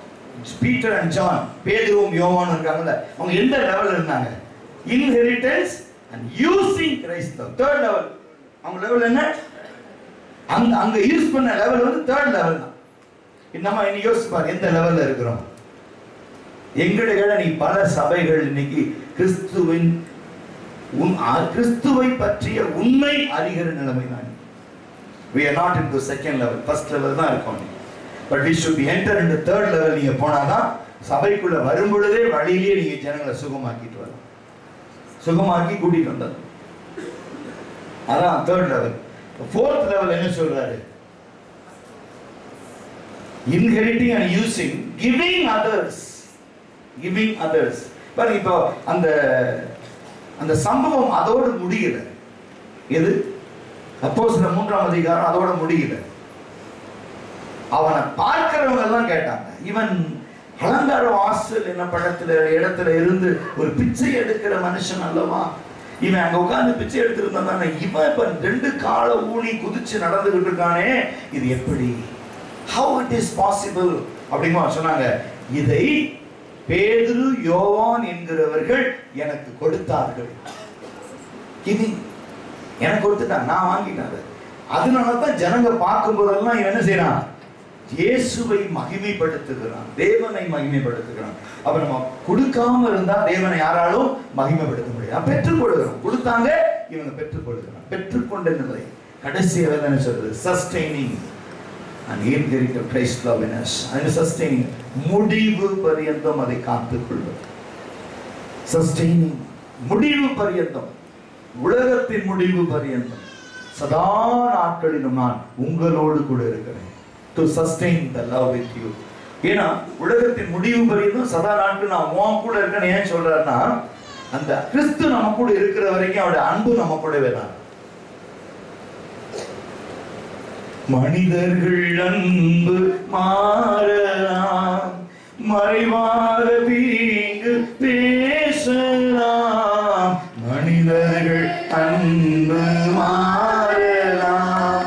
பீட்டர் அண்ட் ஜான், பேதுருவும் யோவானும் இருக்காங்கல்ல, அவங்க எந்த லெவல் இருந்தாங்க? Inheritance and using Christ love. Third level. அவங்க லெவல் என்ன? அங்க யூஸ் பண்ண லெவல் வந்து தேர்ட் லெவல் தான். நம்ம இன்னைக்கு யோசிச்சு பாரு, எந்த லெவல்ல இருக்கிறோம்? எங்களுடைய நீ பல சபைகள் இன்னைக்கு கிறிஸ்துவை பற்றிய உண்மை அறிகிற நிலைமை தான். We are not into second level, first level தான் இருக்கோம். But we should be enter into third level. நீங்க போனாதான் சபைக்குள்ள வரும் பொழுதே வழியிலேயே நீங்க ஜனங்களை சுகமாக்கிட்டு வரலாம், சுகமாக்கி கூட்டிட்டு வந்தது. அதான் தேர்ட் லெவல். ஃபோர்த் லெவல் என்ன சொல்றாரு? Inheriting and using, giving others. Giving others. பாருங்க, இப்போ அந்த அந்த சம்பவம் அதோடு முடியல. எது? அப்போஸ்தலர் 3ஆம் அதிகாரம் அதோட முடியல. அவனை பார்க்கிறவங்க எல்லாம் கேட்டாங்க, இவன் அலங்கார வாசல் என்ன இடத்துல இருந்து ஒரு பிச்சை எடுக்கிற மனுஷன் அல்லவா? இவன் அங்க உட்கார்ந்து பிச்சை எடுத்திருந்தானே, இவன் இப்ப 2 கால ஊனி குதிச்சு நடந்துகிட்டு இருக்கானே, இது எப்படி? How it is possible அப்படின்னு சொன்னாங்க. இதை பேதுரு யோவான் என்கிறவர்கள் எனக்கு கொடுத்தார்கள். இது எனக்கு கொடுத்துட்டான், நான் வாங்கிட்டாங்க. அதனாலதான் ஜனங்க பார்க்கும் போதெல்லாம் இவன் என்ன செய்யறான்? இயேசுவை மகிமைப்படுத்துகிறான், தேவனை மகிமைப்படுத்துகிறான். அப்ப நம்ம கொடுக்காம இருந்தா தேவனை யாராலும் மகிமைப்படுத்த முடியாது. பெற்றுக்கொள்கிறோம், கொடுத்தாங்க, இவங்க பெற்றுக்கொள்கிறான். பெற்றுக்கொண்ட நிலை கடைசி வேதனை சொல்றது sustaining and increasing Christ loveliness and sustaining, முடிவு பரியந்தம் அதை காத்துக்கொள்வது. சஸ்டெய்னிங், முடிவு பரியந்தம், உலகத்தின் முடிவு பரியந்தம், சதா நாட்களிலும் நான் உங்களோடு கூட இருக்கிறேன். To sustain the love with you. ஏன்னா உலகத்தின் முடிவு பரியந்தம் சதா நாட்கள் நான் உன் கூட இருக்கேன்னு ஏன் சொல்றாருன்னா, அந்த கிறிஸ்து நம்ம கூட இருக்கிற வரைக்கும் அவருடைய அன்பு நம்ம கூடவே தான். மனிதர்கள் அன்பு மாறலாம், மறைவாக தீங்கு பேசலாம். மனிதர்கள் அன்பு மாறலாம்,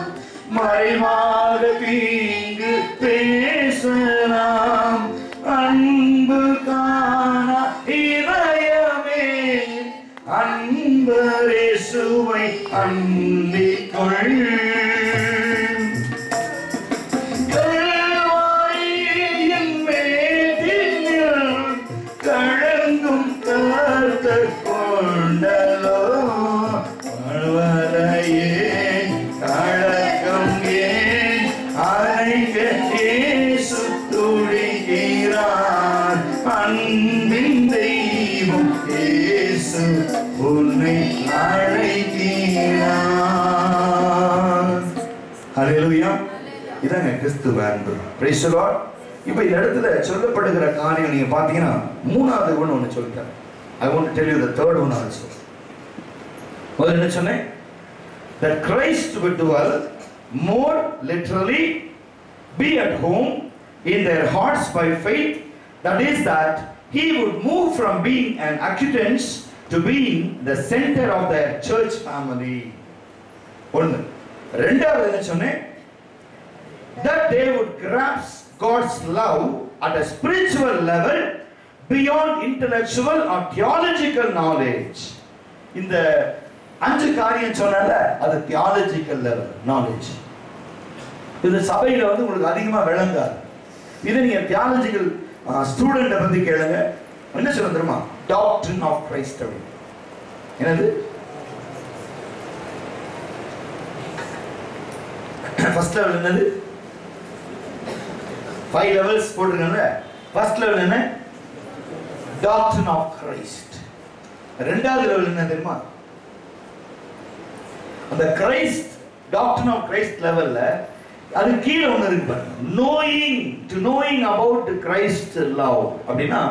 மறைவாக தீங்கு பேசலாம். அன்பு காண இதயமே அன்பரேசுவை அண்டிக்கொள். இதாங்க கிறிஸ்துவ அன்பு. Praise the Lord. இப்போ இந்த இடத்துல சொல்லப்படுகிற காரியம் நீங்க பாத்தீங்கன்னா மூணாவது ஒன்று சொல்லிட்டேன். I want to tell you the third one also. முதல்ல என்ன சொன்னேன்? That Christ would dwell more literally, be at home in their hearts by faith. That is that he would move from being an acquaintance to being the center of their church family. ஒன்று. ரெண்டாவது என்ன சொன்னேன்? That they would grasp God's love at a spiritual level beyond intellectual or theological knowledge. இந்த 5 காரியம் சொன்னல, அது theological level knowledge. இது சபையில உங்களுக்கு அதிகமா விளங்காது. இது நீங்க theological ஸ்டூடெண்ட பத்தி கேளுங்க, என்ன சொல்ல தெரியுமா? Doctrine of Christ. என்னது? ஃபர்ஸ்ட் லெவல் என்னது? 5 levels போட்டுருக்காங்க. ஃபர்ஸ்ட் லெவல் என்ன? Doctrine of Christ. ரெண்டாவது லெவல் என்ன தெரியுமா? அந்த கிரைஸ்ட் டாக்டரின் ஆஃப் கிரைஸ்ட் லெவல்ல அது கீழ ஒன்னு இருக்கு பாருங்க. knowing about Christ love. அப்படினா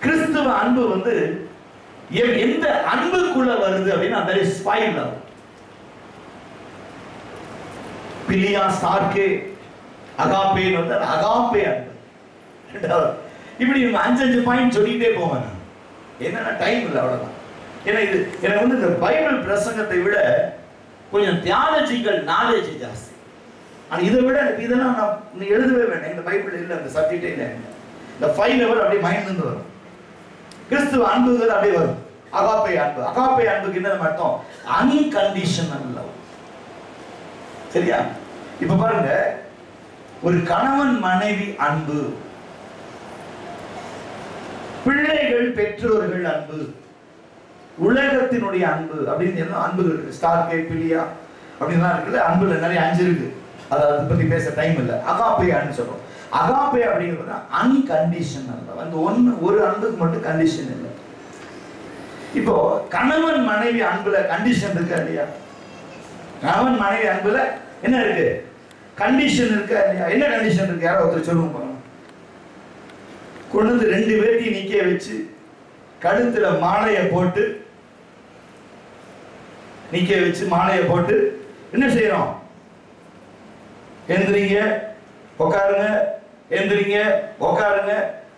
கிறிஸ்துவ அன்பு எந்த அன்புக்குள்ள வருது அப்படினா there is 5 love. Philia, storge, agape agape அன்பு. இப்படி 5 பாயிண்ட் சொல்லிட்டே போவேன். என்னன்னா டைம் இல்லை, அவ்வளவுதான். ஏன்னா இது எனக்கு இந்த பைபிள் பிரசங்கத்தை விட கொஞ்சம் தியாலஜிக்கல் நாலேஜ் ஜாஸ்தி. ஆனால் இதை விட இதெல்லாம் நான் எழுதவே வேண்டாம். இந்த பைபிள் இல்லை, அந்த சப்ஜெக்டே இல்லை. இந்த 5 லெவல் அப்படியே மைண்ட் இருந்து வரும். கிறிஸ்துவ அன்புங்கிறது அப்படியே வரும். அகாப்பே அன்பு. அகாப்பே அன்புக்கு என்ன அர்த்தம்? Unconditional love. சரியா? இப்ப பாருங்க, ஒரு கணவன் மனைவி அன்பு, பிள்ளைகள் பெற்றோர்கள் அன்பு, உலகத்தினுடைய அன்பு அப்படின்னு என்ன அன்புகள் இருக்கு. ஸ்டார்கே, பிலியா அப்படின்லாம் இருக்குல்ல. அன்புல நிறைய 5 இருக்கு. அதை பத்தி பேச டைம் இல்லை. அகாப்பே அன்பு சொல்றோம். அகாப்பே அப்படிங்கிறது அன்கண்டிஷனல். அந்த ஒரு அன்புக்கு மட்டும் கண்டிஷன் இல்லை. இப்போ கணவன் மனைவி அன்புல கண்டிஷன் இருக்கா இல்லையா? கணவன் மனைவி அன்புல என்ன இருக்கு? கண்டிஷன் இருக்கா இல்லையா? என்ன கண்டிஷன் இருக்கு? யாரோ ஒருத்தர் சொல்லுங்க. கொண்டு 2 பேரையும் நிக்க வச்சு கழுத்துல மாலையை போட்டு நிக்க வச்சு மாலையை போட்டு என்ன செய்யறோம்? எந்திரிங்க, உட்காருங்க, எந்திரிங்க, உட்காருங்க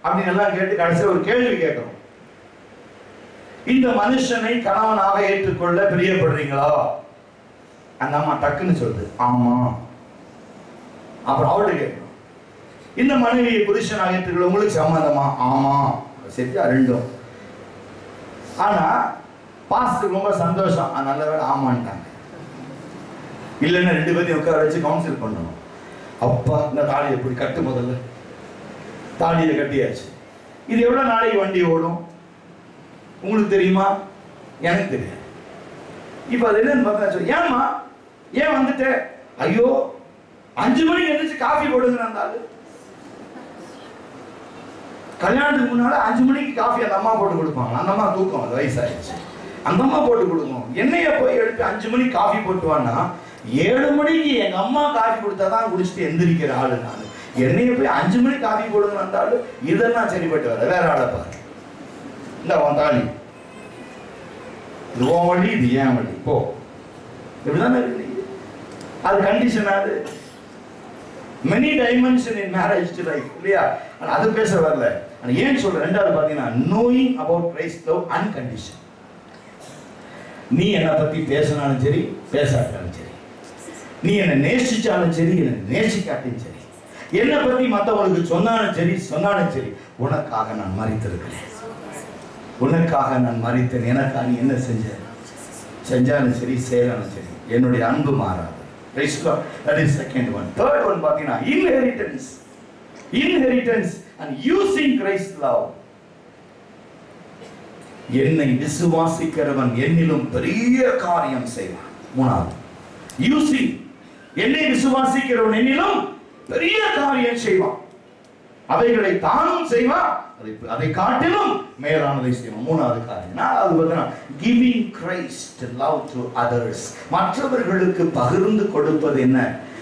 அப்படின்னு எல்லாம் கேட்டு கடைசியில் ஒரு கேள்வி கேட்கிறோம். இந்த மனுஷனை கணவனாக ஏற்றுக்கொள்ள பிரியப்படுறீங்களா? அந்த அம்மா டக்குன்னு சொல்லுது ஆமா. அப்புறம் அவர்கிட்ட கேட்கணும், இந்த மனைவியை புருஷனாக ஏற்றுக்கொள்ள உங்களுக்கு சம்மதமா? ஆமா. சரியா ரெண்டும். ஆனா பாஸ்டருக்கு ரொம்ப சந்தோஷம், நல்ல வேலை ஆமான்ட்டாங்க. இல்லைன்னா 2 பேரையும் உட்கார வச்சு கவுன்சில் பண்ணணும். அப்பா இந்த தாலியை எப்படி கட்டு, முதல்ல தாலியை கட்டியாச்சு. இது எவ்வளவு நாளைக்கு வண்டி ஓடும் உங்களுக்கு தெரியுமா? எனக்கு தெரியாது. இப்ப அது என்னன்னு பார்த்தா, ஏமா ஏன் வந்துட்ட? ஐயோ 5 மணிக்கு எழுந்திரிச்சு காஃபி போடுங்கிறாங்க. கல்யாணத்துக்கு முன்னால 5 மணிக்கு காஃபி அந்த அம்மா போட்டு கொடுப்பாங்க. அந்த அம்மா தூக்கம், அது வயசாயிடுச்சு. அந்த அம்மா போட்டு கொடுக்கும். என்னைய போய் எடுத்து 5 மணிக்கு காஃபி போட்டுவான்னா 7 மணிக்கு எங்க அம்மா காஃபி கொடுத்தாதான் குடிச்சிட்டு எந்திரிக்கிற ஆளு நான். என்னைய போய் 5 மணிக்கு காஃபி போடுங்க வந்தாலும் இதெல்லாம் சரிப்பட்டு வர. வேற ஆளை பாரு, இந்த உன் தாலி, இது உன் வழி, இது ஏன் வழி, போ. இப்படிதானே இருக்கு. அது கண்டிஷன். அது many dimension in marriage to life இல்லையா? அது பேச வரல. ஏன் சொல்றேன்? ரெண்டாவது பாத்தீங்கன்னா knowing about Christ love unconditional. நீ என்னை பத்தி பேசினாலும் சரி, பேசாட்டாலும் சரி, நீ என்னை நேசிச்சாலும் சரி, என்னை நேசிக்காட்டியும் சரி, என்னை பத்தி மற்றவங்களுக்கு சொன்னாலும் சரி, சொன்னாலும் சரி, உனக்காக நான் மரித்திருக்கிறேன், உனக்காக நான் மரித்தேன், எனக்காக நீ என்ன செஞ்சாலும் சரி, செய்யலாலும் சரி, என்னுடைய அன்பு மாறாது. Praise God. That is second one. Third one பாத்தீங்கன்னா inheritance. Inheritance and using Christ's love. என்னை விசுவாசிக்கிறவன் என்னிலும் பெரிய காரியம் செய்வான். மூணாவது using, என்னை விசுவாசிக்கிறவன் என்னிலும் பெரிய காரியம் செய்வான். அவைகளை தானும் செய்வான், அதை காட்டிலும் மேலானதை செய்வான். மூணாவது காரியம். நாலாவது பார்த்தீங்கன்னா giving Christ love to others. மற்றவர்களுக்கு பகிர்ந்து கொடுப்பது என்ன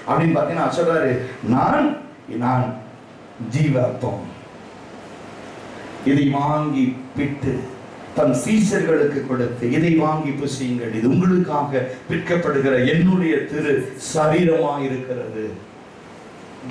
அப்படின்னு பார்த்தீங்கன்னா சொல்றாரு, நான் ஜீவாப்பம், இதை வாங்கி பிட்டு தம் சீசர்களுக்கு கொடுத்து, இதை வாங்கி புசியுங்கள், இது உங்களுக்காக விற்கப்படுகிற என்னுடைய திரு சரீரமாக இருக்கிறது.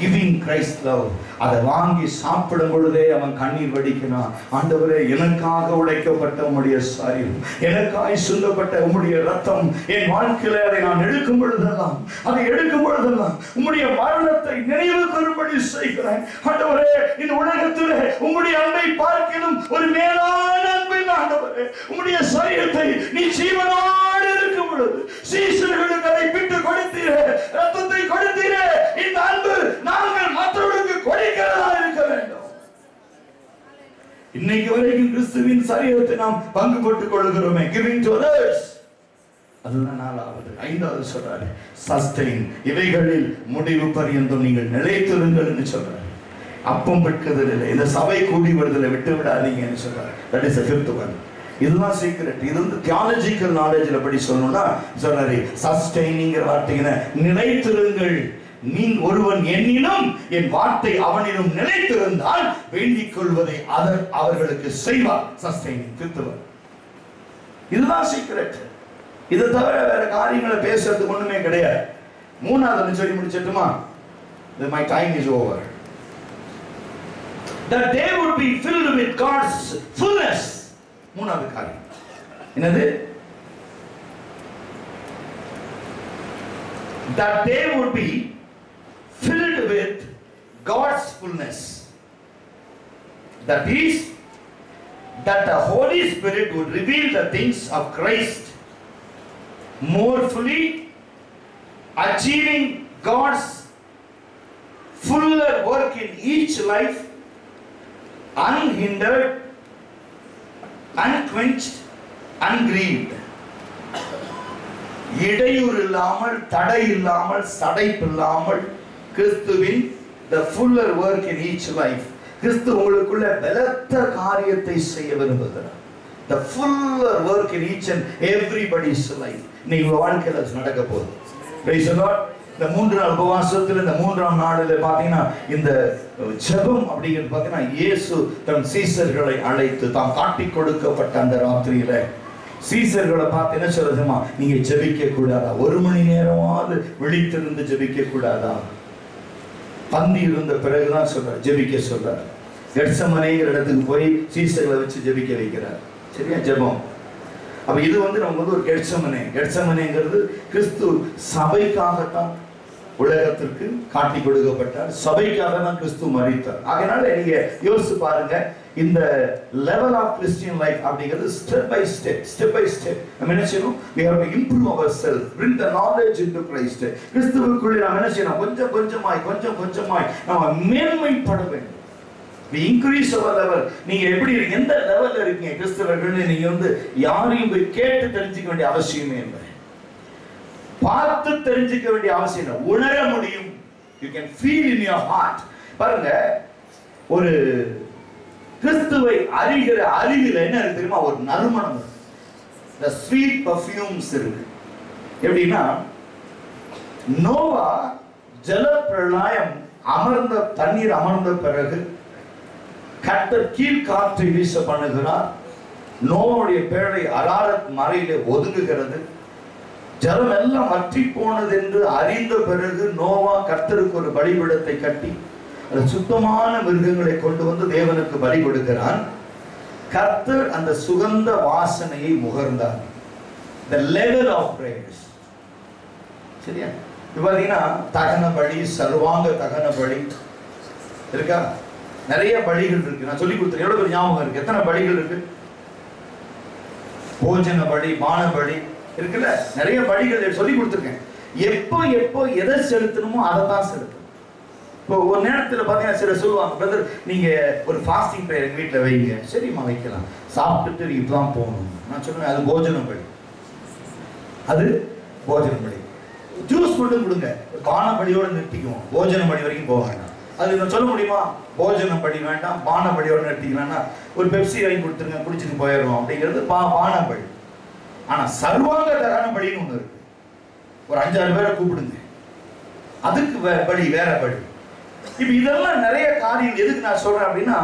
Giving Christ love. அதை வாங்கி சாப்பிடும் பொழுதே அவன் கண்ணீர் வடிக்கிறான். ஆண்டவரே, எனக்காக உடைக்கப்பட்ட உம்முடைய சரீரம், எனக்காய் சிந்தப்பட்ட உம்முடைய ரத்தம், என் வாழ்க்கையில அதை நான் எடுக்கும் பொழுதெல்லாம், உம்முடைய மரணத்தை நினைவு கூறும்படி செய்கிறேன். ஆண்டவரே, இந்த உலகத்திலே உம்முடைய அன்பை பார்க்கிலும் ஒரு மேலான அன்பை, ஆண்டவரே, உம்முடைய சரீரத்தை நீ ஜீவனோடு இருக்கும் பொழுது சீசர்களுக்கு அதை விட்டு கொடுத்தீரே, ரத்தத்தை கொடுத்தீரே. இந்த அன்பு நாங்கள் மற்றவர்களுக்கு கொடுக்கிறதா இருக்க வேண்டும். இன்னைக்கு வரைக்கும் கிறிஸ்துவின் சரீரத்தை நாம் பங்கு போட்டுக் கொள்கிறோமே, giving to others. அதுதான் நாலாவது. ஐந்தாவது சொல்றாரு சஸ்டெயின், இவைகளில் முடிவு பரியந்தம் நீங்கள் நிலைத்திருங்கள் என்று சொல்றாரு. அப்பம் விற்கிறதுல இல்லை, இந்த சபை கூடி வருதலை விட்டு விடாதீங்கன்னு சொல்றாரு. That is the fifth one. இதுதான் சீக்ரெட். இது வந்து தியாலஜிக்கல் நாலேஜ்ல படி சொல்லணும்னா சொல்றாரு சஸ்டெயினிங்கிற வார்த்தையின நிலைத்திருங்கள். நீ ஒருவன் என்னிலும் என் வார்த்தை அவனிலும் நிலைத்திருந்தால் வேண்டிக் கொள்வதை அவர்களுக்கு செய்வார். சஸ்டெயினிங், fifth one. இதுதான் சீக்ரெட். இதை தவிர வேற காரியங்களை பேசுறதுக்கு ஒண்ணுமே கிடையாது. மூணாவது சொல்லி முடிச்சிட்டுமா? My time is over. That they would be filled with God's fullness. மூணாவது காரியம் என்னது? That they would be filled with God's fullness. That is, that the Holy Spirit would reveal the things of Christ more fully, achieving God's fuller work in each life, unhindered, unquenched, ungrieved. இடையூறு இல்லாமல், தடை இல்லாமல், சடைப்பு இல்லாமல் கிறிஸ்துவின் the fuller work in each life. கிறிஸ்து உங்களுக்குள்ள பலத்த காரியத்தை செய்ய விரும்புகிறார். The fuller work in each and everybody's life. நீங்க வாழ்க்கையில நடக்க போகுது. Praise the Lord. இந்த 3 நாள் உபவாசத்துல இந்த 3ஆம் நாளில பாத்தீங்கன்னா இந்த ஜெபம் அப்படிங்கிறது பாத்தீங்கன்னா இயேசு தன் சீசர்களை அழைத்து தாம் காட்டி கொடுக்கப்பட்ட அந்த ராத்திரியில சீசர்களை பார்த்து என்ன சொல்றதுமா, நீங்க ஜெபிக்க கூடாதா? 1 மணி நேரமாவது விழித்திருந்து ஜெபிக்க கூடாதா? பந்தி இருந்த பிறகுதான் சொல்றார் ஜெபிக்க சொல்றார். கெட்சமனேங்கிற இடத்துக்கு போய் சீசர்களை வச்சு ஜெபிக்க வைக்கிறார். சரியா? ஜெபம். அப்ப இது நமக்கு ஒரு கெட்சமனேங்கிறது கிறிஸ்து சபைக்காகத்தான் உலகத்திற்கு காட்டி கொடுக்கப்பட்டார். சபைக்காக தான் கிறிஸ்து மரித்தார். அதனால நீங்க யோசிச்சு பாருங்க, இந்த லெவல் ஆஃப் கிறிஸ்டியன் லைஃப் அப்படிங்கிறது ஸ்டெப் பை ஸ்டெப் நம்ம என்ன செய்யணும்? we have to improve ourselves, bring the knowledge into Christ. கிறிஸ்துவுக்குள்ளே நாம் என்ன செய்யணும்? கொஞ்சம் கொஞ்சமாய் நம்ம மேன்மைப்பட வேண்டும். we increase our level. நீங்க எப்படி எந்த லெவல்ல இருக்கீங்க கிறிஸ்தவர்கள்? நீங்க யாரையும் போய் கேட்டு தெரிஞ்சுக்க வேண்டிய அவசியமே இல்லை. பார்த்து தெரிஞ்சுக்க வேண்டிய அவசியம் இல்லை. உணர முடியும். you can feel in your heart. பாருங்க, ஒரு கிறிஸ்துவை அறிகிற அறிவில என்ன இருக்கு தெரியுமா? ஒரு நறுமணம் இருக்கு. the sweet perfumes இருக்கு. எப்படின்னா, நோவா ஜலப்பிரளயம் தண்ணீர் அமர்ந்த பிறகு கர்த்தர் கீழ்காற்றை வீச பண்ணுகிறார். நோவாவுடைய பேழை அராரத் மலையிலே ஒதுங்குகிறது. ஜலம் எல்லாம் வற்றி போனது என்று அறிந்த பிறகு நோவா கர்த்தருக்கு ஒரு பலிபீடத்தை கட்டி சுத்தமான மிருகங்களை கொண்டு வந்து தேவனுக்கு பலி கொடுக்கிறான். கர்த்தர் அந்த சுகந்த வாசனையை முகர்ந்தார். the level of praise. சரியா? இப்ப பாத்தீங்கன்னா தகன பலி, சர்வாங்க தகன பலி இருக்கா? நிறைய பலிகள் இருக்கு. நான் சொல்லி கொடுத்தேன். எவ்வளவு ஒரு ஞாபகம் இருக்கு? எத்தனை பலிகள் இருக்கு? போஜன பலி, பான பலி இருக்குல்ல, நிறைய பலிகள் சொல்லி கொடுத்துருக்கேன். எப்போ எதை செலுத்தணுமோ அதை தான் செலுத்தணும். இப்போ ஒரு நேரத்தில் பார்த்தீங்கன்னா சிலர் சொல்லுவாங்க, பிரதர் நீங்க ஒரு ஃபாஸ்டிங் ப்ரேயர் எங்கள் வீட்டில் வைங்க. சரிம்மா வைக்கலாம், சாப்பிட்டுட்டு இப்பதான் போகணும். நான் சொல்லுவேன் அது போஜனம் பலி, அது போஜனம் பலி. ஜூஸ் மட்டும் கொடுங்க, பான பலியோடு நிறுத்திக்குவோம், போஜன பலி வரைக்கும் போக வேண்டாம். அது நான் சொல்ல முடியுமா? போஜனம் பலி வேண்டாம், பான பலியோடு நிறுத்திக்கலாம்னா ஒரு பெப்சி வாங்கி கொடுத்துருங்க, குடிச்சிட்டு போயிடுறோம் அப்படிங்கிறது பான பலி. ஆனா சர்வாங்க தகன பலின்னு ஒண்ணு இருக்கு. ஒரு 5-6 பேரை கூப்பிடுங்க, அதுக்கு பலி வேற பலி. இப்ப இதெல்லாம் நிறைய காரியம். எதுக்கு நான் சொல்றேன் அப்படின்னா,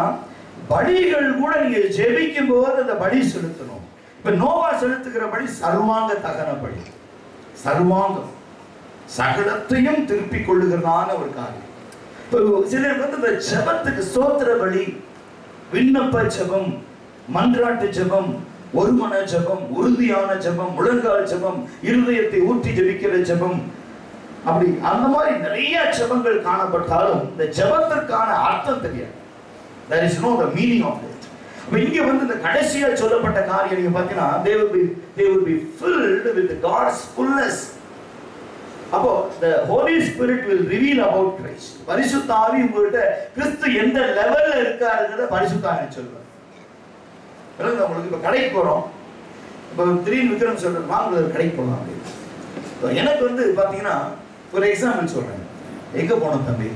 பலிகள் கூட நீங்க ஜெபிக்கும் போது அந்த பலி செலுத்தணும். இப்ப நோவா செலுத்துகிற பலி சர்வாங்க தகன பலி. சர்வாங்கம் சகலத்தையும் திருப்பிக் கொள்ளுகிறதான ஒரு காரியம். சிலருக்கு இந்த ஜெபத்துக்கு ஸ்தோத்திர பலி, விண்ணப்ப ஜெபம், மன்றாட்டு ஜெபம், ஒருமன ஜெபம், உறுதியான ஜெபம், முழங்கால் ஜெபம், இருதயத்தை ஊற்றி ஜெபிக்கிற ஜெபம், அப்படி அந்த மாதிரி நிறைய ஜெபங்கள் காணப்பட்டாலும் இந்த ஜெபத்திற்கான அர்த்தம் தெரியாது. there is no the meaning of it. அப்ப இங்க இந்த கடைசியா சொல்லப்பட்ட காரியம் நீங்க பாத்தீங்கன்னா they will be filled with God's fullness. அப்போ the Holy Spirit will reveal about Christ. பரிசுத்த ஆவி உங்கள்ட்ட கிறிஸ்து எந்த லெவல்ல இருக்காருங்கறத பரிசுத்த ஆவி சொல்றார். உங்களுக்கு இப்ப கடைக்கு போறோம், இப்ப திடீர்னு விக்ரம் சொல்றாரு வாங்க கடைக்கு போகலாம் அப்படின்னு. எனக்கு பாத்தீங்கன்னா ஒரு எக்ஸாம்பிள் சொல்றேன். எங்க போனோம் தம்பி?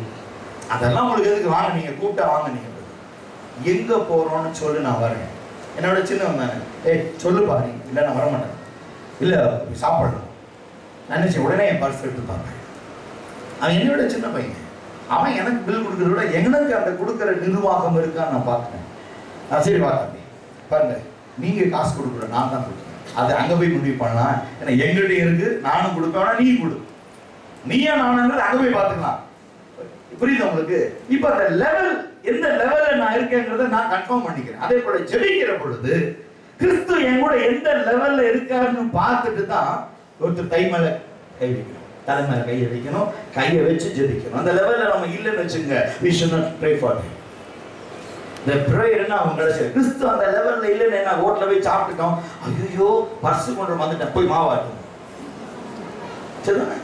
அதெல்லாம் உங்களுக்கு எதுக்கு, வாங்க நீங்க கூப்பிட்டா வாங்க, நீங்க எங்க போறோம்னு சொல்லு நான் வரேன். என்னோட சின்னவன் தானே, சொல்லு பாரு, இல்லை நான் வரமாட்டேன், இல்ல சாப்பிடணும். நான் நினைச்சேன் உடனே என் பர்ஸ் எடுத்து பார்ப்பேன். அவன் என்னோட சின்ன பையன், அவன் எனக்கு பில் கொடுக்கறத விட எனக்கு அந்த கொடுக்குற நிர்வாகம் இருக்கான்னு நான் பார்க்கிறேன். நான் சரி பார்த்தேன் பாருங்க, நீங்க காசு கொடுக்குற நான் தான் கொடுக்குறேன், அது அங்க போய் முடிவு பண்ணலாம். ஏன்னா எங்கிட்ட இருக்கு, நானும் கொடுப்பேன், நீ கொடு, நீயா நானுங்கிறது அங்க போய் பார்த்துக்கலாம். புரியுது உங்களுக்கு? இப்ப அந்த லெவல் எந்த லெவல்ல நான் இருக்கேங்கிறத நான் கன்ஃபார்ம் பண்ணிக்கிறேன். அதே போல ஜெபிக்கிற பொழுது கிறிஸ்து என் கூட எந்த லெவல்ல இருக்காருன்னு பார்த்துட்டு தான் ஒருத்தர் கை மேல கை வைக்கணும், தலை மேல கையை வைக்கணும், கையை வச்சு ஜெபிக்கணும். அந்த லெவல்ல நம்ம இல்லைன்னு வச்சுங்க, we should not pray for him. The prayer என்ன அவங்க கிடைச்சது. கிறிஸ்து அந்த லெவல்ல இல்லைன்னு என்ன, ரோட்ல போய் சாப்பிட்டுட்டோம், ஐயோ பர்ஸ் கொண்டு வந்துட்டேன், போய் மாவாட்டும். சரிதானே?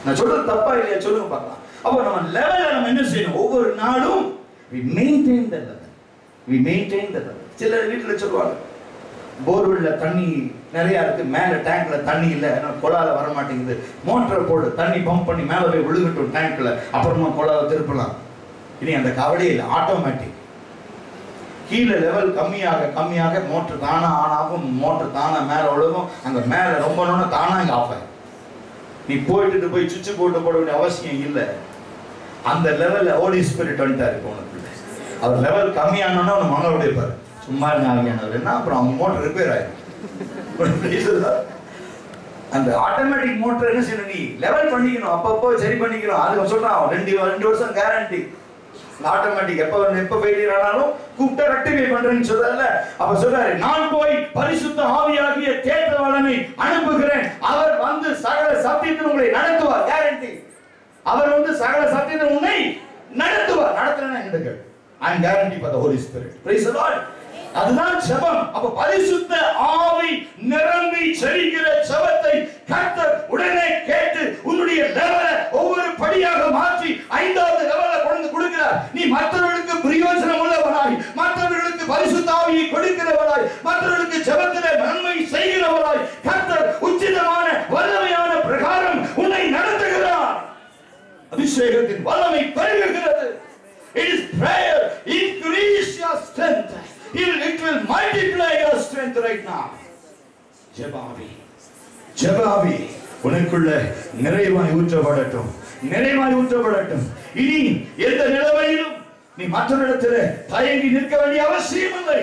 நான் சொல்றது தப்பா இல்லையா சொல்லுங்க பார்க்கலாம். அப்போ நம்ம லெவல்ல நம்ம என்ன செய்யணும்? ஒவ்வொரு நாளும் we maintain the level. We maintain the level. சில வீட்டுல சொல்லுவாங்க, போர்வெல்ல தண்ணி நிறைய இருக்கு, மேல டேங்க்ல தண்ணி இல்ல, குழால வர மாட்டேங்குது, மோட்டரை போடு, தண்ணி பம்ப் பண்ணி மேல போய் விழுகட்டும் டேங்க்ல, அப்புறமா குழாவை திருப்பலாம். இனி அந்த கவலையே இல்லை, ஆட்டோமேட்டிக். கீழே லெவல் கம்மியாக கம்மியாக மோட்டர் தானா ஆன் ஆகும், மோட்டர் தானா மேல விழுகும், அங்க மேல ரொம்ப நேரம் தானா இங்க ஆஃப் ஆகும். நீ போயிட்டு போய் சுவிட்ச் போட்டு போட வேண்டிய அவசியம் இல்லை. அந்த லெவல்ல ஹோலி ஸ்பிரிட் வந்துட்டாரு உனக்கு. அவர் லெவல் கம்மியானோன்னா அவன் மன உடைப்பாரு, சும்மா இருந்தாங்க அப்புறம் அவங்க மோட்டர் ரிப்பேர் ஆயிடும். அந்த ஆட்டோமேட்டிக் மோட்டர் என்ன செய்யணும், நீ லெவல் பண்ணிக்கணும், அப்பப்போ சரி பண்ணிக்கணும். அது சொல்றான் 2 வருஷம் கேரண்டி. ஆட்டோமேட்டிக் எப்ப ஃபெயிலியர் ஆனாலும் கூப்பிட்டா ரெக்டிஃபை பண்றேன்னு சொல்றல. அப்ப சொல்றாரு, நான் போய் பரிசுத்த ஆவியாகிய தேற்றவாளனை அனுப்புகிறேன், அவர் வந்து சகல சத்தியத்தில் உங்களை நடத்துவார். கேரண்டி. அவர் வந்து சகல சத்தியத்தில் உன்னை நடத்துவார். நடத்துறேன்னா எங்க I am guaranteed by the Holy Spirit. Praise the Lord. அதுதான் ஜெபம். அப்ப பரிசுத்த ஆவி நிரம்பி செழிக்கிற ஜெபத்தை கர்த்தர் உடனே கேட்டு உன்னுடைய லெவலை ஒவ்வொரு படியாக மாற்றி 5வது லெவலை கொண்டு கொடுக்கிறார். நீ மற்றவர்களுக்கு பிரயோஜனம் உள்ளவனாய், மற்றவர்களுக்கு பரிசுத்த ஆவியை கொடுக்கிறவனாய், மற்றவர்களுக்கு ஜெபத்திலே நன்மை செய்கிறவனாய் கர்த்தர் உச்சிதமான வல்லமையான பிரகாரம் உன்னை நடத்துகிறார். அபிஷேகத்தின் வல்லமை பெருகுகிறது. It is prayer. Increase your strength. It will multiply your strength right now. ஜெபாவி உனக்குள்ள நிறைவாய் ஊற்றப்படட்டும், நிறைவாய் ஊற்றப்படட்டும். இனி எந்த நிலைமையிலும் நீ மற்றவரிடத்திலே தயங்கி நிற்க வேண்டிய அவசியம் இல்லை,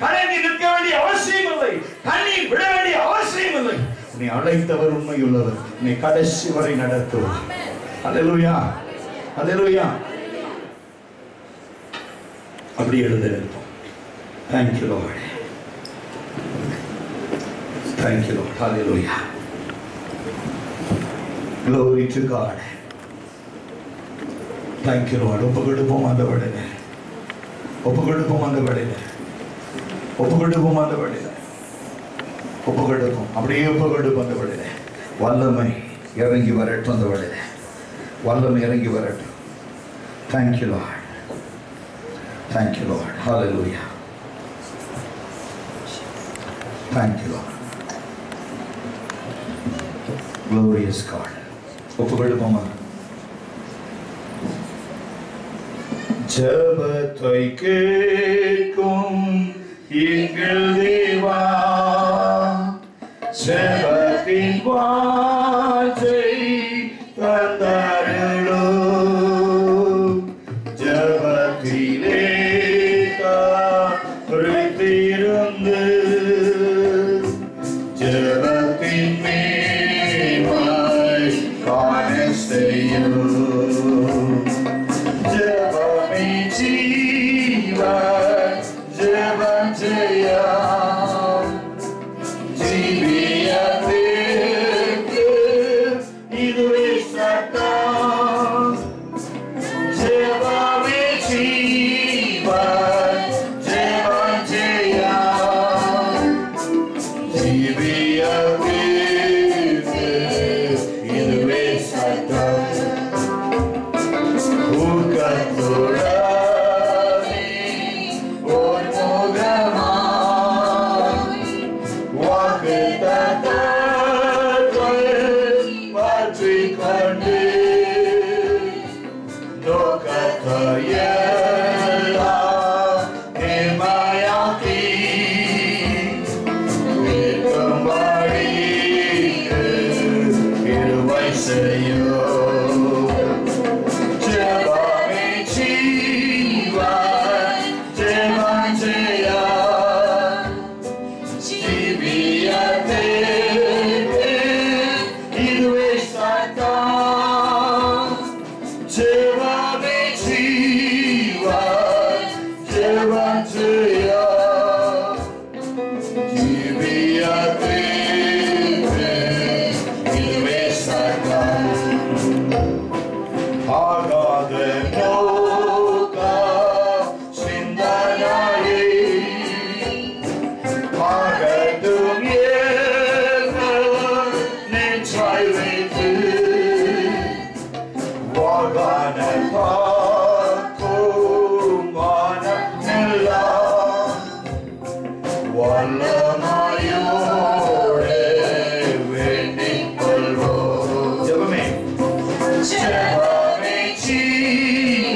கலங்கி நிற்க வேண்டிய அவசியம் இல்லை, கண்ணீர் விட வேண்டிய அவசியம் இல்லை. நீ அழைத்தவர் உண்மையுள்ளவர், நீ கடைசி வரை நடத்துவார். அல்லேலூயா, அல்லேலூயா. அப்படி எழுந்திருப்போம். Thank you Lord. Thank you Lord. Hallelujah. Glory to God. Thank you Lord. ஒப்புக்கொடுப்போம் ஆண்டவரே, ஒப்புக்கொடுப்போம் ஆண்டவரே, ஒப்புக்கொடுப்போம் ஆண்டவரே, ஒப்புக்கொடுப்போம். அப்படியே ஒப்புக்கொடுப்போம் ஆண்டவரே. வல்லமை இறங்கி வரட்டும் ஆண்டவரே, வல்லமை இறங்கி வரட்டும். Thank you Lord. Thank you Lord. Hallelujah. Thank you Lord. Glorious God. ஒப்புக்கொடுப்போமா? ஜெபத்தை கேட்கும் எங்கள் தேவா, ஜெபத்தின் வாஞ்சை தந்தருளும், ஜெபத்திலே காத்திருந்து ஜெபத்தின் மேன்மை காண செய்யும். ஜெபமே ஜீவன், ஜெபம் ஜெயம், ஜீவியத்திற்கு இதுவே சட்டம். ஜெபமே ஜீவன், ஜெபம் ஜெயம், ஜீவியத்திற்கு இதுவே சட்டம். ஊக்கத்துடனே ஓர் முகமாய் வாக்குத்தத்தத்தை பற்றிக் கொண்டு நோக்கத்தையெல்லாம் நேர்மையாக்கி நிற்கும்படிக்கு கிருபை செய்யும். ஜெபமே ஜீவன், ஜெபம் ஜெயம், ஜீவியத்திற்கு இதுவே சட்டம். ஜெபமே ஜீவன், ஜெபம் ஜெயம், ஜீவியத்திற்கு இதுவே சட்டம். ஆகாத நோக்க சிந்தனையை ஆகட்டும் நெஞ்சாய் வைத்து வாகான பார்க்கும் வானமெல்லாம் வல்லமையோடு வேண்டிக் கொள்வோம். ஜெபமே ஜெபமே ஜீவன்,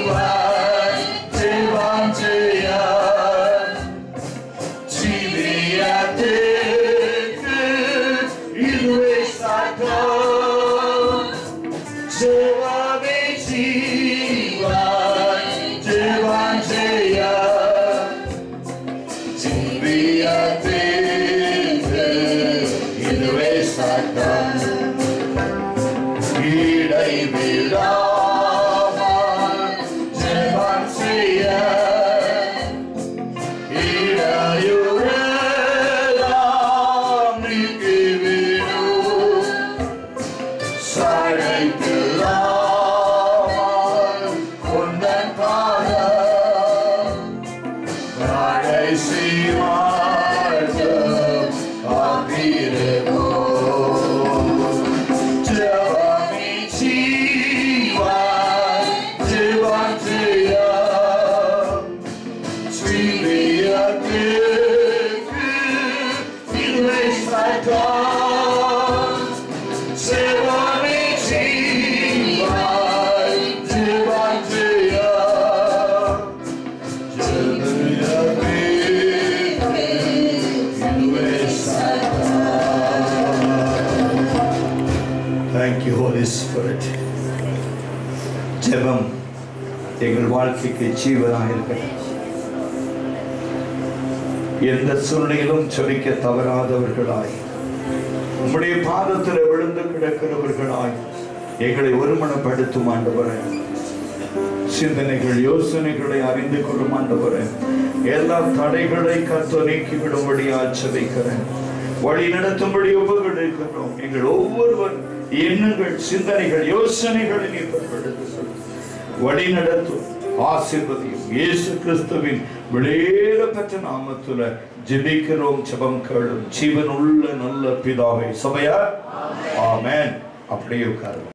ஜெபம் எங்கள் வாழ்க்கைக்கு ஜீவனாக இருக்கட்டும். எந்த சூழ்நிலையிலும் ஜெபிக்க தவறாதவர்களாய், உம்முடைய பாதத்தில் விழுந்து கிடக்கிறவர்களாய் எங்களை ஒருமனப்படுத்தும் ஆண்டவரே. சிந்தனைகள் யோசனைகளை அறிந்து கொள்ளும் ஆண்டவரே. எல்லா தடைகளை கர்த்தர் நீக்கிவிடும்படியாக ஜெபிக்கிறேன். வழி நடத்தும்படி ஒப்புக்கொடுக்கிறோம். எங்கள் ஒவ்வொருவர் எண்ணங்கள், சிந்தனைகள், யோசனைகளை நீ பயன்படுத்த வழி நடத்தும், ஆசீர்வதியும். இயேசு கிறிஸ்துவின் வெளியேறப்பட்ட நாமத்துல ஜெபிக்கிறோம். ஜெபம் கேளும் ஜீவனுள்ள நல்ல பிதாவே. சபையா ஆமென். அப்படியே உட்காருங்க.